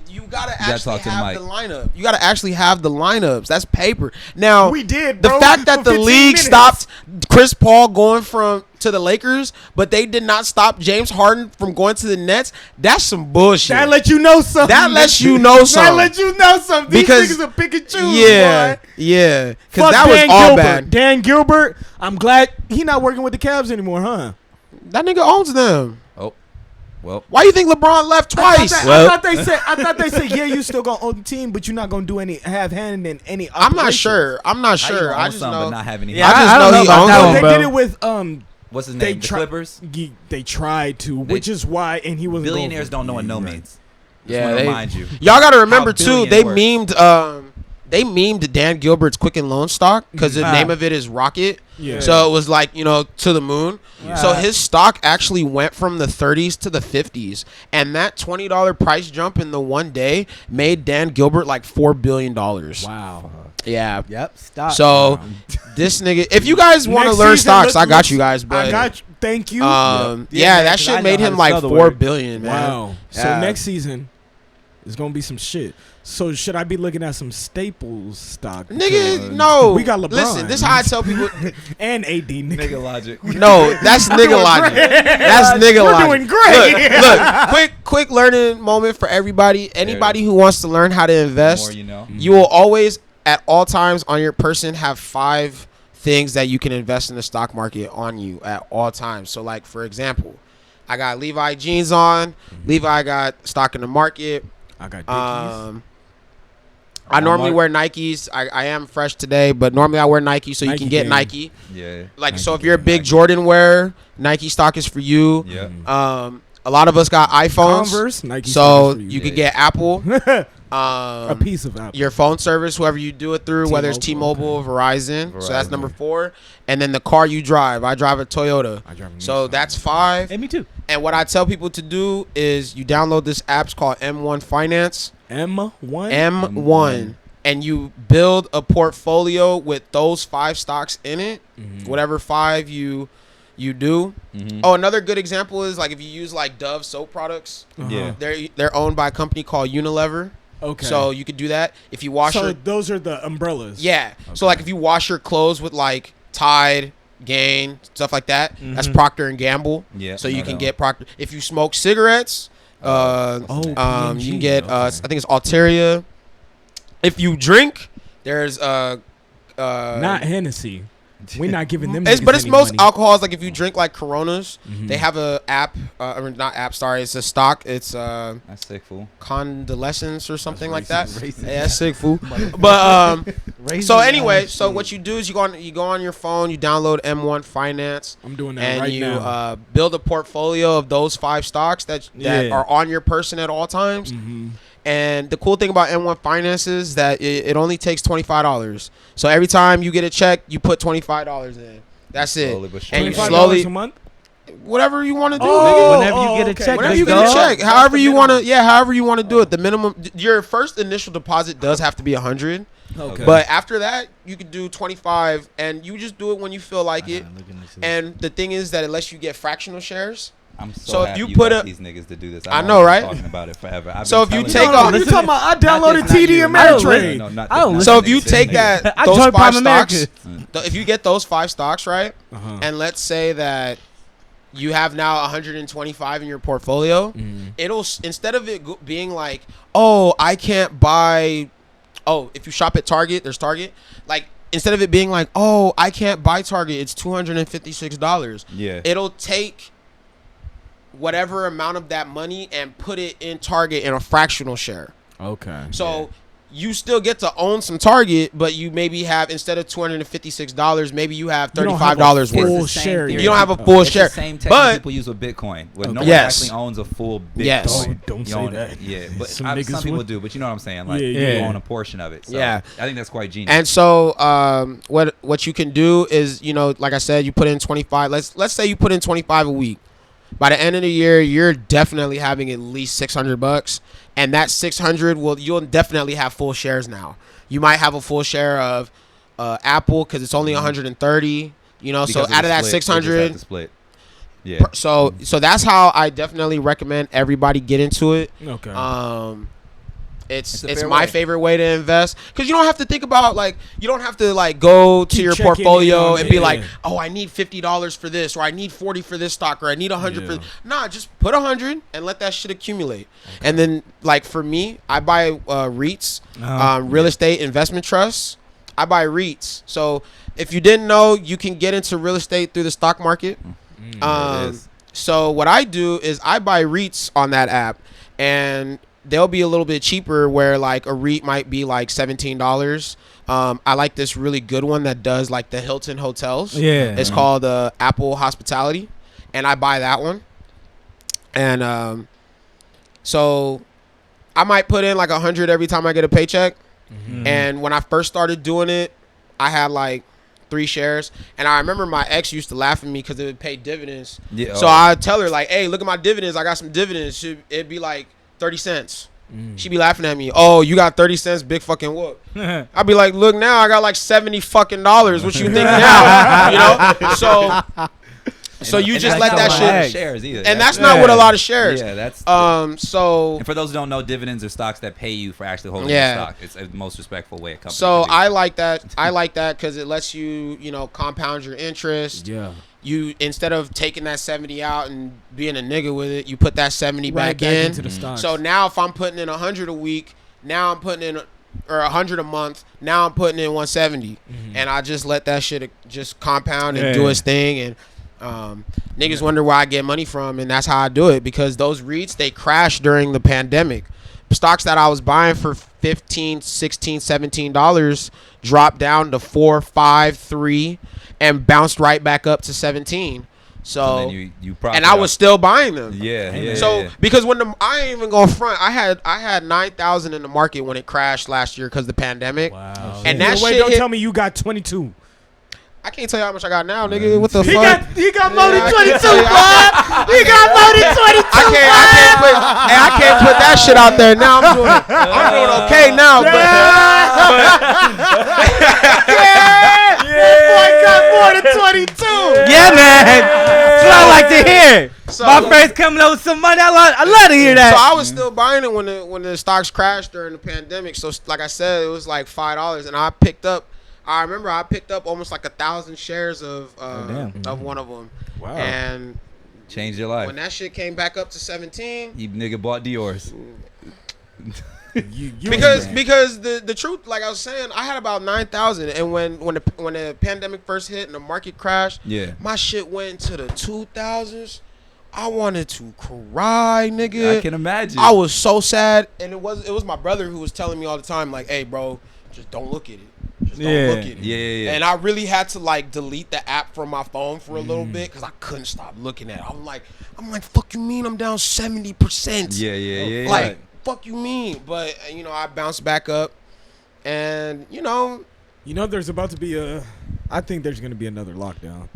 You gotta gotta actually talk to the have mic. the lineup. You gotta actually have the lineups. That's paper. Now We did, the bro, fact that for the 15 league minutes. stopped Chris Paul going to the Lakers, but they did not stop James Harden from going to the Nets. That's some bullshit. That let you know something. That lets you know That something. let you know something. These Because- niggas are pick and choose, yeah, boy. yeah. Fuck Because that was Dan all Gilbert. bad. Dan Gilbert, I'm glad he not working with the Cavs anymore, huh? That nigga owns them. Oh, well. Why you think LeBron left twice? Well- I thought they said, yeah, you still gonna own the team, but you're not gonna do any have hand in any. I'm not operations. sure. I'm not How you sure. gonna I own just some know. but not have any. Yeah, I just I don't know know he about owns that them. one, They bro. did it with What's his they name? The tri- Clippers. They tried to, which is why, and he wasn't. going Billionaires for- don't know what no Right. means. Yeah, Yeah, they- remind you. Y'all got to remember How too. billion They works. memed Dan Gilbert's Quicken Loan stock because the Ah. name of it is Rocket. Yeah. So it was like, you know, to the moon. So his stock actually went from the 30s to the 50s, and that $20 price jump in the one day made Dan Gilbert like $4 billion. Wow. Yeah. Yep. Stop. So this nigga, if you guys want to Next learn season, stocks, I got let's- you guys. But I got you. Thank you. yeah, Yeah, that 'cause I shit know made how him to like spell the 4 word. billion, man. Wow. So Yeah. next season is gonna be some shit. So should I be looking at some Staples stock? Nigga, Because no. we got LeBron. Listen, this is how I tell people. and AD. Nigga. logic. No, that's nigga logic. That's nigga We're logic. doing great. Look, quick learning moment for everybody. Anybody who wants to learn how to More invest, you know. you will always, at all times on your person, have 5 things that you can invest in the stock market on you at all times. So, like, for example, I got Levi jeans on. Levi got stock in the market. I got Dickies. I normally wear Nikes. I am fresh today, but normally I wear Nike, so you Nike can get game. Nike. Yeah. Like, so if you're a big Jordan wearer, Nike stock is for you. Yeah. A lot of us got iPhones, Converse, Nike. so stock is for you could get Apple. a piece of Apple. Your phone service, whoever you do it through, whether it's T-Mobile, T-Mobile, Verizon. So that's Verizon. number 4. And then the car you drive. I drive a Toyota. I drive a So Nissan. that's 5. Hey, me too. And what I tell people to do is you download this app. It's called M1 Finance. M1. M1. And you build a portfolio with those 5 stocks in it. Whatever 5 you do. Oh, another good example is like if you use like Dove soap products. Yeah. They're owned by a company called Unilever. Okay. So you could do that. If you wash so your those are the umbrellas. Yeah. So like if you wash your clothes with like Tide, Gain, stuff like that, that's Procter and Gamble. Yeah, So you no can doubt. get Procter. If you smoke cigarettes, you P&G, can get okay. I think it's Alteria. If you drink, there's Not Hennessy. We're not giving them. But it's any most money. alcohols. Like if you drink like Coronas, they have a app, or not app. Sorry, it's a stock. It's That's sick, fool. convalescence or something like that. Racist. Yeah, that's sick, fool. But Racist so anyway, ass so shit. what you do is you go on your phone, you download M1 Finance, I'm doing that and right you now. build a portfolio of those 5 stocks that Yeah. are on your person at all times. Mm-hmm. And the cool thing about M1 Finance is that it only takes $25. So every time you get a check, you put $25 in. That's it. Slowly but surely. And you $25 slowly, a month. whatever you want to do, Oh, nigga. Whenever you get a okay. check, Whenever let's you get go. a check, That's however the you want to, minimum. however you want to do it. The minimum, your first initial deposit does have to be 100, Okay. but after that, you could do 25, and you just do it when you feel like it. And the thing is that it lets you get fractional shares. I'm so, So if happy you you put got a- these niggas to do this. I I've know, been right? Talking about it forever. I've So been if you telling take you- off- you talking about? I downloaded Not this, TD not you. Ameritrade. No, not I don't this So nigga. if you This take nigga. that I those joined 5 Prime stocks, America. if you get those 5 stocks right, Uh-huh. and let's say that you have now 125 in your portfolio, it'll instead of it being like, oh, I can't buy. Oh, if you shop at Target, there's Target. Like instead of it being like, oh, I can't buy Target, it's $256. Yeah. It'll take whatever amount of that money and put it in Target in a fractional share. Okay. So you still get to own some Target, but you maybe have, instead of $256, maybe you have You don't $35 have a worth. full It's the same share. theory. You don't have a full It's share. the same technique But people use with Bitcoin, where no Okay. one Yes. actually owns a full Bitcoin. Yes. Don't You say own- that. Yeah, but Some some niggas people would. do, but you know what I'm saying? Like Yeah, you yeah. own a portion of it. So Yeah. I think that's quite genius. And so what you can do is, like I said, you put in 25. Let's say you put in 25 a week. By the end of the year, you're definitely having at least $600, and that 600 you'll definitely have full shares now. You might have a full share of Apple because it's only 130. Because So out of that split, they just have 600, to split. Yeah. so that's how I definitely recommend everybody get into it. Okay. It's a fair my way. favorite way to invest because you don't have to think about you don't have to go to Keep your checking in portfolio on and it, be like, yeah. oh, I need $50 for this, or I need 40 for this stock, or I need 100 Yeah. for nah, just put 100 and let that shit accumulate. And then for me, I buy REITs, real estate investment trusts. I buy REITs. So if you didn't know, you can get into real estate through the stock market. There it is. So what I do is I buy REITs on that app, and they'll be a little bit cheaper, where a REIT might be $17. I like this really good one that does the Hilton hotels. Yeah. It's called Apple Hospitality, and I buy that one. And so I might put in 100 every time I get a paycheck. And when I first started doing it, I had 3 shares, and I remember my ex used to laugh at me because it would pay dividends. Yeah, So oh. I'd tell her hey, look at my dividends. I got some dividends. It'd be 30 cents. She'd be laughing at me. Oh, you got 30 cents, big fucking whoop. I'd be like, look now, I got $70 fucking dollars. What you think now? So you And just that's let not that a lot of shit. shares either. And that's not what a lot of shares. Yeah, that's. So and for those who don't know, dividends are stocks that pay you for actually holding Yeah. the stock. It's the most respectful way a company. So can be. I like that. I like that because it lets you, compound your interest. Yeah. You, instead of taking that 70 out and being a nigga with it, you put that 70 Right back in. into the stocks. So now if I'm putting in 100 a week, now I'm putting in, or 100 a month, now I'm putting in 170. And I just let that shit just compound and do Yeah. its thing. And niggas wonder where I get money from, and that's how I do it, because those REITs, they crashed during the pandemic. Stocks that I was buying for $15, $16, $17 dropped down to 4, 5, 3, and bounced right back up to 17. So And then you profit and I off- was still buying them. Yeah. So because I ain't even going front, I had 9,000 in the market when it crashed last year because of the pandemic. Wow. And Yeah, that wait, shit don't hit, tell me you got 22. I can't tell you how much I got now, nigga. What the He fuck? got more than I 22, can't- bud. He got more than 22. I can't put that shit out there now. I'm doing okay now, Boy got more than 22. Yeah, man. That's what I like to hear. So- My friends coming up with some money. I love to hear that. So I was still buying it when the stocks crashed during the pandemic. So like I said, it was like $5, and I remember I picked up almost 1,000 shares of one of them. Wow. And Changed your life. when that shit came back up to 17, You nigga bought Dior's. Because the truth, like I was saying, I had about 9,000, and when the pandemic first hit and the market crashed, my shit went to the 2,000s. I wanted to cry, nigga. I can imagine. I was so sad, and it was my brother who was telling me all the time, like, "Hey, bro, just don't look at it. Just don't look at it." Yeah. And I really had to like delete the app from my phone for a little bit because I couldn't stop looking at it. I'm like, fuck you mean I'm down 70%? Yeah. Like, fuck you mean? But I bounced back up, and there's about to be I think there's gonna be another lockdown.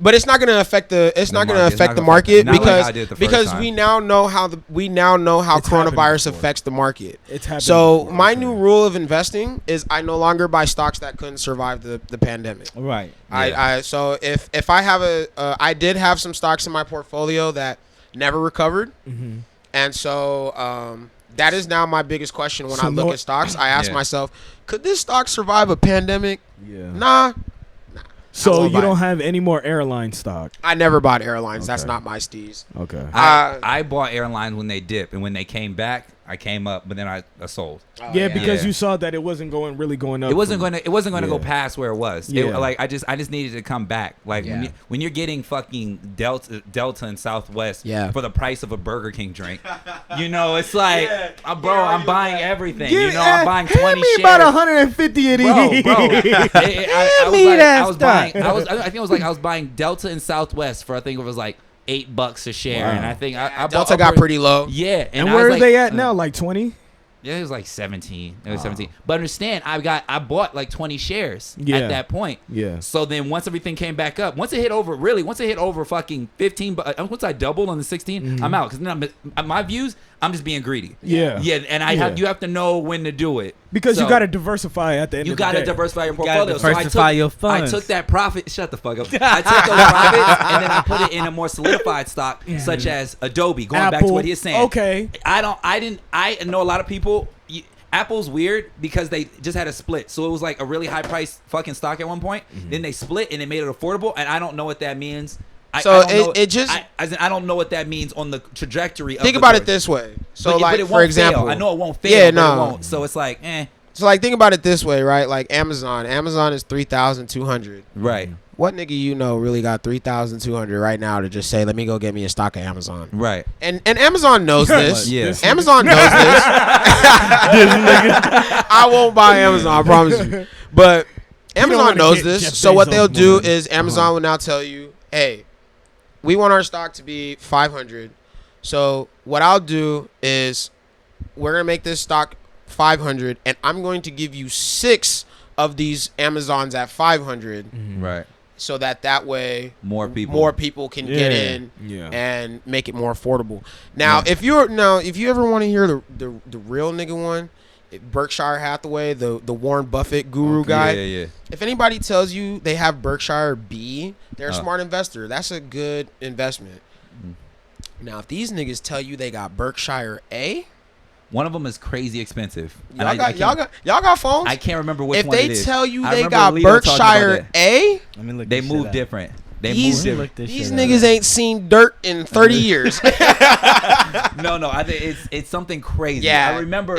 But it's not going to affect the market because we now know how coronavirus affects the market. It's happened so before, my new rule of investing is I no longer buy stocks that couldn't survive the pandemic. Right. So if I have I did have some stocks in my portfolio that never recovered, and so that is now my biggest question when I look at stocks. I ask myself, could this stock survive a pandemic? Yeah. Nah. So you don't have any more airline stock? I never bought airlines. That's not my steez. Okay. I bought airlines when they dipped, and when they came back, I came up, but then I sold. Because you saw that it wasn't going up. It wasn't going to go past where it was. Yeah. I just needed to come back. Like when you're getting fucking Delta and Southwest for the price of a Burger King drink, it's like, bro, I'm buying everything. I'm buying 20 shares. Me about 150 of these. I was buying Delta and Southwest for I think it was like $8 a share, and I think I Delta got pretty low. Yeah, and where are they at now? Like 20? Yeah, it was like 17. It was 17. But understand, I bought like 20 shares at that point. Yeah. So then once everything came back up, once it hit over fucking 15, but once I doubled on the 16, I'm out. Because my views, I'm just being greedy. Yeah. Yeah, and you have to know when to do it. Because you got to diversify at the end of the day. You got to diversify your portfolio. Diversify your funds. I took that profit. Shut the fuck up. I took those profits and then I put it in a more solidified stock, such as Adobe. Going back to what he's saying. Okay. I know a lot of people. Apple's weird because they just had a split. So it was like a really high price fucking stock at one point. Then they split and they made it affordable. And I don't know what that means. I don't know what that means on the trajectory. Think about it this way. So but it for example, fail. I know it won't fail. But it won't. So it's like, So think about it this way, right? Like Amazon. Amazon is 3,200. Right. What nigga really got 3,200 right now to just say, let me go get me a stock of Amazon? Right. And Amazon knows this. Yeah. Amazon knows this. I won't buy Amazon, I promise you. But Amazon knows this. So what they'll do is Amazon will now tell you, hey, we want our stock to be 500. So what I'll do is we're going to make this stock 500, and I'm going to give you 6 of these Amazons at 500. Right. So that way more people can get in and make it more affordable. Now, if you ever want to hear the real nigga one, Berkshire Hathaway, the Warren Buffett guru guy. Yeah. If anybody tells you they have Berkshire B, they're a smart investor. That's a good investment. Now, if these niggas tell you they got Berkshire A, one of them is crazy expensive. Y'all got phones? I can't remember which if one it is. If they tell you they got Berkshire A, they move different. These niggas ain't seen dirt in 30 years. No, I think it's something crazy. Yeah, I remember.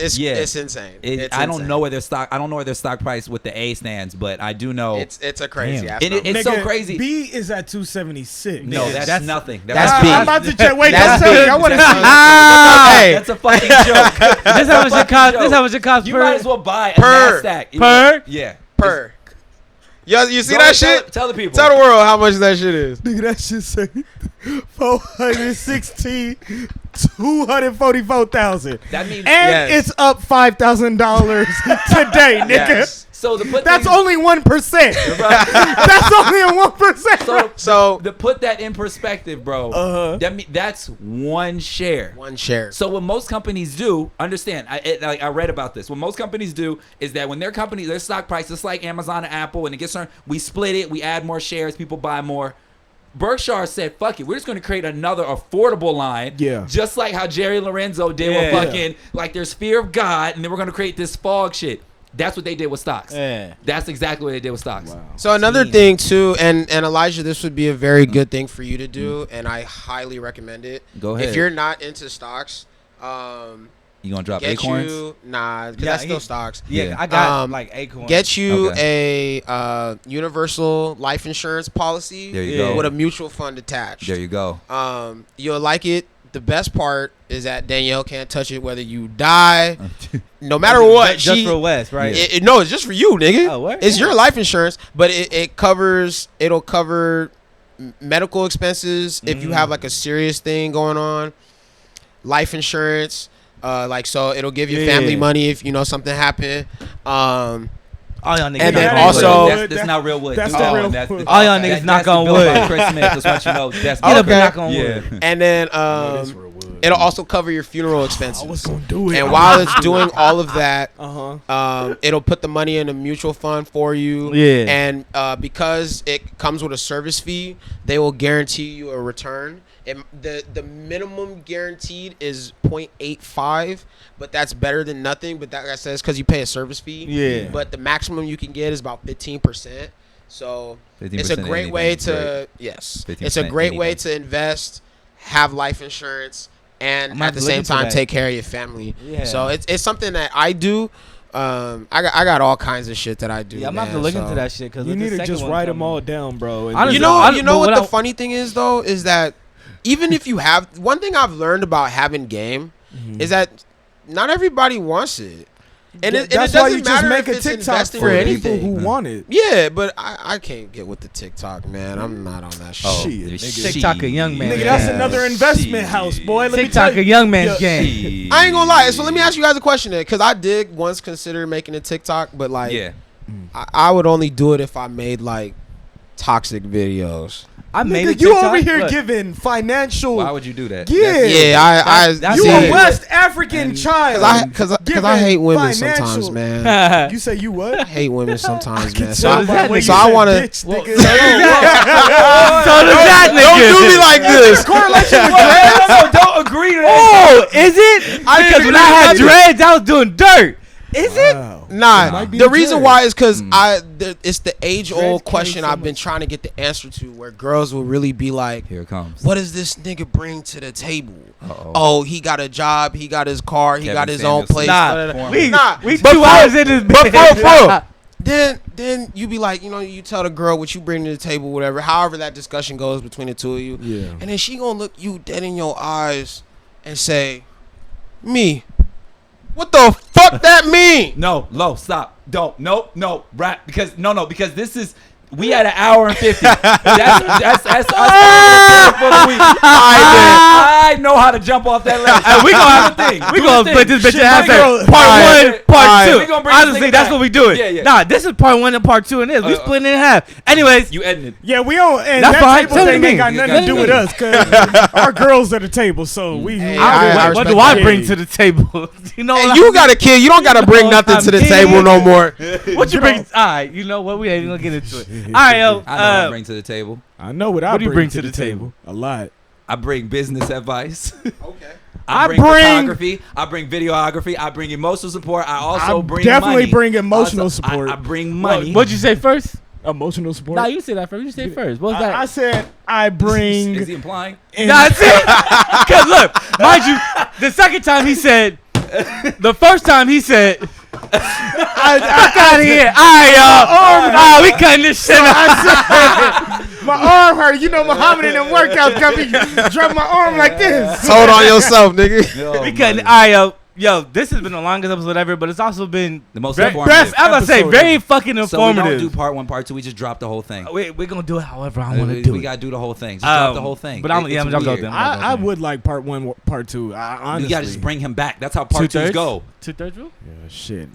It's insane. I don't know where their stock price with the A stands, but I do know it's a crazy ass. It's so crazy. B is at 276. No, that's nothing. That's B. I'm about to check. Wait, that's don't tell me. I want to see. Hey, that's a fucking joke. This how much it costs. This how much it costs You per. might as well buy a Per. NASDAQ. Per? Yeah. Per. You see that shit? Tell the people. Tell the world how much that shit is. Nigga, that shit say 416, 244,000. That means it's up $5,000 today, nigga. Yes. So to put that's only 1%. That's only a 1%. So to put that in perspective, bro, that's one share. One share. So what most companies do, understand? I read about this. What most companies do is that when their stock price, just like Amazon and Apple, and it gets turned, we split it, we add more shares, people buy more. Berkshire said, fuck it, we're just going to create another affordable line. Yeah. Just like how Jerry Lorenzo did with fucking, like there's fear of God, and then we're going to create this fog shit. That's what they did with stocks. Yeah. That's exactly what they did with stocks. Wow. So another thing too, and Elijah, this would be a very good thing for you to do, and I highly recommend it. Go ahead. If you're not into stocks, You gonna drop Get acorns? you because Yeah, that's still stocks. Yeah, I got Um, like acorn. Get you a universal life insurance policy There you Yeah. go. with a mutual fund attached. There you go. You'll like it. The best part is that Danielle can't touch it whether you die, no matter what. Just for West, right? No, it's just for you, nigga. Oh, word? It's your life insurance, but it'll cover medical expenses if you have like a serious thing going on. Life insurance, so it'll give your family money if something happened. All y'all niggas. And then knock on also- wood. that's not real wood. That's Do the that real one. That's wood. All y'all niggas knock on built wood. by Chris Smith. Just want you to know. That's Get up Okay. and knock on Yeah. wood. And then That's real wood. it'll also cover your funeral expenses. I was gonna do it. And while it's doing all of that, Uh-huh. it'll put the money in a mutual fund for you. Yeah. And because it comes with a service fee, they will guarantee you a return. The minimum guaranteed is 0.85, but that's better than nothing. But that, like I said, it's because you pay a service fee. Yeah. But the maximum you can get is about 15%. So 15% it's a of great way anything is to yes, 15% it's a great way anything. to invest, have life insurance, and I'm gonna at the have to look same into time that. take care of your family. Yeah. So it's something that I do. I got all kinds of shit that I do. Yeah, I'm gonna have to man, look so. into that shit because You need to just write them all down, bro. And Honestly, You Honestly, know but what the without- funny thing is though is that even if you have one thing I've learned about having game is that not everybody wants it, and it that's doesn't why you just matter make if a it's TikTok investing for or people anything. who want it. Yeah, but I can't get with the TikTok, man. I'm not on that shit. Oh, Shit, yeah, nigga. TikTok a young man. Nigga, Yeah. that's another investment house, boy. Let me TikTok tell a you. young man's Yeah. game. I ain't gonna lie. So let me ask you guys a question then, because I did once consider making a TikTok, but like, Yeah. I would only do it if I made like toxic videos. I made a Nigga, you TikTok, over here look. giving financial. Why would you do that? Yeah. Yeah, I that's You see, it. a West African And- child. Cause I Giving hate women financial- sometimes, man. You say you what? I hate women sometimes, man. So does that nigga. So I want to. Bitch, nigga. So does that nigga. Don't do me like this. Correlation with Don't agree to that. Oh, is it? Because when I had dreads, I was doing dirt. Is it? Wow. Nah, Might be the a reason dread. why is because it's the age-old Dreads question carry so I've been trying to get the answer to, where girls will really be like, Here it comes. "What does this nigga bring to the table? Uh-oh. Oh, he got a job, he got his car, he Kevin got his own Samuelson. place." Nah, da, da, da. we Nah, we but 2 for- hours in this but bitch. Then you be like, you tell the girl what you bring to the table, whatever. However that discussion goes between the two of you, Yeah. and then she gonna look you dead in your eyes and say, "Me, what the fuck that mean?" No, low, stop. Don't. No, rap. Because this is. We had an hour and 50. That's us for the week. I know how to jump off that ledge. Hey, we gonna have Do the thing. We Do gonna the put thing. this bitch Shit, in half. we gonna- Part Alright. one, part Alright. two. We gonna bring this Honestly, nigga that's back. what we doing. Yeah. Nah, this is part 1 and part 2 in this. We splitting it in half. Anyways, You edited. Yeah, we don't. And That's that fine. table Tell thing me. ain't got nothing to do with us, cause our girls at the table. So we. Hey, what respect do I that. bring to the table? You know, Hey, what you got a kid. You don't gotta bring nothing to the table no more. what you bring? All right, you know what? We ain't even gonna get into it. All right, yo. I know what I bring to the table. I know what I What do you bring to the table. A lot. I bring business advice. Okay. I I bring bring- photography. I bring videography. I bring emotional support. I also I bring definitely money. bring emotional Also, support. I bring money. What'd you say first? Emotional support. Nah, you say that first. You say first. What was that? I said I bring. Is he implying? That's it. Cause look, mind you, the second time he said, the first time he said, I out of here. All right, y'all. We cutting this shit out. My arm hurt. You know, Muhammad in them workouts got me drop my arm like this. Hold on yourself, nigga. We cutting. All right, yo. Yo, this has been the longest episode ever, but it's also been The most very, informative. best. I'm gonna say episode very ever. fucking So we don't informative. do part 1, part 2. We just drop the whole thing. We're gonna do it however I want to do We it. gotta do the whole thing. Just drop the whole thing. But I'm It's gonna go weird. with them. I would like part 1, part 2. Honestly, You gotta just bring him back. That's how part 2s go. 2/3 rule. Yeah, shit.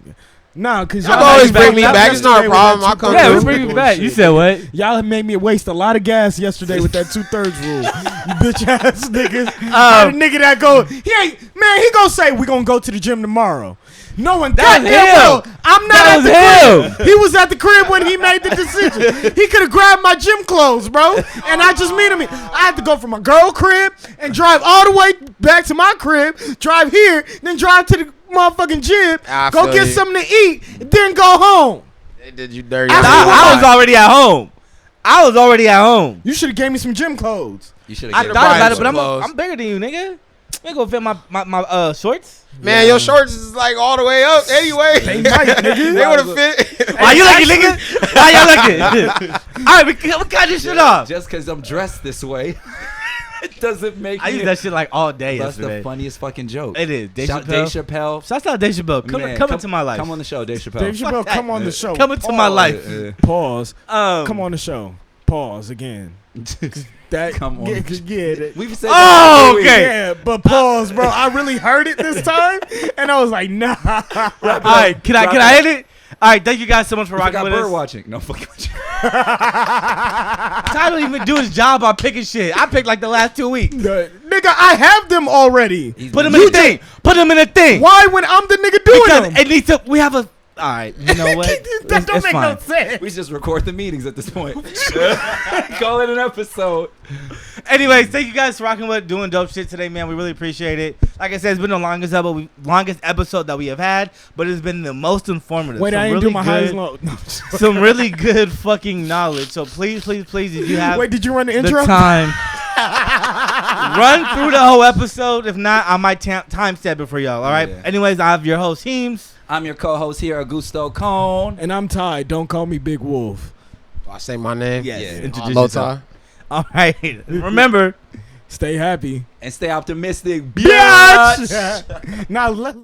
Nah, cause Y'all y'all always made me bring me back. It's not a yesterday with problem. that I'll come Yeah, through. we bring it back. You said what? Y'all made me waste a lot of gas yesterday with that 2/3 rule. You bitch ass niggas. How the nigga that go, he gonna say we gonna go to the gym tomorrow. No one That goddamn was well. him. I'm not That at was the crib. him. He was at the crib when he made the decision. He could have grabbed my gym clothes, bro. And I just meet him. I had to go from my girl crib and drive all the way back to my crib, drive here, then drive to the motherfucking gym, I go feel get you. something to eat, then go home. They did you dirty. I- I was already at home. I was already at home. You should have gave me some gym clothes. You should I have thought about it, some but clothes. I'm bigger than you, nigga. ain't gonna fit my shorts. Man, your shorts is like all the way up anyway. They might, nigga. They would have fit. Why you looking, nigga? Why y'all looking? All right, we cut this shit off. Just because I'm dressed this way, it doesn't make I me. use that shit like all day That's yesterday. the funniest fucking joke. It is. Dave Shout Chappelle. Dave Chappelle. Shouts out Dave Chappelle. Man, Come into my life. Come on the show, Dave Chappelle. Dave Chappelle, that. come on the show. Come into my life. Pause. Um, Come on the show. Pause again. That Come on. Yeah, We've said Oh, that every week. okay. yeah, but pause, bro. I really heard it this time, and I was like, nah. All right, can I hit it? All right, thank you guys so much for We rocking got with bird us. watching. No fucking watching. Ty don't even do his job by picking shit. I picked like the last 2 weeks. Nigga, I have them already. Put him in a thing. Put him in a thing. Why when I'm the nigga doing Because them? it needs to. We have a. All right, you know what? That don't It's make fine. no sense. We just record the meetings at this point. Call it an episode. Anyways, thank you guys for rocking with doing dope shit today, man. We really appreciate it. Like I said, it's been the longest episode that we have had, but it's been the most informative. Wait, Some I ain't really do my highs good- low. No. Some really good fucking knowledge. So please, if you have Wait, did you run the the intro? time, run through the whole episode. If not, I might timestamp it for y'all. All right. Yeah. Anyways, I have your host Heems. I'm your co-host here, Augusto Cone. And I'm Ty. Don't call me Big Wolf. Do I say my name? Yes. Yeah. Introduce yourself. Lota. All right. Remember. Stay happy. And stay optimistic, bitch. Now let.